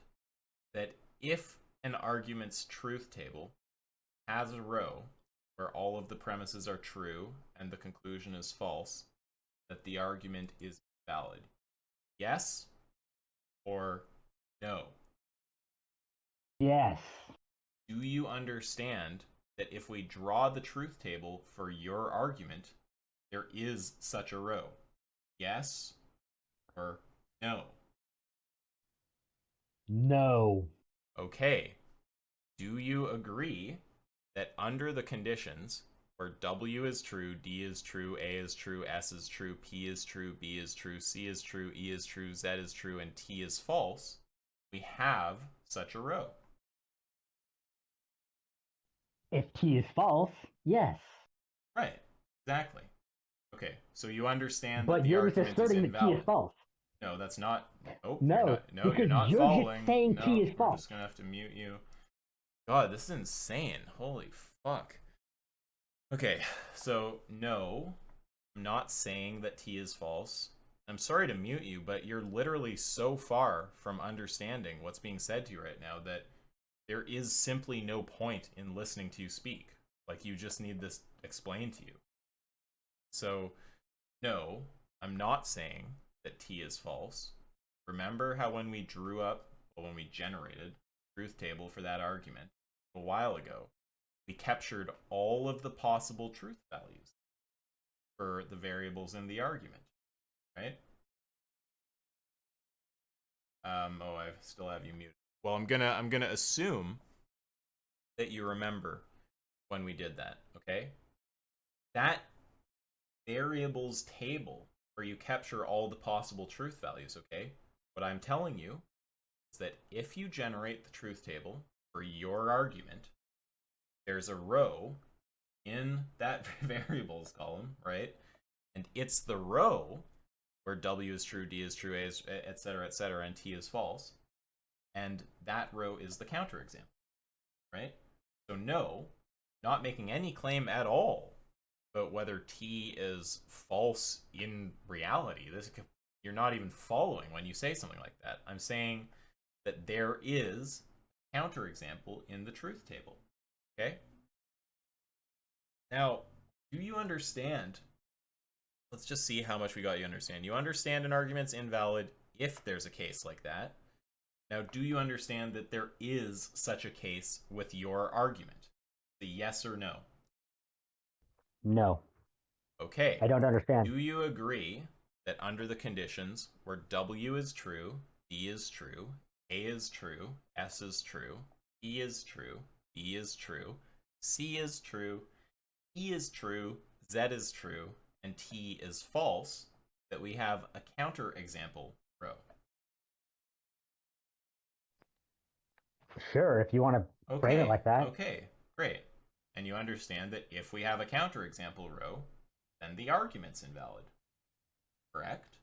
that if an argument's truth table has a row where all of the premises are true and the conclusion is false, that the argument is valid? Yes or no? Yes. Do you understand that if we draw the truth table for your argument, there is such a row? Yes or no? No. Okay. Do you agree that under the conditions where W is true, D is true, A is true, S is true, P is true, B is true, C is true, E is true, Z is true, and T is false, we have such a row? If T is false, yes. Right. Exactly. Okay. So you understand but that the you're just argument asserting is that T is false. No, that's not. Oh, no, you're not you're following. Just saying T is false. I'm just gonna have to mute you. God, this is insane. Holy fuck. Okay, so no, I'm not saying that T is false. I'm sorry to mute you, but you're literally so far from understanding what's being said to you right now that there is simply no point in listening to you speak. Like, you just need this explained to you. So, no, I'm not saying that T is false. Remember how when we when we generated the truth table for that argument a while ago, we captured all of the possible truth values for the variables in the argument, right? Oh, I still have you muted. Well, I'm gonna assume that you remember when we did that, okay? That variables table where you capture all the possible truth values, okay? What I'm telling you is that if you generate the truth table for your argument, there's a row in that variables column, right? And it's the row where W is true, D is true, A is, et cetera, and T is false. And that row is the counterexample, right? So no, not making any claim at all about whether T is false in reality. You're not even following when you say something like that. I'm saying that there is a counterexample in the truth table, okay? Now, do you understand? Let's just see how much we got you understand. You understand an argument's invalid if there's a case like that. Now, do you understand that there is such a case with your argument? The yes or no? No. Okay. I don't understand. Do you agree that under the conditions where W is true, D is true, A is true, S is true, E is true, B is true, C is true, E is true, Z is true, and T is false, that we have a counterexample row? Sure, if you want to frame it like that. Okay, great. And you understand that if we have a counterexample row, then the argument's invalid. Correct?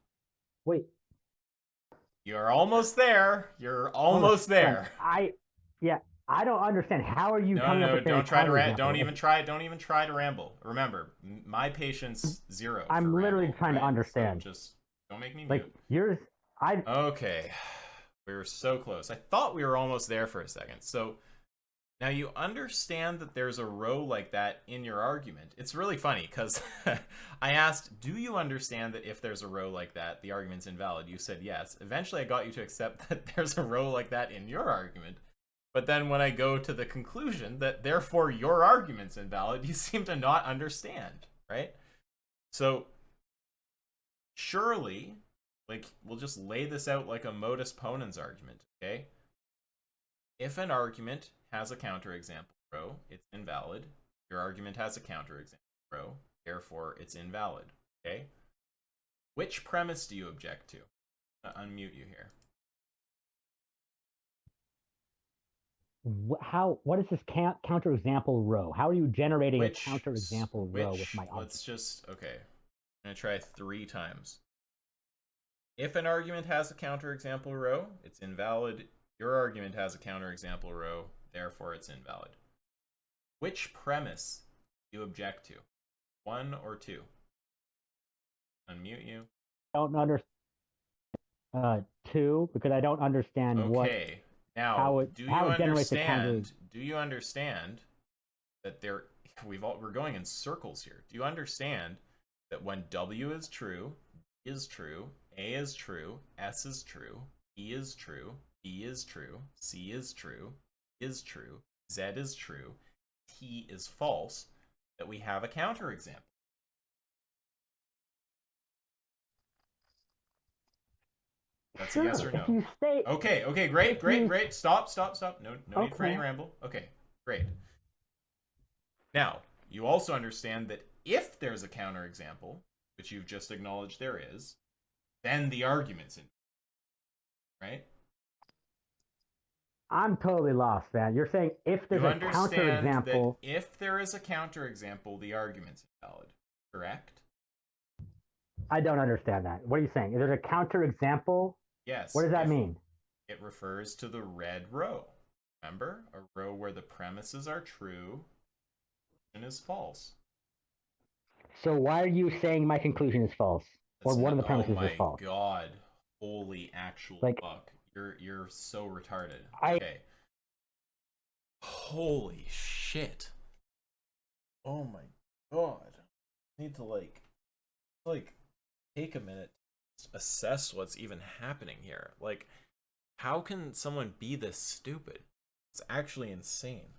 Wait. You're almost there. You're almost there. I don't understand. How are you coming up with don't try to don't even try to ramble. Remember, my patience 0. I'm literally ramble, trying to understand. So just don't make me like mute. yours. Okay, we were so close. I thought we were almost there for a second. So now you understand that there's a row like that in your argument. It's really funny because I asked, do you understand that if there's a row like that, the argument's invalid? You said yes. Eventually I got you to accept that there's a row like that in your argument. But then when I go to the conclusion that therefore your argument's invalid, you seem to not understand, right? So surely, like, we'll just lay this out like a modus ponens argument, okay? If an argument has a counterexample row, it's invalid. Your argument has a counterexample row, therefore it's invalid, okay? Which premise do you object to? Unmute you here. What is this counterexample row? How are you generating a counterexample row with my argument? Let's just, okay. I'm going to try 3 times. If an argument has a counterexample row, it's invalid. Your argument has a counterexample row, therefore it's invalid. Which premise do you object to? 1 or 2? Unmute you. I don't understand. 2, because I don't understand what. Okay. Now, do you understand that we're going in circles here. Do you understand that when W is true, D is true, A is true, S is true, E is true, B is true, C is true, Z is true, T is false, that we have a counterexample? That's a yes or no. Okay, great. Stop. No need for any ramble. Okay, great. Now, you also understand that if there's a counterexample, which you've just acknowledged there is, then the argument's in, right? I'm totally lost, man. You're saying if there's a counterexample. If there is a counterexample, the argument's invalid, correct? I don't understand that. What are you saying? If there's a counterexample? Yes. What does that mean? It refers to the red row. Remember? A row where the premises are true and is false. So why are you saying my conclusion is false? Or one of the premises is false? Oh my god. Holy actual fuck. You're so retarded. Okay. Holy shit. Oh my god. I need to like take a minute to assess what's even happening here. Like, how can someone be this stupid? It's actually insane.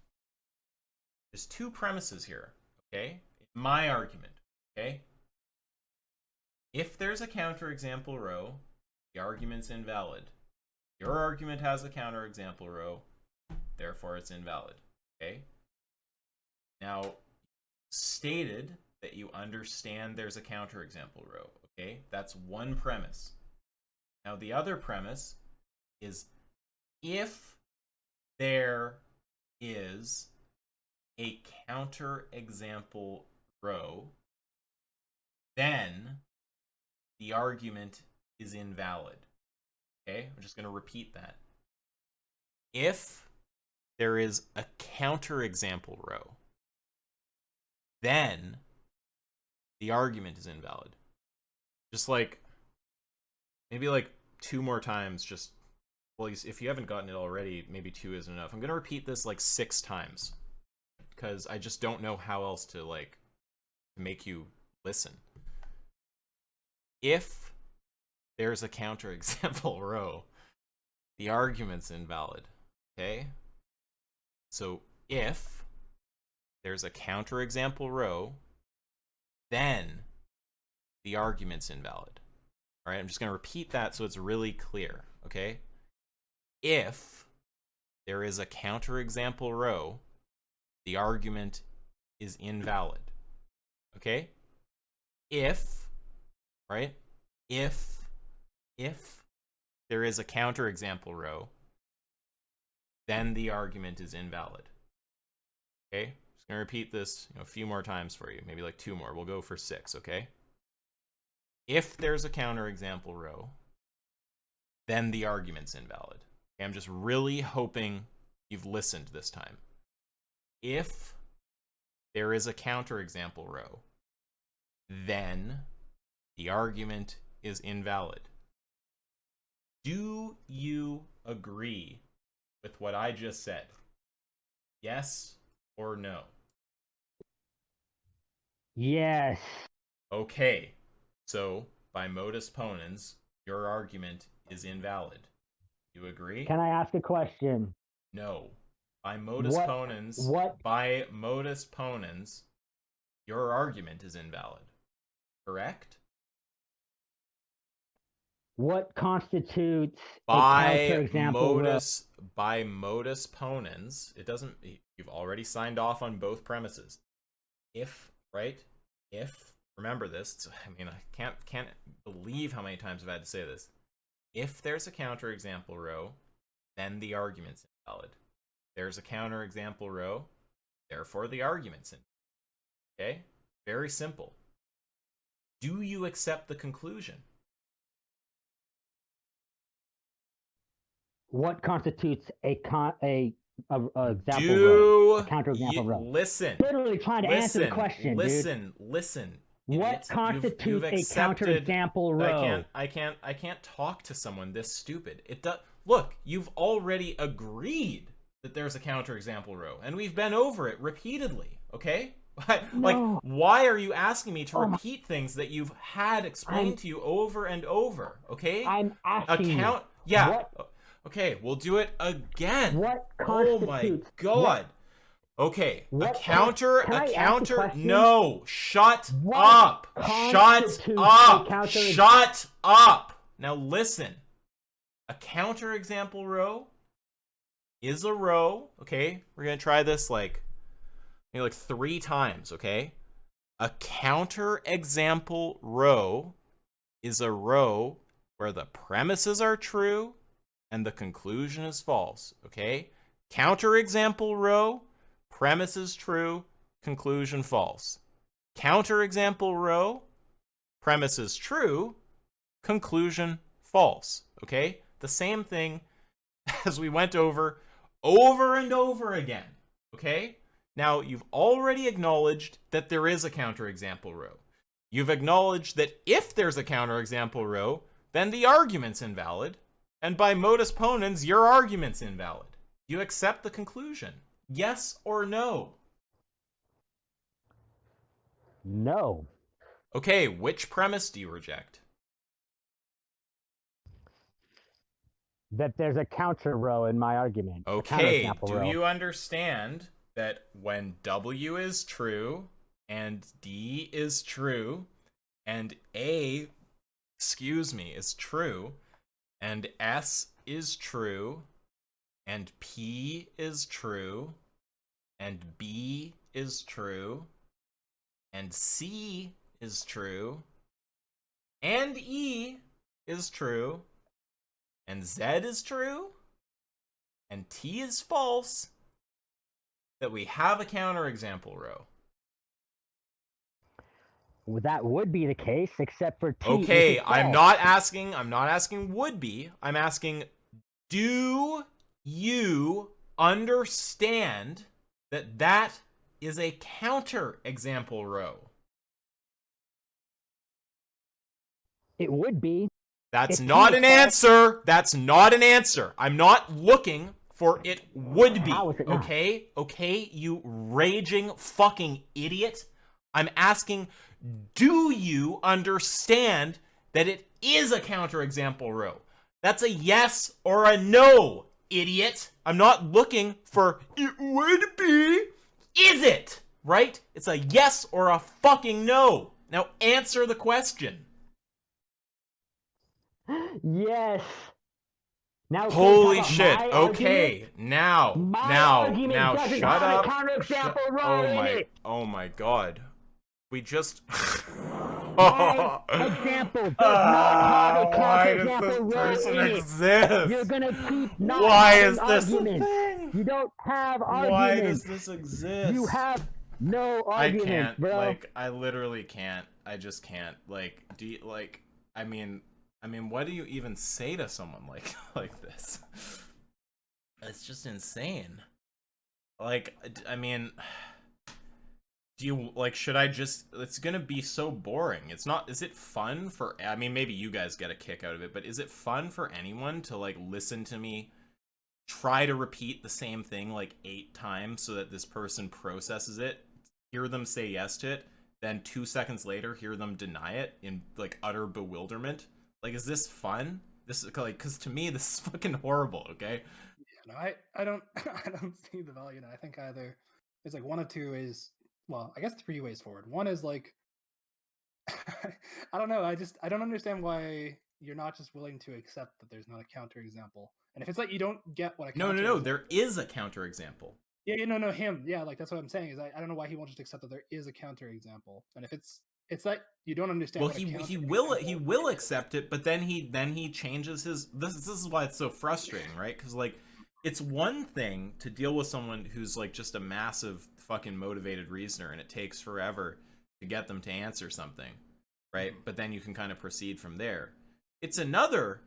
There's 2 premises here, okay? My argument, okay? If there's a counterexample row, the argument's invalid. Your argument has a counterexample row, therefore it's invalid, okay? Now, stated that you understand there's a counterexample row, Okay, that's one premise. Now the other premise is if there is a counterexample row, then the argument is invalid. Okay, I'm just going to repeat that. If there is a counterexample row, then the argument is invalid. Just like, maybe like 2 more times, just, well, if you haven't gotten it already, maybe 2 isn't enough. I'm going to repeat this like 6 times, because I just don't know how else to, like, make you listen. If there's a counterexample row, the argument's invalid, okay? So if there's a counterexample row, then the argument's invalid. All right, I'm just going to repeat that so it's really clear, okay? If there is a counterexample row, the argument is invalid, okay? If, right? If there is a counterexample row, then the argument is invalid. Okay? Just gonna repeat this, a few more times for you, maybe like 2 more. We'll go for 6, okay? If there's a counterexample row, then the argument's invalid. Okay, I'm just really hoping you've listened this time. If there is a counterexample row, then the argument is invalid. Do you agree with what I just said? Yes or no? Yes. Okay, so by modus ponens, your argument is invalid. You agree? Can I ask a question? No. By modus ponens, your argument is invalid. Correct? What constitutes a By counterexample row? modus ponens, it doesn't. You've already signed off on both premises. If, right? If, remember this. I mean, I can't believe how many times I've had to say this. If there's a counterexample row, then the argument's invalid. There's a counterexample row, therefore the argument's invalid. Okay? Very simple. Do you accept the conclusion? What constitutes a example row? A counterexample row. Listen. Literally trying to answer the question, dude. Listen. What constitutes a counterexample row? I can't talk to someone this stupid. It does. Look, you've already agreed that there's a counterexample row, and we've been over it repeatedly. Okay? Like, why are you asking me to repeat things that you've had explained to you over and over? Okay? I'm asking you. Yeah. What? Okay, we'll do it again. What Oh constitutes? my god. Okay, what a counter. No, shut what up. Shut up. Shut up. Now listen. A counterexample row is a row. Okay, we're gonna try this like 3 times. Okay, a counterexample row is a row where the premises are true and the conclusion is false. Okay, counterexample row. Premise is true, conclusion false. Counterexample row, premise is true, conclusion false. Okay? The same thing as we went over and over again. Okay? Now, you've already acknowledged that there is a counterexample row. You've acknowledged that if there's a counterexample row, then the argument's invalid. And by modus ponens, your argument's invalid. You accept the conclusion. Yes or no? No. Okay, which premise do you reject? That there's a counter row in my argument. Okay, do you understand that when W is true, and D is true, and A, is true, and S is true, and P is true, and B is true, and C is true, and E is true, and Z is true, and T is false, that we have a counterexample row. Well, that would be the case, except for T. Okay, which is I'm false. not asking would be. I'm asking, do you understand that that is a counterexample row? It would be. That's If not T an is false- answer. That's not an answer. I'm not looking for it would be. How is it not? Okay? Okay, you raging fucking idiot. I'm asking, do you understand that it is a counterexample row? That's a yes or a no, idiot. I'm not looking for it would be. Is it? Right? It's a yes or a fucking no. Now answer the question. Yes. Now, can we Holy talk about shit. my Okay. argument? Now My argument doesn't shut have up. a counterexample Shut- row in it. Oh my god. We just My example does not have a why does counterexample this row person in it. exist? You're gonna keep not Why having is this arguments. a thing? You don't have Why arguments. does this exist? You have no I arguments, can't, bro. like, I literally can't. I just can't. Like, do you, like, I mean, what do you even say to someone like this? It's just insane. Like, I mean, do you, like, should I just, it's gonna be so boring. It's not, is it fun for, I mean, maybe you guys get a kick out of it, but is it fun for anyone to, like, listen to me try to repeat the same thing, like, 8 times so that this person processes it, hear them say yes to it, then 2 seconds later hear them deny it in, like, utter bewilderment? Like, is this fun? This is, like, because to me, this is fucking horrible, okay? Yeah, no, I don't I don't see the value in it. I think either there's like one of two ways. Well, I guess 3 ways forward. One is like I don't know. I don't understand why you're not just willing to accept that there's not a counterexample. And if it's like you don't get what a No, there is a counterexample. Yeah, no, him. Yeah, like that's what I'm saying is I don't know why he won't just accept that there is a counterexample. And if it's like you don't understand. Well, he will accept it, but then he changes his. This is why it's so frustrating, right? Because like, it's one thing to deal with someone who's like just a massive fucking motivated reasoner, and it takes forever to get them to answer something, right? But then you can kind of proceed from there. It's another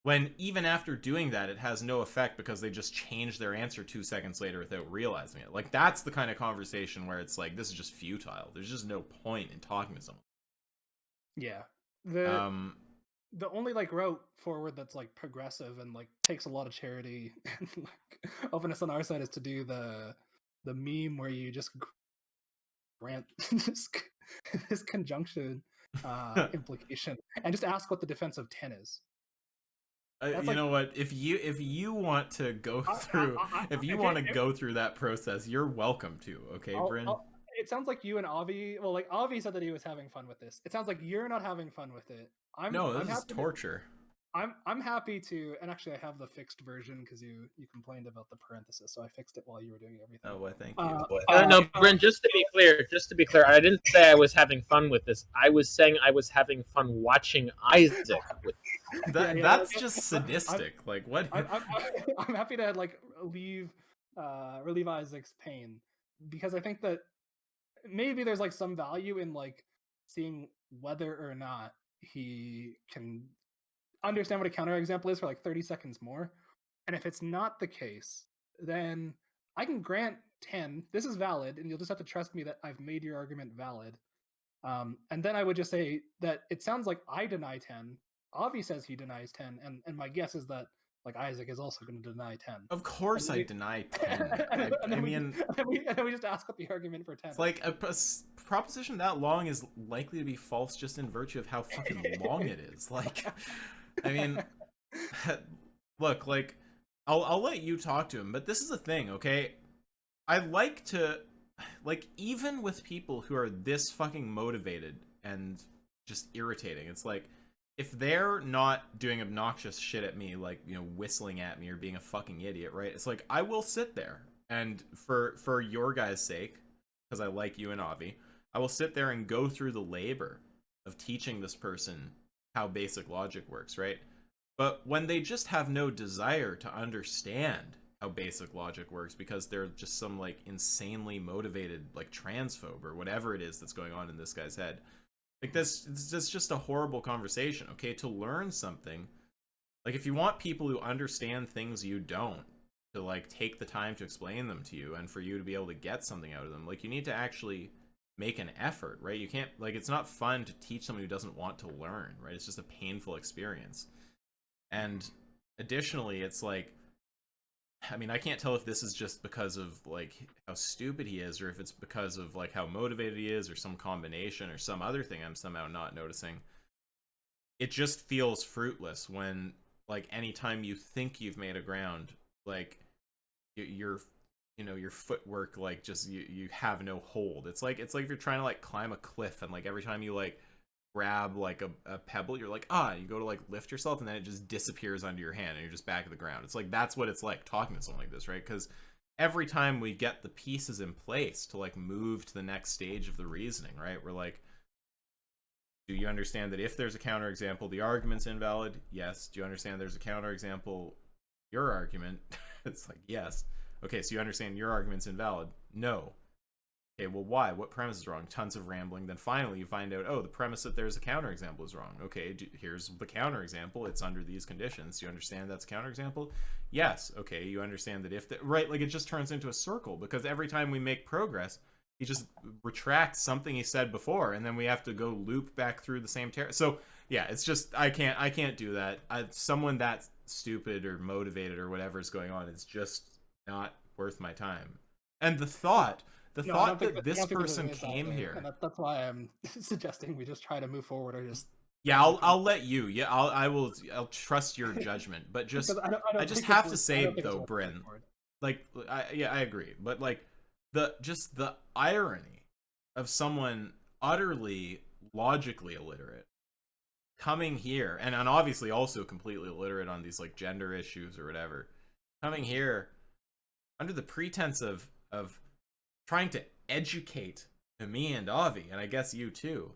when even after doing that, it has no effect because they just change their answer 2 seconds later without realizing it. Like, that's the kind of conversation where it's like, this is just futile. There's just no point in talking to someone. Yeah. The only like route forward that's like progressive and like takes a lot of charity and like openness on our side is to do the meme where you just grant this conjunction implication and just ask what the defensive 10 is. You know what? If you want to go through, go through that process, you're welcome to. Okay, Bryn. It sounds like you and Avi. Well, like Avi said that he was having fun with this. It sounds like you're not having fun with it. This is torture. I'm happy to, and actually I have the fixed version because you complained about the parenthesis, so I fixed it while you were doing everything. Oh, well, thank you. No, Bryn, just to be clear, I didn't say I was having fun with this. I was saying I was having fun watching Isaac with that's just sadistic. Like, what? I'm happy to like relieve Isaac's pain because I think that maybe there's like some value in like seeing whether or not he can understand what a counterexample is for like 30 seconds more. And if it's not the case, then I can grant 10. This is valid, and you'll just have to trust me that I've made your argument valid. And then I would just say that it sounds like I deny 10. Avi says he denies 10, and my guess is that like Isaac is also going to deny 10. Of course I deny 10. And then we just ask what the argument for 10 it's like a proposition that long is likely to be false just in virtue of how fucking long it is. Like, I mean, look, like, I'll let you talk to him, but this is the thing, okay? I like to, like, even with people who are this fucking motivated and just irritating, it's like, if they're not doing obnoxious shit at me, like, you know, whistling at me or being a fucking idiot, right? It's like, I will sit there, and for your guys' sake, because I like you and Avi, I will sit there and go through the labor of teaching this person how basic logic works, right? But when they just have no desire to understand how basic logic works because they're just some like insanely motivated like transphobe or whatever it is that's going on in this guy's head, like this it's just a horrible conversation. Okay, to learn something, like if you want people who understand things you don't to like take the time to explain them to you and for you to be able to get something out of them, like you need to actually make an effort, right? You can't, like, it's not fun to teach someone who doesn't want to learn, right? It's just a painful experience. And additionally, it's like, I mean, I can't tell if this is just because of like how stupid he is or if it's because of like how motivated he is or some combination or some other thing I'm somehow not noticing. It just feels fruitless when like anytime you think you've made a ground, like your your footwork, like just you have no hold. It's like if you're trying to like climb a cliff and like every time you like grab like a pebble, you're like, you go to like lift yourself and then it just disappears under your hand and you're just back at the ground. It's like that's what it's like talking to someone like this, right? Because every time we get the pieces in place to like move to the next stage of the reasoning, right, we're like, do you understand that if there's a counterexample, the argument's invalid? Yes. Do you understand there's a counterexample, your argument? It's like, yes. Okay, so you understand your argument's invalid? No. Okay, well, why? What premise is wrong? Tons of rambling. Then finally you find out, the premise that there's a counterexample is wrong. Okay, here's the counterexample. It's under these conditions. Do you understand that's a counterexample? Yes. Okay, you understand that if... right, like it just turns into a circle because every time we make progress, he just retracts something he said before, and then we have to go loop back through the same So, yeah, it's just... I can't do that. Someone that stupid or motivated or whatever is going on is just not worth my time. And the thought that this person came here, and that's why I'm suggesting we just try to move forward or just I'll let you, I'll trust your judgment, but just I just have to say though, Bryn, like I agree, but like the irony of someone utterly logically illiterate coming here, and obviously also completely illiterate on these like gender issues or whatever, coming here under the pretense of trying to educate me and Avi, and I guess you too.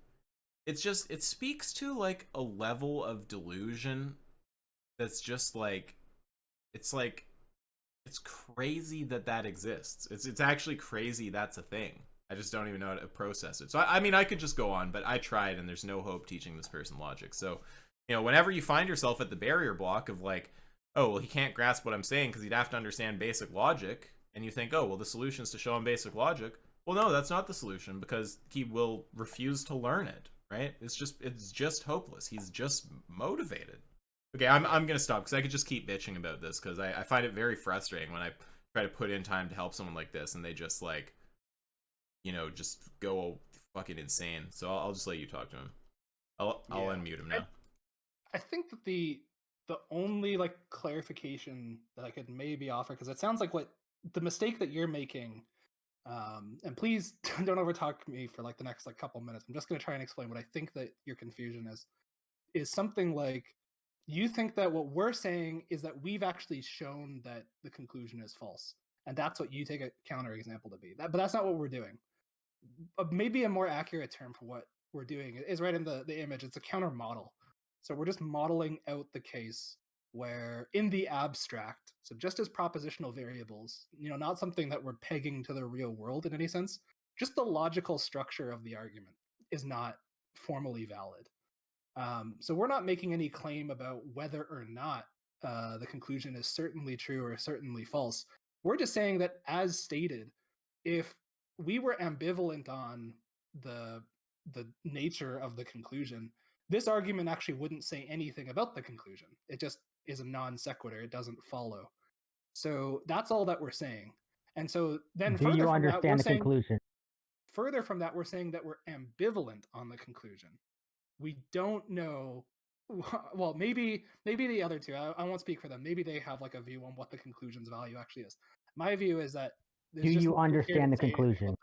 It's just, it speaks to like a level of delusion that's just like, it's crazy that exists. It's actually crazy that's a thing. I just don't even know how to process it. So I mean, I could just go on, but I tried and there's no hope teaching this person logic. So, whenever you find yourself at the barrier block of like, oh, well, he can't grasp what I'm saying because he'd have to understand basic logic, and you think, oh, well, the solution is to show him basic logic. Well, no, that's not the solution because he will refuse to learn it, right? It's just hopeless. He's just motivated. Okay, I'm gonna stop because I could just keep bitching about this because I find it very frustrating when I try to put in time to help someone like this and they just like, just go fucking insane. So I'll just let you talk to him. I'll unmute him now. I think that the only like clarification that I could maybe offer, because it sounds like what the mistake that you're making, and please don't overtalk me for like the next like couple minutes. I'm just going to try and explain what I think that your confusion is something like, you think that what we're saying is that we've actually shown that the conclusion is false, and that's what you take a counterexample to be. But that's not what we're doing. Maybe a more accurate term for what we're doing is right in the image. It's a counter model. So we're just modeling out the case where in the abstract, so just as propositional variables, not something that we're pegging to the real world in any sense, just the logical structure of the argument is not formally valid. So we're not making any claim about whether or not the conclusion is certainly true or certainly false. We're just saying that, as stated, if we were ambivalent on the nature of the conclusion, this argument actually wouldn't say anything about the conclusion. It just is a non sequitur. It doesn't follow. So that's all that we're saying. And so then do you understand the conclusion? Further from that, we're saying that we're ambivalent on the conclusion. We don't know. Well, maybe the other two, I won't speak for them. Maybe they have like a view on what the conclusion's value actually is. My view is that... Do you understand the conclusion?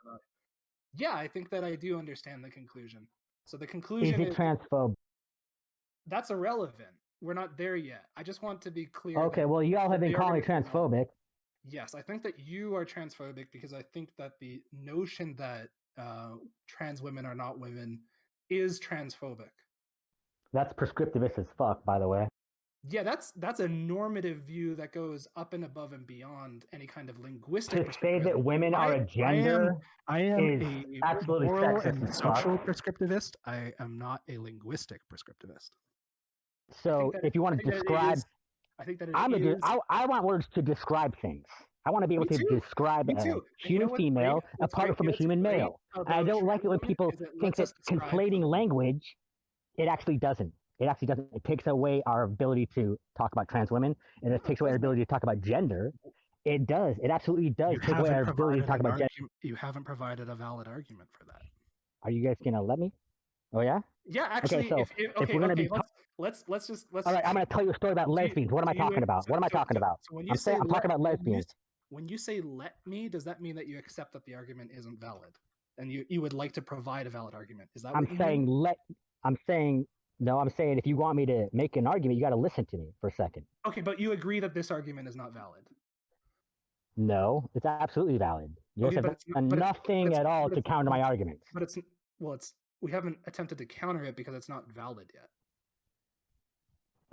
Yeah, I think that I do understand the conclusion. So the conclusion is transphobe. That's irrelevant. We're not there yet. I just want to be clear. Okay, well, you all have been calling me transphobic. Yes, I think that you are transphobic because I think that the notion that trans women are not women is transphobic. That's prescriptivist as fuck, by the way. Yeah, that's a normative view that goes up and above and beyond any kind of linguistic. To say that women are a gender I am is a absolutely moral sexist and as fuck. social prescriptivist. I am not a linguistic prescriptivist. So if you want to describe, I think that I want words to describe things. I want to be able to describe a human female apart from a human male. And I don't like it when people think that conflating language, it actually doesn't. It actually doesn't. It takes away our ability to talk about trans women, and it takes away our ability to talk about gender. It does. It absolutely does take away our ability to talk about gender. You haven't provided a valid argument for that. Are you guys gonna let me? Oh yeah. Yeah, actually. Okay, so if we're gonna be, let's just. All right, I'm gonna tell you a story about lesbians. What am I talking about? What am I talking about? So when I'm talking about lesbians. When you say "let me," does that mean that you accept that the argument isn't valid, and you would like to provide a valid argument? Is that what you mean? I'm saying. No, I'm saying if you want me to make an argument, you got to listen to me for a second. Okay, but you agree that this argument is not valid? No, it's absolutely valid. You have nothing at all to counter my arguments. But we haven't attempted to counter it because it's not valid yet.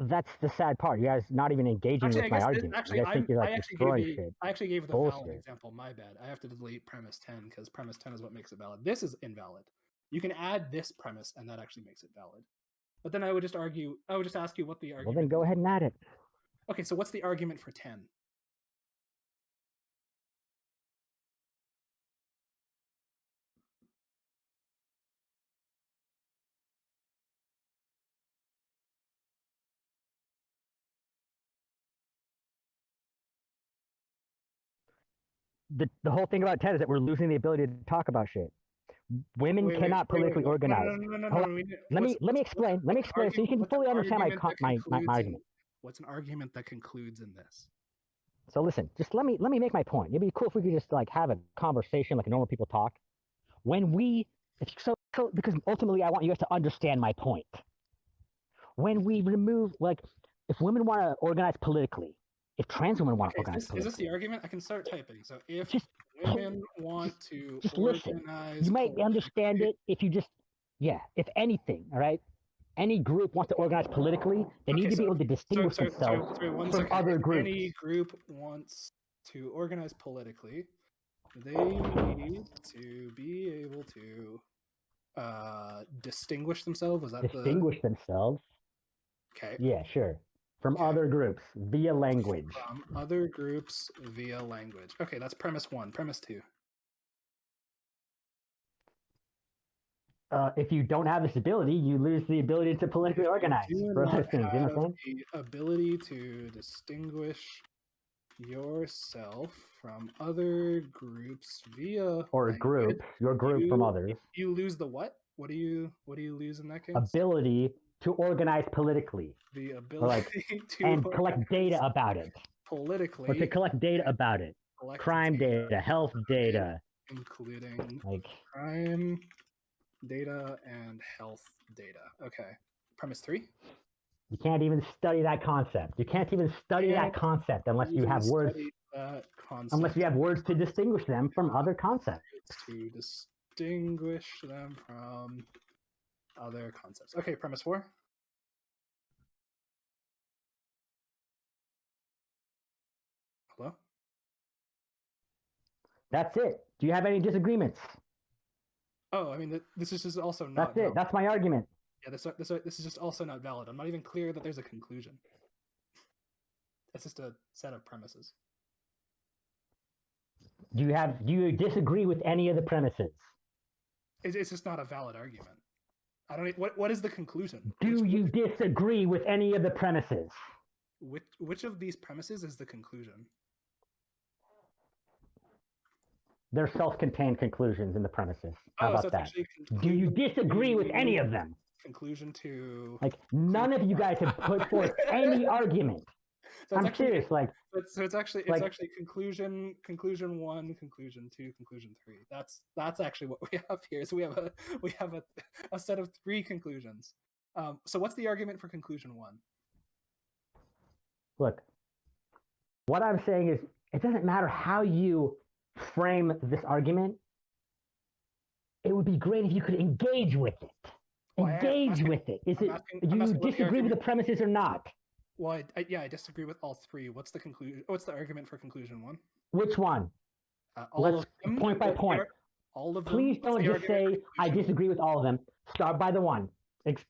That's the sad part. You guys not even engaging with my argument. You guys think you're like destroying shit. I actually gave the valid example. My bad. I have to delete premise 10 because premise 10 is what makes it valid. This is invalid. You can add this premise and that actually makes it valid. But then I would just ask you what the argument. Well, then go ahead and add it. Okay, so what's the argument for 10? The whole thing about 10 is that we're losing the ability to talk about shit. Women cannot politically organize. Let me explain. Let me explain so you can fully understand my argument. What's an argument that concludes in this? So listen, just let me make my point. It'd be cool if we could just like have a conversation like normal people talk. Because ultimately I want you guys to understand my point. When we remove, like, if women want to organize politically, if trans women want to organize politically. Is this the argument? I can start typing. So if women want to organize, listen. You might understand it if you just, if anything, all right? Any group wants to organize politically, they need to be able to distinguish themselves from other groups. Any group wants to organize politically, they need to be able to distinguish themselves. Distinguish themselves? Okay. Yeah, sure. From other groups via language. From other groups via language. Okay, that's premise 1. Premise 2. If you don't have this ability, you lose the ability to politically organize. For those things, you know what I'm saying? The ability to distinguish yourself from other groups via language. Your group from others. You lose the what? What do you lose in that case? Ability to organize politically. The ability to collect data about it. Politically. Or to collect data about it. Crime data, health data. Including crime data and health data. Okay. Premise 3? You can't even study that concept. You can't even study that concept unless you have words. Unless you have words to distinguish them from other concepts. To distinguish them from other concepts. Okay, premise 4. Hello? That's it. Do you have any disagreements? Oh, I mean, this is just also not. That's it. That's my argument. Yeah, this is just also not valid. I'm not even clear that there's a conclusion. It's just a set of premises. Do you disagree with any of the premises? It's just not a valid argument. I don't. What is the conclusion? Do you disagree with any of the premises? Which of these premises is the conclusion? They're self-contained conclusions in the premises. How about that? Do you disagree with any of them? Conclusion to none of you guys have put forth any argument. So I'm serious. So it's actually conclusion 1, conclusion 2, conclusion 3. That's actually what we have here. So we have a set of 3 conclusions. So what's the argument for conclusion 1? Look, what I'm saying is it doesn't matter how you frame this argument. It would be great if you could engage with it. Engage with it. Is it you disagree with the premises or not? Well, I disagree with all three. What's the conclusion? What's the argument for conclusion one? Which one? Let's point by point. All of them. Please don't just say I disagree with all of them. Start by the one.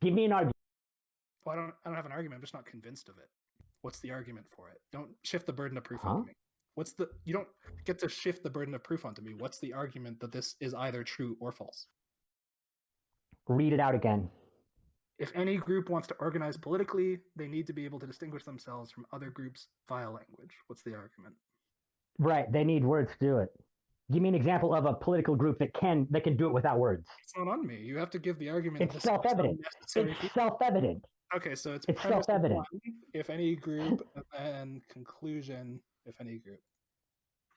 Give me an argument. Well, I don't have an argument. I'm just not convinced of it. What's the argument for it? Don't shift the burden of proof onto me. You don't get to shift the burden of proof onto me. What's the argument that this is either true or false? Read it out again. If any group wants to organize politically, they need to be able to distinguish themselves from other groups via language. What's the argument? Right, they need words to do it. Give me an example of a political group that can do it without words. It's not on me. You have to give the argument. It's self-evident. It's self-evident. Okay, so it's self-evident. One, if any group, and then conclusion, if any group.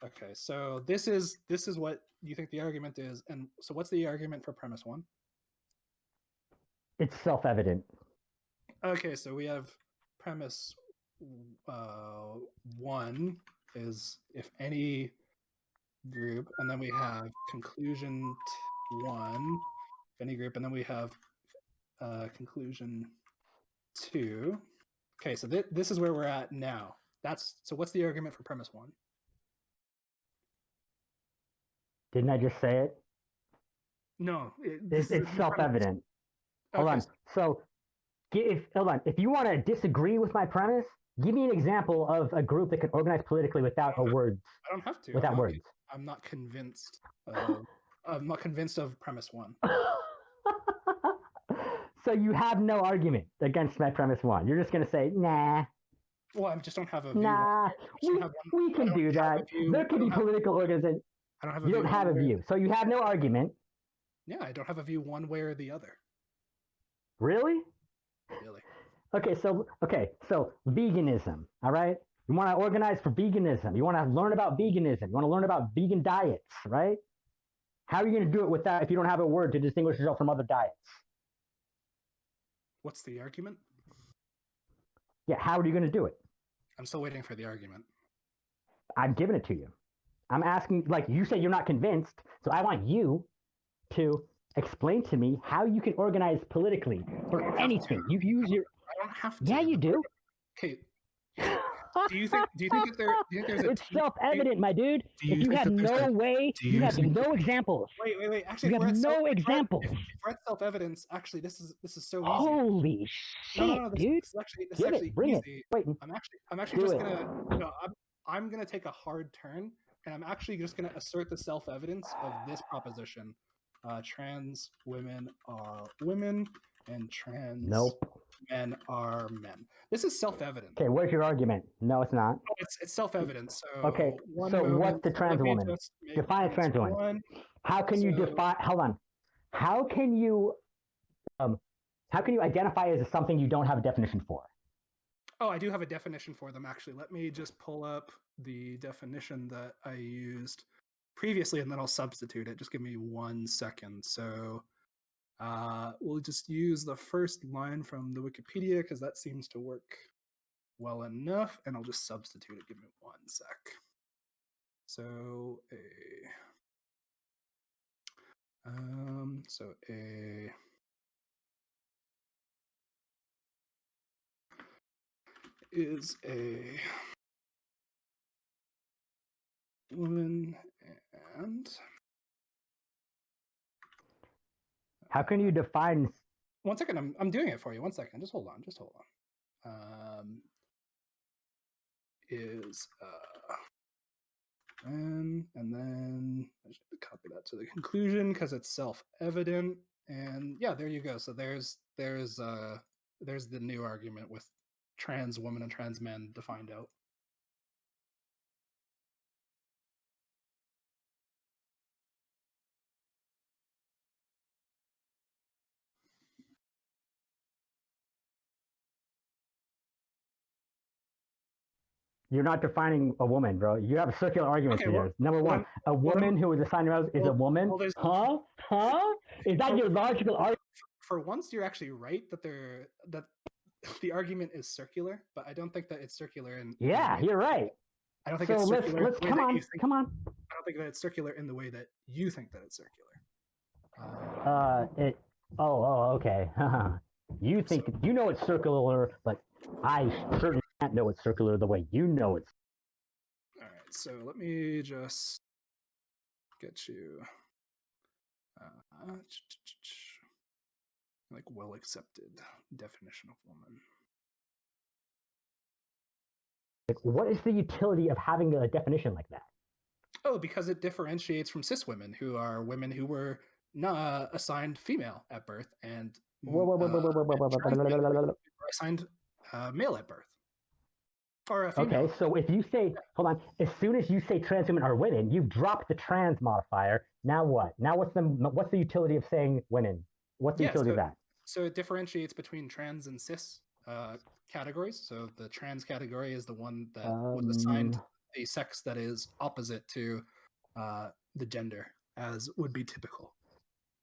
Okay, so this is what you think the argument is, and so what's the argument for premise one? It's self-evident. Okay, so we have premise one is if any group, and then we have conclusion one, if any group, and then we have conclusion two. Okay, so this is where we're at now. So what's the argument for premise one? Didn't I just say it? No, it's self-evident. Hold on. So, if you want to disagree with my premise, give me an example of a group that can organize politically without words. I don't have to. Without words. I'm not convinced. I'm not convinced of premise one. So you have no argument against my premise one. You're just going to say, nah. Well, I just don't have a view. Nah, we can do that. There can be political organization. I don't have a view. You don't have a view. So you have no argument. Yeah, I don't have a view one way or the other. Really? Really. Okay, so veganism, all right? You want to organize for veganism. You want to learn about veganism. You want to learn about vegan diets, right? How are you going to do it without if you don't have a word to distinguish yourself from other diets? What's the argument? Yeah, how are you going to do it? I'm still waiting for the argument. I'm giving it to you. I'm asking, like you say you're not convinced, so I want you to explain to me how you can organize politically for anything. You use your. I don't have to. Yeah, you do. Okay. Do you think that there's a? It's self-evident, my dude. If you have no way, you have no examples. Wait. Actually, you have no examples. If we're at self-evidence, actually, this is so easy. Holy shit, no, dude! This is actually bring easy. It. Wait, I'm actually just gonna. I'm gonna take a hard turn, and I'm actually just gonna assert the self-evidence of this proposition. Trans women are women, and trans men are men. This is self-evident. Okay, where's your argument? No, it's not. Oh, it's self-evident. So okay, so what's the trans woman? Define a trans woman. How can you define? Hold on. How can you identify as something you don't have a definition for? Oh, I do have a definition for them, actually. Let me just pull up the definition that I used previously, and then I'll substitute it. Just give me 1 second. So we'll just use the first line from the Wikipedia, because that seems to work well enough, and I'll just substitute it. Give me 1 sec. So a is a woman, and how can you define? 1 second, I'm doing it for you. 1 second, just hold on. Is and then I just have to copy that to the conclusion because it's self-evident. And yeah, there you go. So there's the new argument with trans women and trans men defined out. You're not defining a woman, bro. You have a circular argument here. Number one, a woman who is assigned is a woman. Huh? Is that your logical argument? For once, you're actually right that the argument is circular, but I don't think that it's circular in. Yeah, you're right. I don't think it's circular. Let's come on. I don't think that it's circular in the way that you think that it's circular. Okay. You think you know it's circular, but I certainly can't know it's circular the way you know it's. All right, so let me just get you like well accepted definition of woman. Like, what is the utility of having a definition like that? Oh, because it differentiates from cis women, who are women who were not assigned female at birth, and trans men were assigned male at birth. Or a female. Okay, so if you say, hold on, as soon as you say trans women are women, you've dropped the trans modifier. Now what? Now what's the utility of saying women? What's the utility of that? So it differentiates between trans and cis categories. So the trans category is the one that was assigned a sex that is opposite to the gender, as would be typical.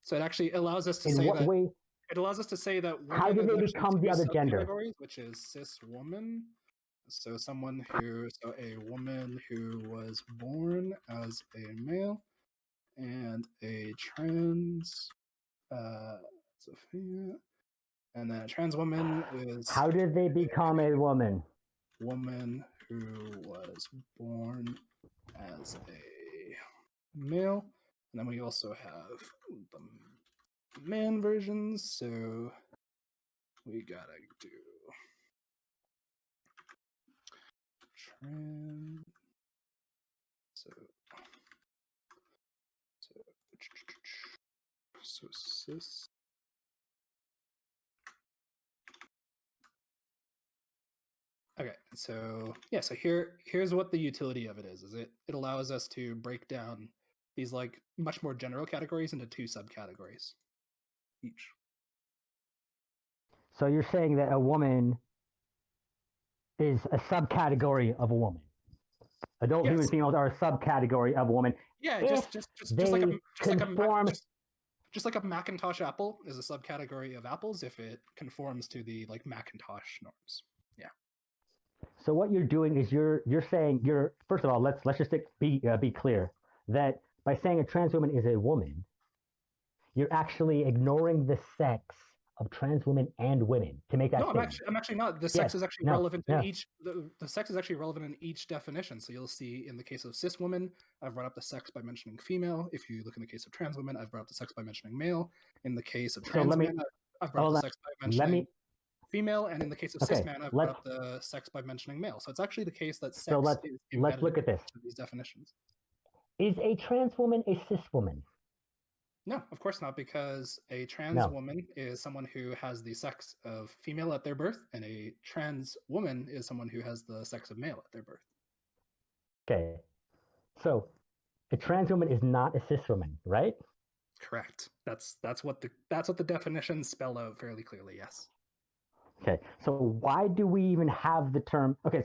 So it actually allows us to say that. Way? It allows us to say that. How do they become the other gender? Which is cis woman. So a woman who was born as a male, and a trans, and then a trans woman is. How did they become a woman? Woman who was born as a male, and then we also have the man versions. So we gotta do trans. So cis. Okay, so yeah, so here's what the utility of it is it allows us to break down these like much more general categories into 2 subcategories each. So you're saying that a woman is a subcategory of a woman. Adult human females are a subcategory of a woman. Yeah, just like a Macintosh apple is a subcategory of apples if it conforms to the like Macintosh norms. Yeah. So what you're doing is you're saying first of all let's just be clear that by saying a trans woman is a woman, you're actually ignoring the sex of trans women and women to make that statement. I'm actually not. The sex is actually relevant in each. The sex is actually relevant in each definition. So you'll see in the case of cis women, I've brought up the sex by mentioning female. If you look in the case of trans women, I've brought up the sex by mentioning male. In the case of trans men, I've brought up the sex by mentioning female, and in the case of cis man, I've brought up the sex by mentioning male. So it's actually the case that sex is let's look at this. These definitions. Is a trans woman a cis woman? No, of course not, because a trans woman is someone who has the sex of female at their birth, and a trans woman is someone who has the sex of male at their birth. Okay, so a trans woman is not a cis woman, right? Correct. That's what the definitions spell out fairly clearly. Yes. Okay, so why do we even have the term? Okay,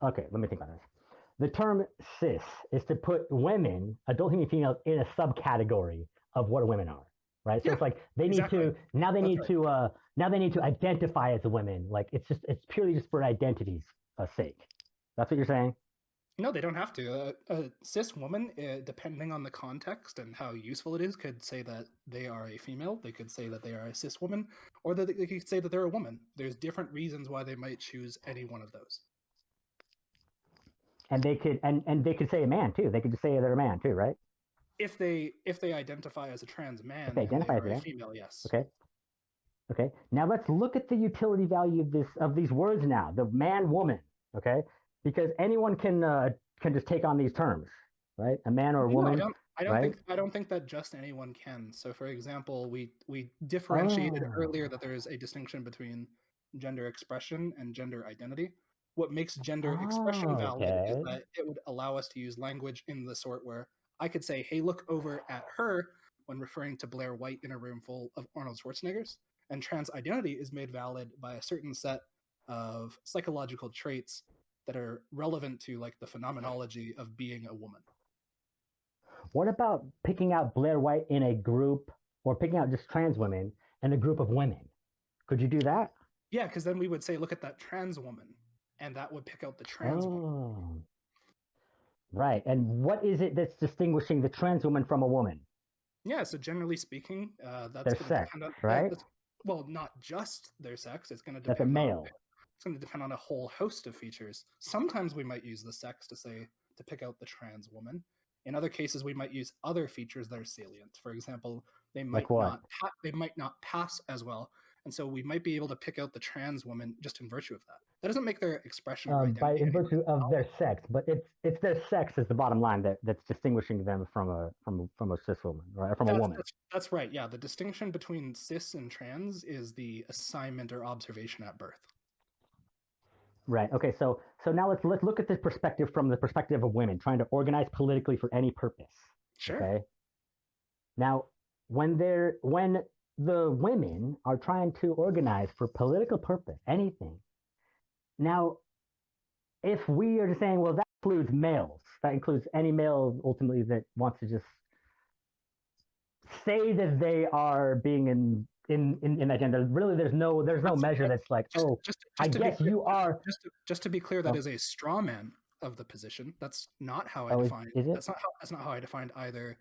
let me think about this. The term cis is to put women, adult human females, in a subcategory of what women are, right? So it's like they need to identify as women. Like it's purely just for identity's sake. That's what you're saying? No, they don't have to. A cis woman, depending on the context and how useful it is, could say that they are a female. They could say that they are a cis woman, or that they could say that they're a woman. There's different reasons why they might choose any one of those. And they could say a man too. They could just say they're a man too, right? If they identify as a trans man, if they identify as a female, yes. Okay. Now let's look at the utility value of these words now. The man, woman. Okay, because anyone can just take on these terms, right? A man or a woman. I don't think that just anyone can. So, for example, we differentiated earlier that there is a distinction between gender expression and gender identity. What makes gender expression valid is that it would allow us to use language in the sort where I could say, "Hey, look over at her," when referring to Blair White in a room full of Arnold Schwarzeneggers. And trans identity is made valid by a certain set of psychological traits that are relevant to like the phenomenology of being a woman. What about picking out Blair White in a group, or picking out just trans women in a group of women? Could you do that? Yeah, because then we would say, look at that trans woman, and that would pick out the trans woman. Right. And what is it that's distinguishing the trans woman from a woman? Yeah, so generally speaking, that's Their going to sex, depend on right? well, not just their sex. It's going to That's a depend on male. it's going to depend on a whole host of features. Sometimes we might use the sex to pick out the trans woman. In other cases, we might use other features that are salient. For example, they Like might what? not pass as well, and so we might be able to pick out the trans woman just in virtue of that. That doesn't make their expression or By identity in any less virtue of their valid. sex, but it's their sex is the bottom line that's distinguishing them from a cis woman, right? From a woman. That's right. Yeah, the distinction between cis and trans is the assignment or observation at birth. Right. Okay. So now let's look at this perspective from the perspective of women trying to organize politically for any purpose. Sure. Okay. Now, when the women are trying to organize for political purpose, anything. Now, if we are just saying, well, that includes males, that includes any male ultimately that wants to just say that they are being in that gender. Really, there's no measure that's like, I guess you are. Just to be clear, that is a straw man of the position. That's not how I define. Is it? That's not how I defined either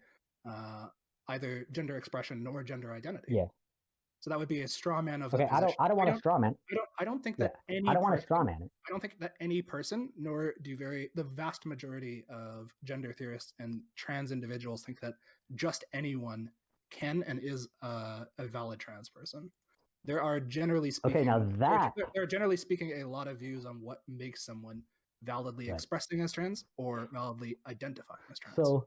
gender expression nor gender identity. Yeah. So that would be a straw man of the Okay, position. I don't want a straw man. I don't think that any. I don't want a straw man. I don't think that any person, nor do the vast majority of gender theorists and trans individuals, think that just anyone can and is a valid trans person. There are generally speaking. Okay, now that there are generally speaking a lot of views on what makes someone validly expressing as trans or validly identifying as trans.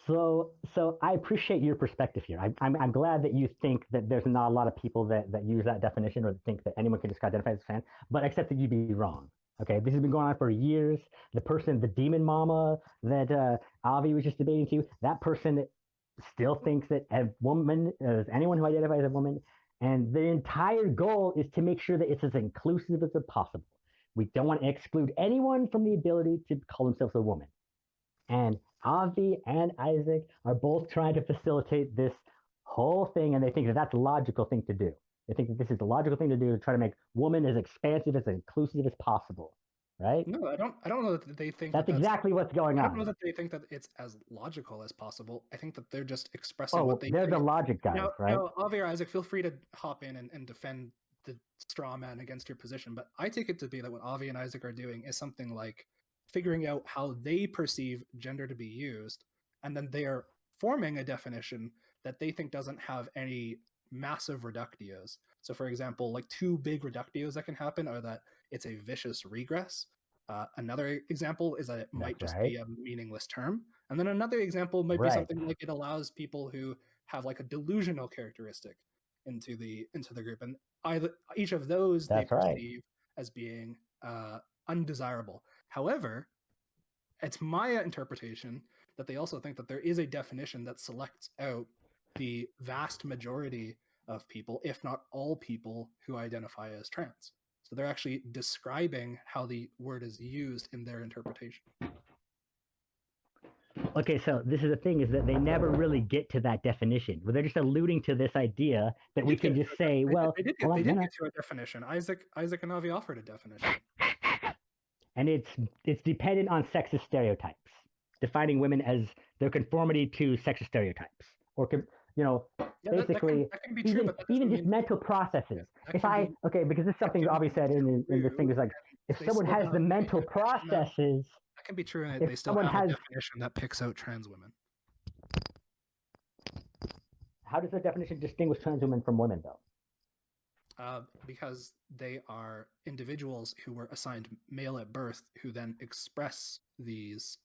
So I appreciate your perspective here. I'm glad that you think that there's not a lot of people that use that definition or think that anyone can just identify as trans, but accept that you'd be wrong. Okay, this has been going on for years. The demon mama that Avi was just debating to, that person still thinks that a woman is anyone who identifies as a woman, and the entire goal is to make sure that it's as inclusive as possible. We don't want to exclude anyone from the ability to call themselves a woman. And Avi and Isaac are both trying to facilitate this whole thing, and they think that that's a logical thing to do. They think that this is the logical thing to do to try to make woman as expansive, as inclusive as possible, right? No, I don't know that they think that's exactly what's going on. I don't know that they think that it's as logical as possible. I think that they're just expressing what they they're think. The logic guys, right? Now, Avi or Isaac, feel free to hop in and defend the straw man against your position, but I take it to be that what Avi and Isaac are doing is something like figuring out how they perceive gender to be used, and then they are forming a definition that they think doesn't have any massive reductios. So, for example, like two big reductios that can happen are that it's a vicious regress. Another example is that it might just be a meaningless term. And then another example might be something like it allows people who have like a delusional characteristic into the group. And each of those they perceive as being undesirable. However, it's my interpretation that they also think that there is a definition that selects out the vast majority of people, if not all people, who identify as trans. So they're actually describing how the word is used in their interpretation. Okay, so this is the thing, is that they never really get to that definition. They're just alluding to this idea that we can just say, they did get to a definition. Isaac and Avi offered a definition. And it's dependent on sexist stereotypes, defining women as their conformity to sexist stereotypes, or basically that can be true, even just mental processes. Because this is something Avi said in this thing, is like, if someone has the mental processes, that can be true, and they still have a definition that picks out trans women. How does the definition distinguish trans women from women, though? Because they are individuals who were assigned male at birth, who then express these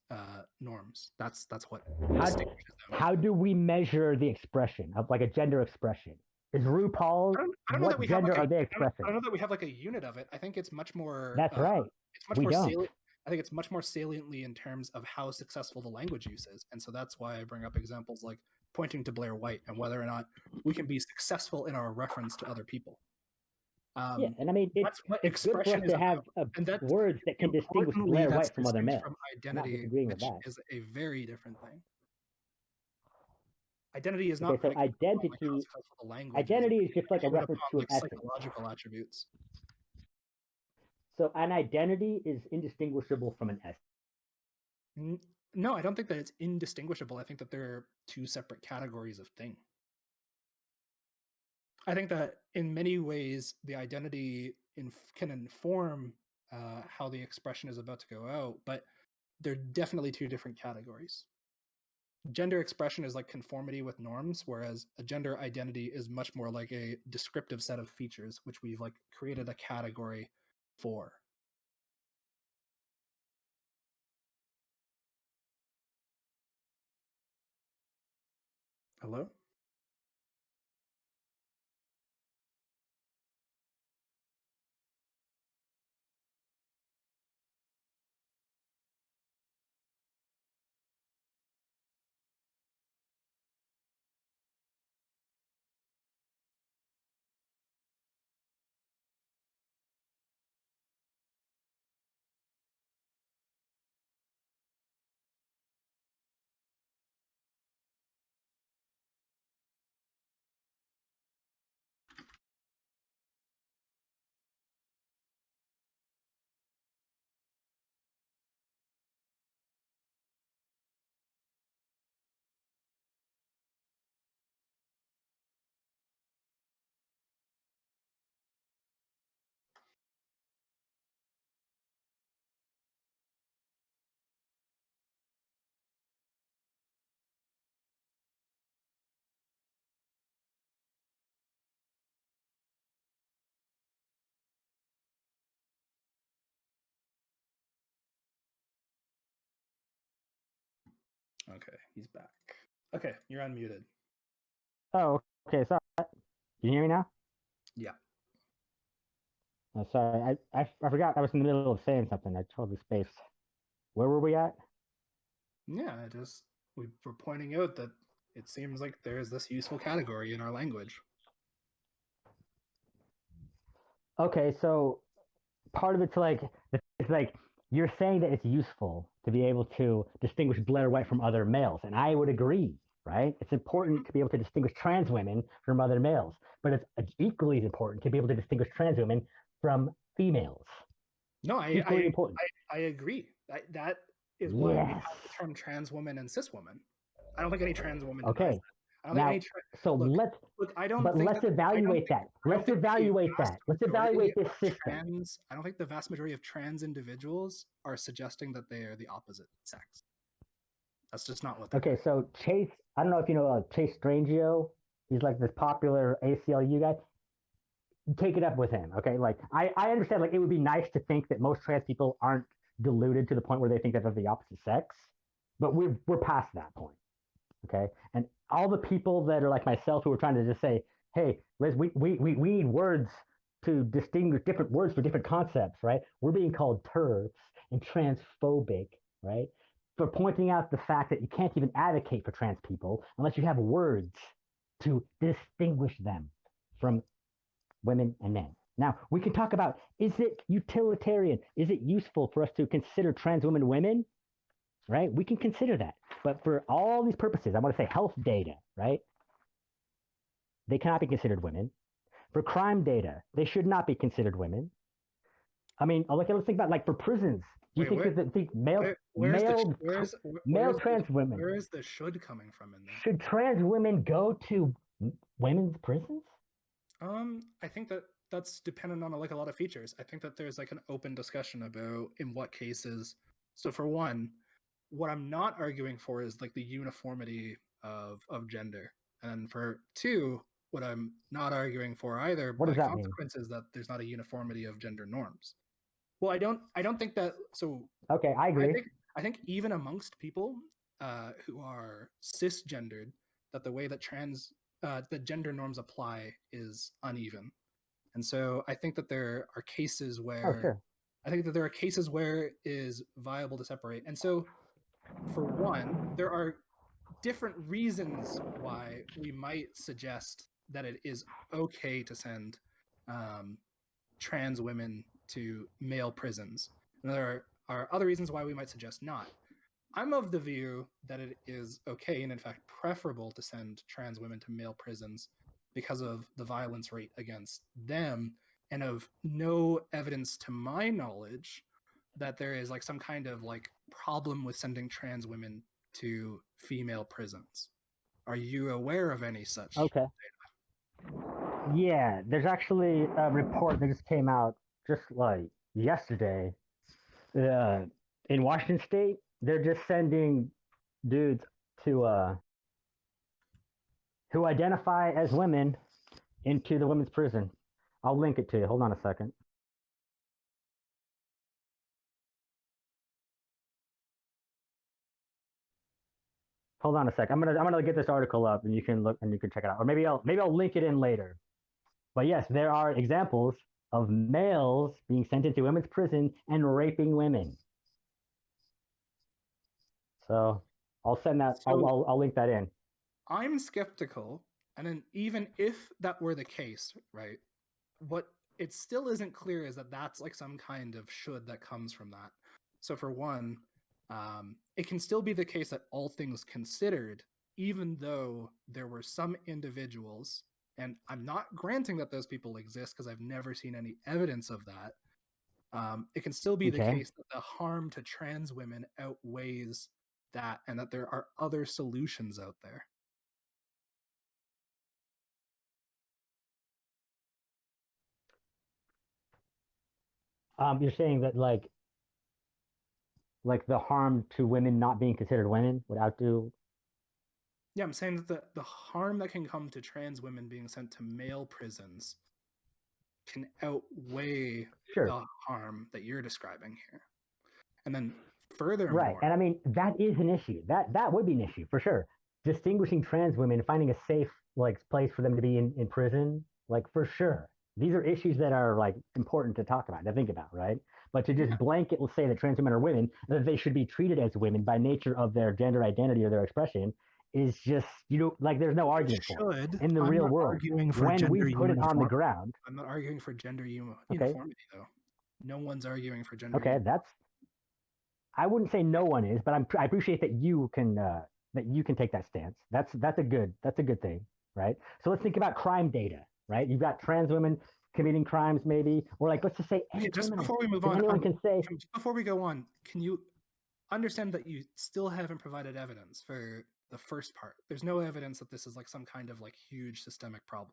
norms. That's what distinguishes them. How do we measure the expression of like a gender expression? Is RuPaul, what gender are they expressing? I don't know that we have like a unit of it. I think it's much more. That's right. It's much more salient. I think it's much more saliently in terms of how successful the language use is, and so that's why I bring up examples like pointing to Blair White and whether or not we can be successful in our reference to other people. And I mean, it's good for us to have words that can distinguish Blair White from other males. From identity, which is a very different thing. Identity is not. So identity is just like a reference to an essence. Psychological attributes. So an identity is indistinguishable from an essence. No, I don't think that it's indistinguishable. I think that they're two separate categories of thing. I think that in many ways, the identity can inform how the expression is about to go out, but they're definitely two different categories. Gender expression is like conformity with norms, whereas a gender identity is much more like a descriptive set of features, which we've like created a category for. Hello? Okay, he's back. Okay, you're unmuted. Oh, okay. Sorry. Can you hear me now? Yeah. Oh, sorry. I forgot I was in the middle of saying something. I totally spaced. Where were we at? Yeah, we were pointing out that it seems like there's this useful category in our language. Okay, so part of it's like you're saying that it's useful to be able to distinguish Blair White from other males, and I would agree, right? It's important to be able to distinguish trans women from other males, but it's equally as important to be able to distinguish trans women from females. No, Equally important. I agree. That is why we Yes. have the term trans woman and cis woman. I don't think any trans woman denies Okay. that. I don't Now, think any so look, I don't but think let's that, evaluate that. Let's evaluate that. Let's evaluate this system. I don't think the vast majority of trans individuals are suggesting that they are the opposite sex. That's just not what they're Okay, doing. so Chase, I don't know if you know Chase Strangio. He's like this popular ACLU guy. Take it up with him, okay? Like, I understand, like, it would be nice to think that most trans people aren't deluded to the point where they think that they're the opposite sex, but we're past that point, okay? And all the people that are like myself who are trying to just say, hey, Liz, we need words to distinguish different words for different concepts, right? We're being called TERFs and transphobic, right? For pointing out the fact that you can't even advocate for trans people unless you have words to distinguish them from women and men. Now, we can talk about, is it utilitarian? Is it useful for us to consider trans women women? Right? We can consider that. But for all these purposes, I want to say health data, right? They cannot be considered women. For crime data, they should not be considered women. I mean, let's think about like for prisons. Do you think male trans women? Where is the should coming from in there? Should trans women go to women's prisons? I think that that's dependent on like a lot of features. I think that there's like an open discussion about in what cases. So for one, what I'm not arguing for is like the uniformity of gender, and for two, what I'm not arguing for either What by does that consequence is that there's not a uniformity of gender norms. Well, I don't think that. So okay, I agree. I think even amongst people who are cisgendered, that the way that the gender norms apply is uneven, and so I think that there are cases where it is viable to separate. And so, for one, there are different reasons why we might suggest that it is okay to send trans women to male prisons. And there are other reasons why we might suggest not. I'm of the view that it is okay and, in fact, preferable to send trans women to male prisons because of the violence rate against them and of no evidence, to my knowledge, that there is like some kind of like problem with sending trans women to female prisons. Are you aware of any such? Okay. Yeah, there's actually a report that just came out just like yesterday. In Washington State, they're just sending dudes to who identify as women into the women's prison. I'll link it to you. Hold on a second. Hold on a sec. I'm gonna get this article up and you can look and you can check it out. Or maybe I'll link it in later. But yes, there are examples of males being sent into women's prison and raping women. So I'll send that. I'll link that in. I'm skeptical, and then even if that were the case, right? What it still isn't clear is that that's like some kind of should that comes from that. So for one, it can still be the case that all things considered, even though there were some individuals, and I'm not granting that those people exist because I've never seen any evidence of that. It can still be the case that the harm to trans women outweighs that, and that there are other solutions out there. You're saying that like the harm to women not being considered women would outdo. Yeah, I'm saying that the harm that can come to trans women being sent to male prisons can outweigh the harm that you're describing here. And then furthermore, right, and I mean that is an issue. That would be an issue for sure. Distinguishing trans women, finding a safe like place for them to be in prison, like for sure. These are issues that are like important to talk about, to think about, right? But to just blanket will say that trans women are women, that they should be treated as women by nature of their gender identity or their expression is just, like there's no argument for it in the real world. When we put it on the ground. I'm not arguing for gender uniformity though. No one's arguing for gender. Okay, I wouldn't say no one is, but I appreciate that you can take that stance. That's a good thing, right? So let's think about crime data, right? You've got trans women committing crimes, maybe, or like let's just say just before we move on, anyone can say. Before we go on, can you understand that you still haven't provided evidence for the first part? There's no evidence that this is like some kind of like huge systemic problem.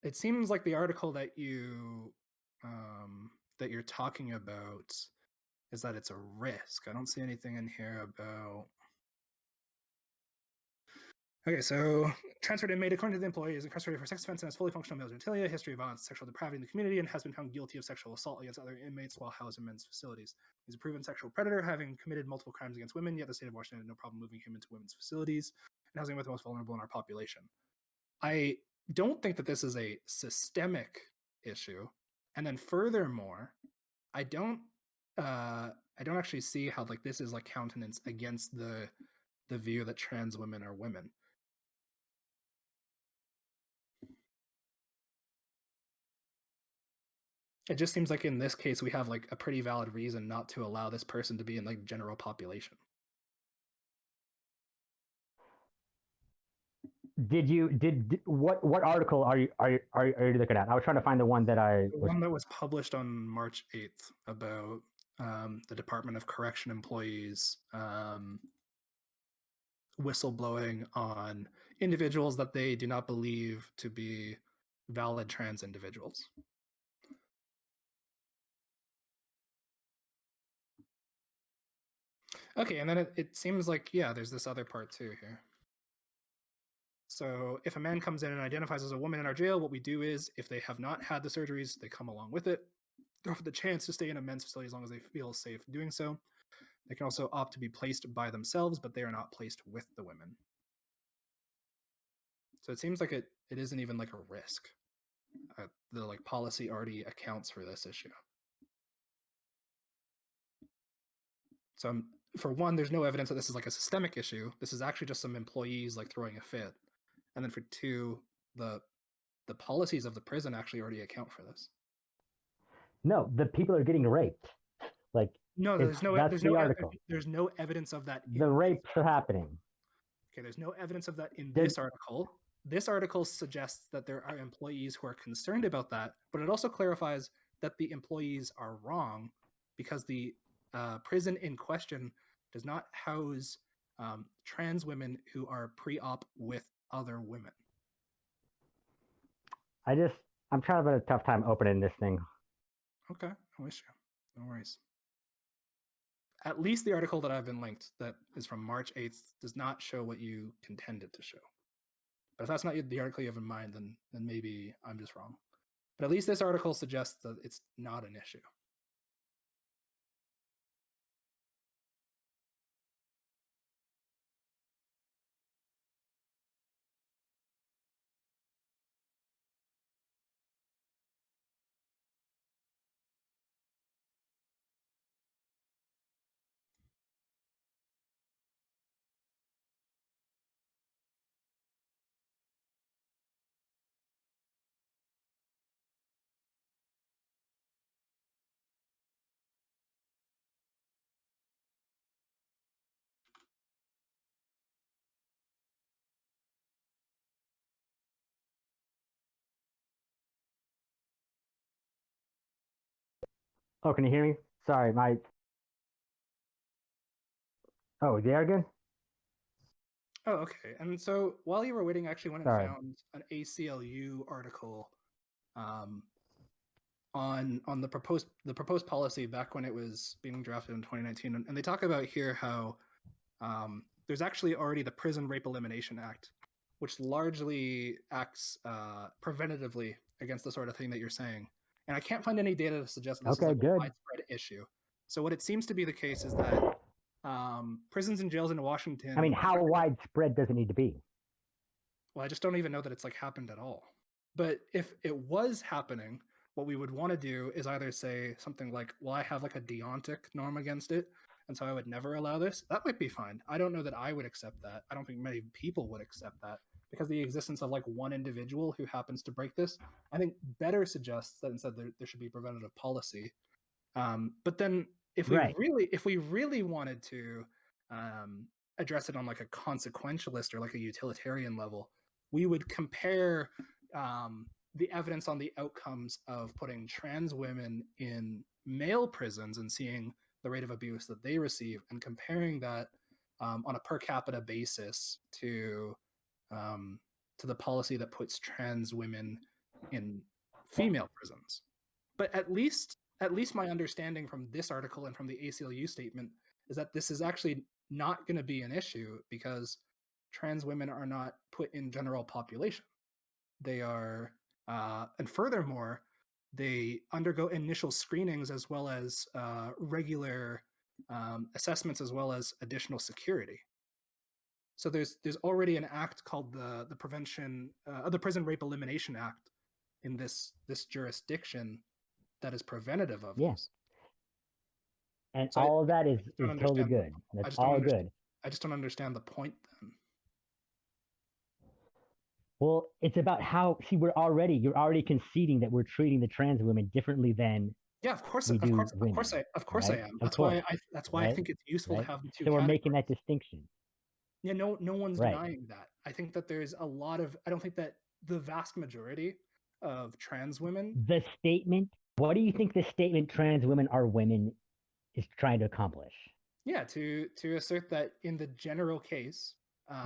It seems like the article that you're talking about is that it's a risk. I don't see anything in here about. Okay, so transferred inmate, according to the employee, is incarcerated for sex offense and has fully functional male genitalia, history of violence, sexual depravity in the community, and has been found guilty of sexual assault against other inmates while housed in men's facilities. He's a proven sexual predator, having committed multiple crimes against women, yet the state of Washington had no problem moving him into women's facilities and housing with the most vulnerable in our population. I don't think that this is a systemic issue. And then furthermore, I don't actually see how like this is like countenance against the view that trans women are women. It just seems like in this case we have like a pretty valid reason not to allow this person to be in like general population. What article are you looking at? I was trying to find the one that one that was published on March 8th about the Department of Correction employees whistleblowing on individuals that they do not believe to be valid trans individuals. Okay, and then it seems like, yeah, there's this other part too here. So if a man comes in and identifies as a woman in our jail, what we do is, if they have not had the surgeries, they come along with it. They're offered the chance to stay in a men's facility as long as they feel safe doing so. They can also opt to be placed by themselves, but they are not placed with the women. So it seems like it isn't even like a risk. The like policy already accounts for this issue. So for one, there's no evidence that this is like a systemic issue. This is actually just some employees like throwing a fit. And then for two, the policies of the prison actually already account for this. No, the people are getting raped. Like no, there's no evidence of that. The rapes are happening. Okay, there's no evidence of that in this article. This article suggests that there are employees who are concerned about that, but it also clarifies that the employees are wrong because the prison in question does not house trans women who are pre-op with other women. I'm trying to have a tough time opening this thing. Okay, no issue. No worries. At least the article that I've been linked, that is from March 8th, does not show what you contended to show. But if that's not the article you have in mind, then maybe I'm just wrong. But at least this article suggests that it's not an issue. Oh, can you hear me? Sorry, my. Oh, they are good? Oh, okay. And so while you were waiting, I actually went and Sorry. found an ACLU article on the proposed policy back when it was being drafted in 2019, and they talk about here how there's actually already the Prison Rape Elimination Act, which largely acts preventatively against the sort of thing that you're saying. And I can't find any data to suggest this is like a widespread issue. So what it seems to be the case is that prisons and jails in Washington. I mean, how widespread does it need to be? Well, I just don't even know that it's like happened at all. But if it was happening, what we would want to do is either say something like, well, I have like a deontic norm against it, and so I would never allow this. That might be fine. I don't know that I would accept that. I don't think many people would accept that, because the existence of like one individual who happens to break this, I think better suggests that instead there should be preventative policy. But then if we really wanted to address it on like a consequentialist or like a utilitarian level, we would compare the evidence on the outcomes of putting trans women in male prisons and seeing the rate of abuse that they receive, and comparing that on a per capita basis to the policy that puts trans women in female prisons. But at least my understanding from this article and from the ACLU statement is that this is actually not going to be an issue, because trans women are not put in general population. They are, and furthermore, they undergo initial screenings as well as regular assessments, as well as additional security. So there's already an act called the Prison Rape Elimination Act in this jurisdiction that is preventative of this. And so all of that is totally good. That's all good. I just don't understand the point then. Well, it's about how, see, you're already conceding that we're treating the trans women differently than of course we do women. Of course I am. That's why I think it's useful to have the two. So we're making that distinction. Yeah, no one's denying that. I think that there's a lot of, I don't think that the vast majority of trans women. The statement, what do you think the statement trans women are women is trying to accomplish? Yeah, to assert that in the general case,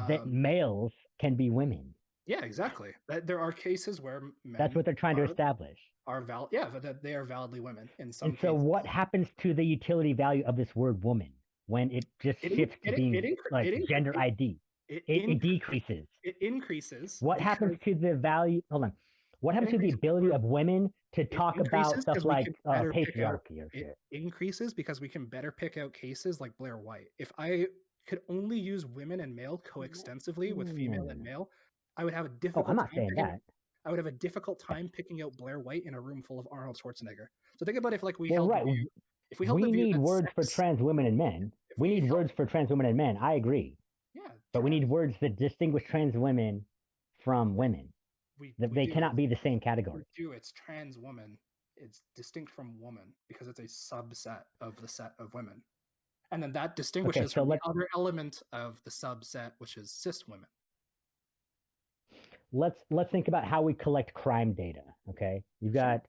that males can be women. Yeah, exactly. That there are cases where men. That's what they're trying to establish. But that they are validly women in some cases. So what happens to the utility value of this word woman when it just shifts to being gender ID? It decreases. It increases. What happens to the value? Hold on. What happens to the ability of women to talk about stuff like patriarchy or shit? It increases because we can better pick out cases like Blair White. If I could only use women and male coextensively with female and male, I would have a difficult. I'm not saying that. I would have a difficult time picking out Blair White in a room full of Arnold Schwarzenegger. So think about if we held the view, if we held the view need words for trans women and men. We need words for trans women and men. I agree. Yeah. But we need words that distinguish trans women from women. They cannot be the same category. It's trans woman. It's distinct from woman because it's a subset of the set of women. And then that distinguishes from the other element of the subset, which is cis women. Let's think about how we collect crime data. Okay, you've got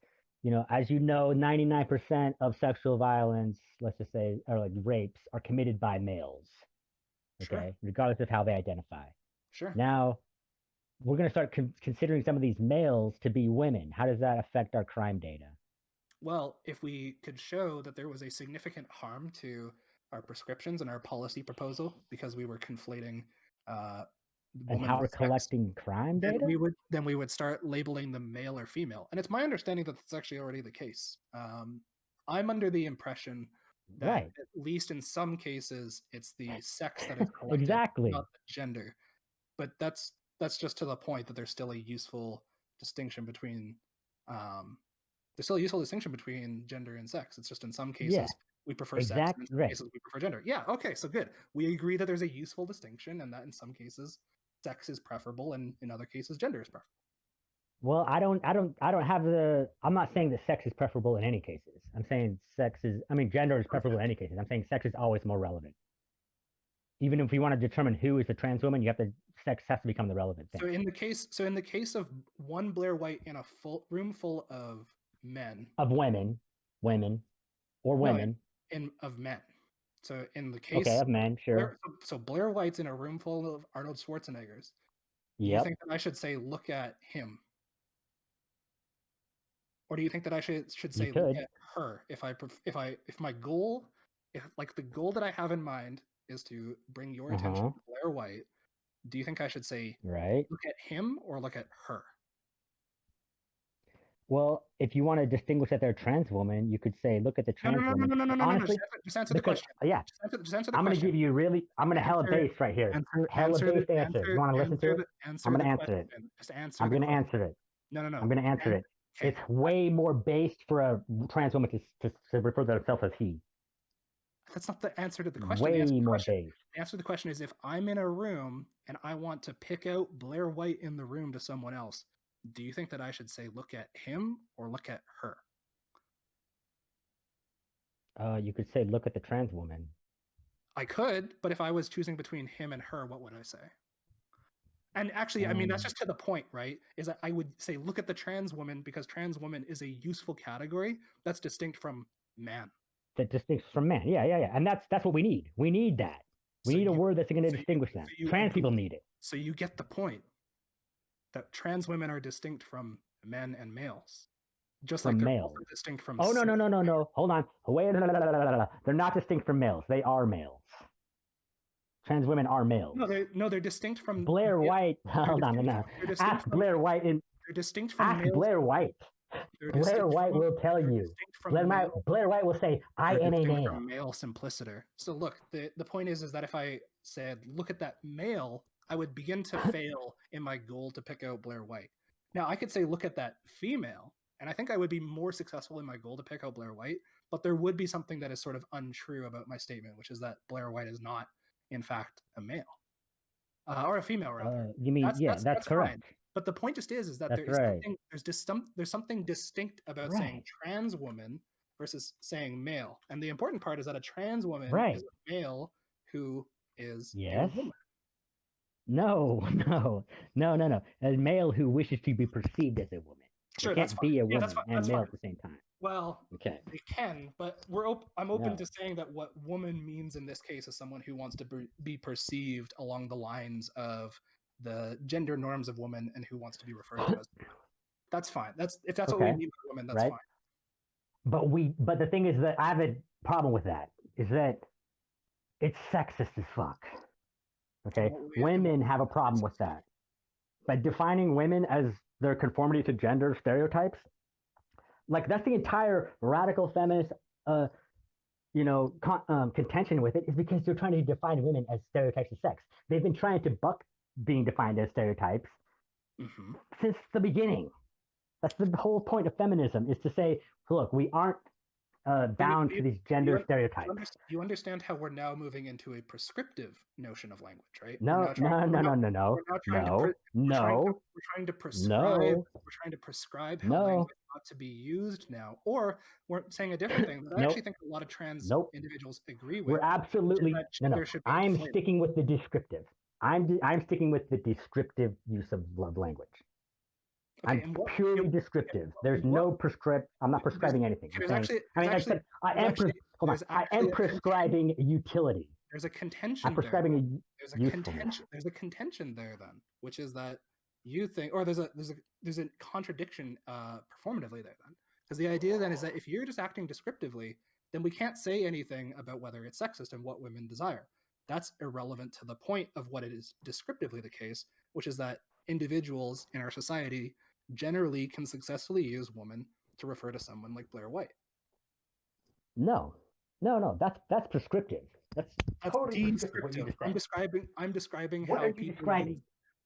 as you know, 99% of sexual violence, let's just say, or like rapes, are committed by males. Okay, Sure. regardless of how they identify. Sure. Now, we're going to start considering some of these males to be women. How does that affect our crime data? Well, if we could show that there was a significant harm to our prescriptions and our policy proposal because we were conflating And woman how we're with sex, collecting crime then data? we would start labeling them male or female. And it's my understanding that that's actually already the case. I'm under the impression that Right. at least in some cases it's the sex that is collected, Exactly. not the gender. But that's just to the point that there's still a useful distinction between gender and sex. It's just in some cases Yeah. we prefer sex, and in some Right. cases we prefer gender. Yeah, okay, so good. We agree that there's a useful distinction, and that in some cases sex is preferable, and in other cases gender is preferable. Well, I don't have I'm not saying that sex is preferable in any cases. I'm saying gender is preferable in any cases. I'm saying sex is always more relevant. Even if you want to determine who is a trans woman, sex has to become the relevant thing. So in the case of one Blair White in a full room full of men. Of women. Of men. So in the case of men, sure. Blair White's in a room full of Arnold Schwarzeneggers. Do you think that I should say, look at him? Or do you think that I should say, look at her? If my goal, the goal that I have in mind is to bring your attention to Blair White, do you think I should say, right, look at him or look at her? Well, if you want to distinguish that they're a trans woman, you could say, look at the trans woman. No. Honestly, just answer the question. Yeah. Just answer the I'm question. Going to give you I'm going to hella base right here. Hella base answer. You want to listen to it? I'm going to answer it. Just answer. I'm going to answer it. No. I'm going to answer it. Okay. It's way more based for a trans woman to refer to herself as he. That's not the answer to the question. Way more based. The answer to the question is, if I'm in a room and I want to pick out Blair White in the room to someone else, do you think that I should say, look at him or look at her? You could say, look at the trans woman. I could, but if I was choosing between him and her, what would I say? And actually, I mean, that's just to the point, right? Is that I would say, look at the trans woman, because trans woman is a useful category that's distinct from man. That distinguishes from man. Yeah. And that's what we need. We need that. We need a word that's going to distinguish them. Trans people need it. So you get the point that trans women are distinct from men and males. Just from like they're males. also distinct from no. Hold on. Wait. They're not distinct from males. They are males. Trans women are males. No, they're distinct from Blair White. Hold on, no. Ask Blair White. They're distinct from ask males. Blair White. Blair White will tell you. Blair White will say, I am a male. Male simpliciter. So look, the point is that if I said, look at that male, I would begin to fail in my goal to pick out Blair White. Now, I could say, look at that female, and I think I would be more successful in my goal to pick out Blair White, but there would be something that is sort of untrue about my statement, which is that Blair White is not, in fact, a male. Or a female, rather. You mean, that's correct. Fine. But the point just is that there's something distinct about saying trans woman versus saying male. And the important part is that a trans woman is a male who is a woman. No. A male who wishes to be perceived as a woman. Sure, can't be a woman and male fine. at the same time. Well, they can, but I'm open to saying that what woman means in this case is someone who wants to be perceived along the lines of the gender norms of woman and who wants to be referred to as woman. That's fine. If that's what we mean by women, that's fine. But the thing is that I have a problem with that, is that it's sexist as fuck. Okay? Women have a problem with that. By defining women as their conformity to gender stereotypes, like that's the entire radical feminist contention with it, is because they're trying to define women as stereotypes of sex. They've been trying to buck being defined as stereotypes since the beginning. That's the whole point of feminism, is to say, look, we aren't bound to these gender stereotypes. You understand how we're now moving into a prescriptive notion of language, right? No. We're trying to prescribe how language ought to be used now. Or we're saying a different thing that I actually think a lot of trans individuals agree with. We're absolutely I'm sticking with the descriptive. I'm sticking with the descriptive use of love language. Okay, I'm purely descriptive. There's no prescript. I'm not prescribing anything. I am prescribing utility. There's a contention. I'm prescribing usefulness. There's a contention there then, which is that you think, or there's a contradiction performatively there then, because the idea then is that if you're just acting descriptively, then we can't say anything about whether it's sexist and what women desire. That's irrelevant to the point of what it is descriptively the case, which is that individuals in our society generally can successfully use woman to refer to someone like Blair White. No, that's prescriptive. That's totally prescriptive. I'm describing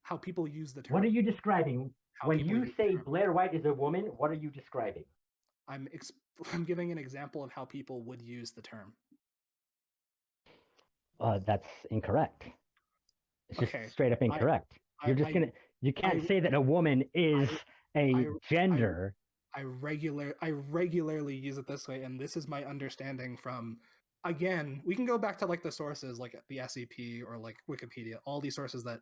how people use the term. What are you describing? When you say Blair White is a woman, what are you describing? I'm giving an example of how people would use the term. That's incorrect. It's just straight up incorrect. You can't say that a woman is a gender. I regularly use it this way, and this is my understanding from, again, we can go back to like the sources like the SEP or like Wikipedia, all these sources that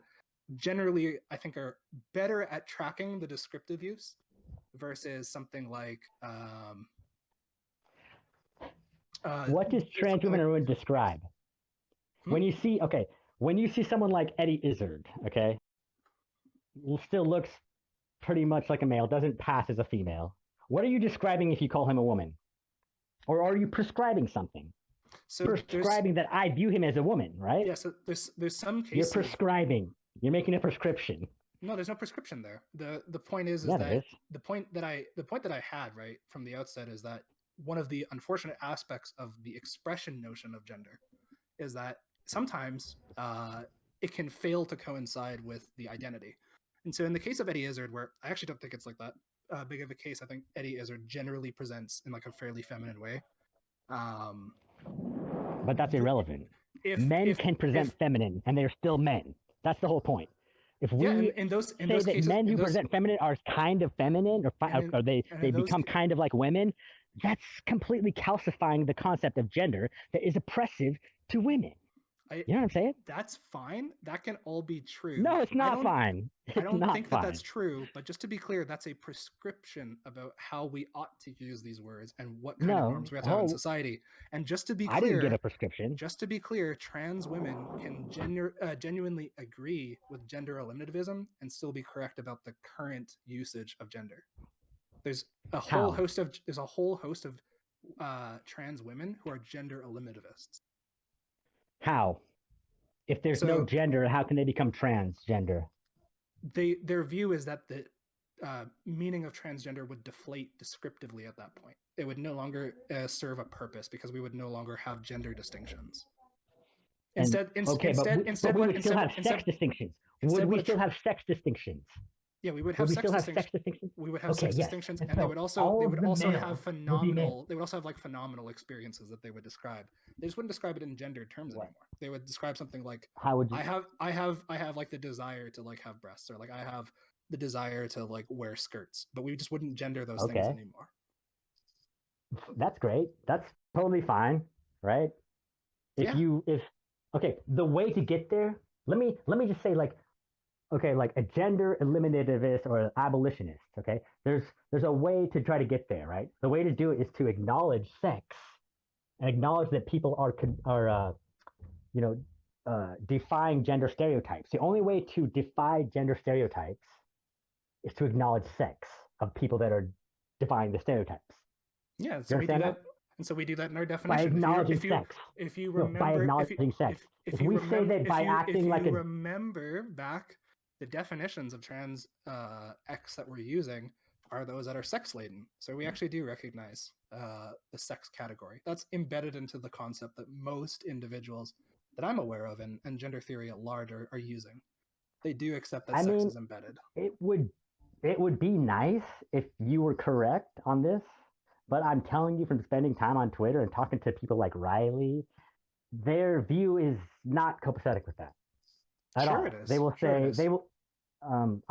generally I think are better at tracking the descriptive use versus something like what does trans women or women describe? When you see someone like Eddie Izzard, okay, still looks pretty much like a male, doesn't pass as a female. What are you describing if you call him a woman? Or are you prescribing something? So prescribing that I view him as a woman, right? Yeah, so there's some cases. You're prescribing. You're making a prescription. No, there's no prescription there. The point is that the point that I had right from the outset is that one of the unfortunate aspects of the expression notion of gender is that sometimes it can fail to coincide with the identity. And so in the case of Eddie Izzard, where I actually don't think it's like that big of a case, I think Eddie Izzard generally presents in like a fairly feminine way. But that's irrelevant. Men can present feminine, and they're still men. That's the whole point. If we say that men who present feminine are kind of feminine, or they become kind of like women, that's completely calcifying the concept of gender that is oppressive to women. You know what I'm saying? That's fine. That can all be true. No, it's not fine. I don't think that that's true. But just to be clear, that's a prescription about how we ought to use these words and what kind of norms we have to have in society. And just to be clear, I didn't get a prescription. Just to be clear, trans women can genuinely agree with gender eliminativism and still be correct about the current usage of gender. There's a whole host of trans women who are gender eliminativists. How? If there's no gender, how can they become transgender? Their view is that the meaning of transgender would deflate descriptively at that point. It would no longer serve a purpose because we would no longer have gender distinctions. Instead, we would still have sex distinctions. Would we still have sex distinctions? Yeah, we would have sex distinctions. We would have sex distinctions, and they would also have phenomenal experiences that they would describe. They just wouldn't describe it in gendered terms anymore. They would describe something like, "How would you?" I have like the desire to like have breasts, or like I have the desire to like wear skirts, but we just wouldn't gender those things anymore. That's great. That's totally fine, right? The way to get there. Let me just say like a gender eliminativist or abolitionist, okay? There's a way to try to get there, right? The way to do it is to acknowledge sex and acknowledge that people are defying gender stereotypes. The only way to defy gender stereotypes is to acknowledge sex of people that are defying the stereotypes. Yeah, so we do that. And so we do that in our definition. By acknowledging sex. If you remember, by acknowledging sex. If we say that by acting like remember back, the definitions of trans X that we're using are those that are sex laden. So we actually do recognize the sex category. That's embedded into the concept that most individuals that I'm aware of and gender theory at large are using. They do accept that sex is embedded. It would be nice if you were correct on this, but I'm telling you from spending time on Twitter and talking to people like Riley, their view is not copacetic with that at all. It is. They will say they will.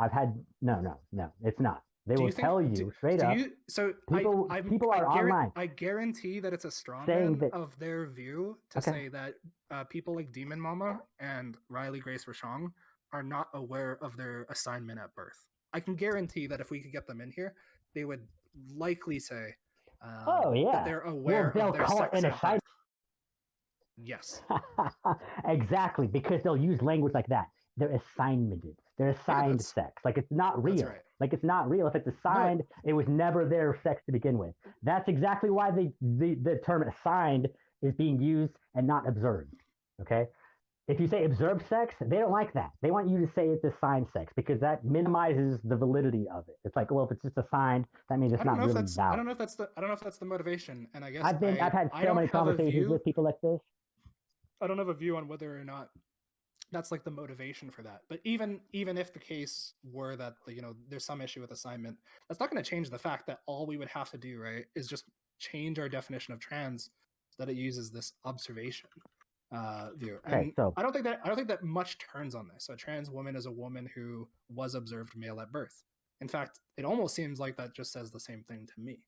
I've had no. It's not. They will tell you straight up. People are online. I guarantee that it's a strongman of their view to say that people like Demon Mama and Riley Grace Rochong are not aware of their assignment at birth. I can guarantee that if we could get them in here, they would likely say yeah, that they're aware they'll of their call sex it an at assignment. birth. Yes. Exactly, because they'll use language like that. They're assignmented. They're assigned that's- sex. Like it's not real. That's right. Like it's not real. If it's assigned, it was never their sex to begin with. That's exactly why the term assigned is being used and not observed. Okay? If you say observed sex, they don't like that. They want you to say it's assigned sex because that minimizes the validity of it. It's like, well, if it's just assigned, that means it's not really valid. I don't know if that's the motivation. And I guess I've had so many conversations with people like this. I don't have a view on whether or not that's like the motivation for that. But even if the case were that there's some issue with assignment, that's not going to change the fact that all we would have to do, right, is just change our definition of trans so that it uses this observation view. And okay, so I don't think that much turns on this. A trans woman is a woman who was observed male at birth. In fact, it almost seems like that just says the same thing to me.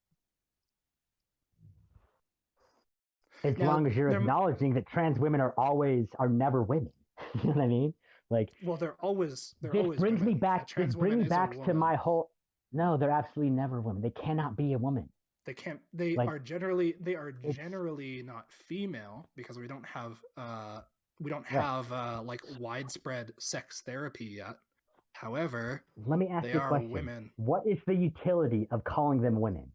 As long as you're acknowledging that trans women are never women. You know what I mean? Like, well, they're always brings women. me back. This brings me back to my whole. No, they're absolutely never women. They cannot be a woman. They can't. They are generally not female because we don't have like widespread sex therapy yet. However, let me ask you a question. Women. What is the utility of calling them women?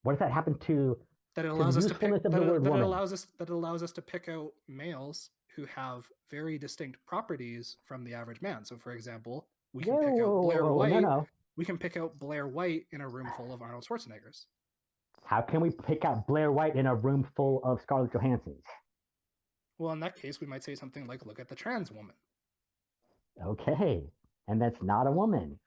What does that happen to? That it allows us to pick. That it allows us to pick out males who have very distinct properties from the average man. So, for example, we can pick out Blair White. We can pick out Blair White in a room full of Arnold Schwarzeneggers. How can we pick out Blair White in a room full of Scarlett Johanssons? Well, in that case, we might say something like, "Look at the trans woman." Okay, and that's not a woman.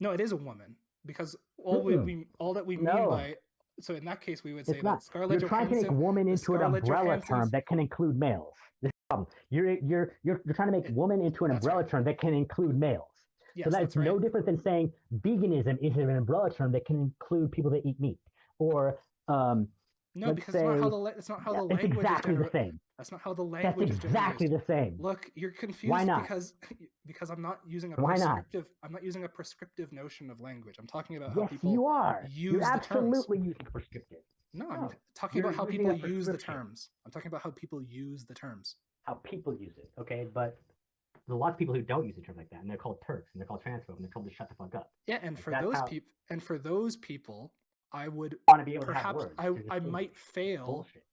No, it is a woman because all that we mean by. So in that case, we would say that Scarlett Johansson. You're trying to make woman into an umbrella term that can include males. This is the problem. You're trying to make woman into an umbrella term that can include males. Yes, so that's no different than saying veganism is an umbrella term that can include people that eat meat. Or no, because it's not how the language. It's exactly the same. That's not how the language is. That's exactly the same. Look, you're confused. Why not? Because I'm not using a prescriptive. I'm not using a prescriptive notion of language. I'm talking about how people you are. use You're the absolutely terms. using prescriptive. No, I'm talking about how people use the terms. I'm talking about how people use the terms. How people use it, okay? But there's lots of people who don't use a term like that, and they're called Turks, and they're called transphobe, and they're told to shut the fuck up. Yeah, and for those people, I would want to be able to have words. I might fail. Bullshit.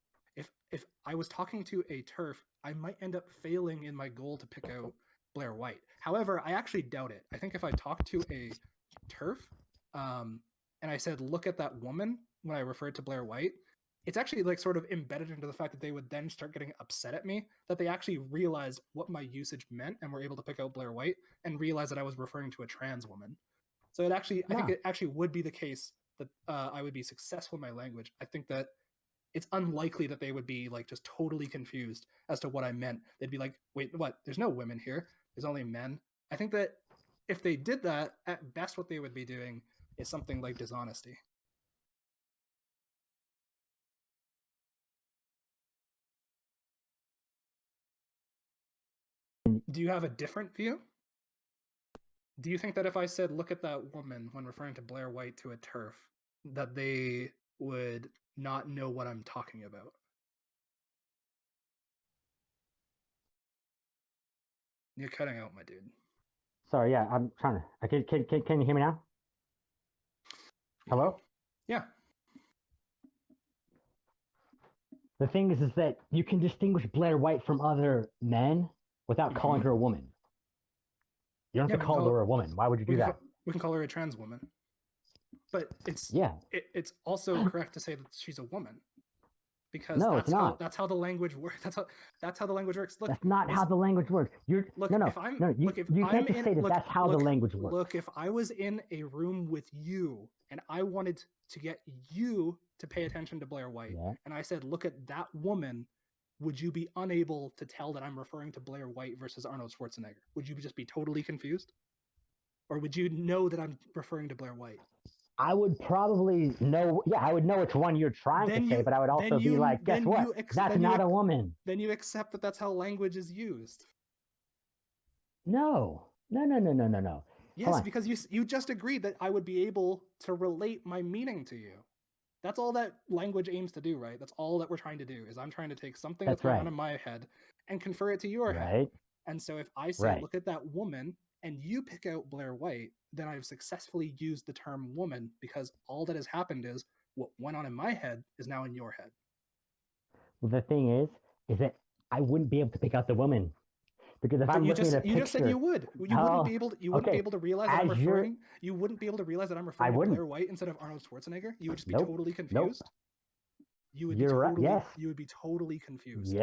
If I was talking to a TERF, I might end up failing in my goal to pick out Blair White. However, I actually doubt it. I think if I talked to a TERF, and I said, "Look at that woman," when I referred to Blair White, it's actually like sort of embedded into the fact that they would then start getting upset at me, that they actually realized what my usage meant and were able to pick out Blair White and realize that I was referring to a trans woman. So I think it actually would be the case that I would be successful in my language. I think that it's unlikely that they would be like just totally confused as to what I meant. They'd be like, "Wait, what? There's no women here. There's only men." I think that if they did that, at best what they would be doing is something like dishonesty. Do you have a different view? Do you think that if I said, "Look at that woman," when referring to Blair White to a TERF, that they would not know what I'm talking about? You're cutting out, my dude. Sorry, yeah, I'm trying to. Can you hear me now? Hello? Yeah. The thing is that you can distinguish Blair White from other men without calling her a woman. You don't have to call her a woman. Why would you do that? We can call her a trans woman. But it's also correct to say that she's a woman. Because it's not. That's how the language works. That's how the language works. Look, that's not how the language works. You can't just say that that's how the language works. Look, if I was in a room with you and I wanted to get you to pay attention to Blair White, and I said, "Look at that woman," would you be unable to tell that I'm referring to Blair White versus Arnold Schwarzenegger? Would you just be totally confused? Or would you know that I'm referring to Blair White? I would probably know. Yeah, I would know which one you're trying to say, but I would also be like, guess what? That's not a woman. Then you accept that that's how language is used. No. Yes, because you just agreed that I would be able to relate my meaning to you. That's all that language aims to do, right? That's all that we're trying to do, is I'm trying to take something that's going on in my head and confer it to your head. And so if I say, look at that woman, and you pick out Blair White, then I've successfully used the term woman, because all that has happened is what went on in my head is now in your head. Well, the thing is that I wouldn't be able to pick out the woman. Because if I'm looking at a picture, you just said you would. You wouldn't be able to. You wouldn't be able to realize that I'm referring. You wouldn't be able to realize that I'm referring to Blair White instead of Arnold Schwarzenegger. You would just be totally confused. You would be totally. You would be totally confused. Yeah.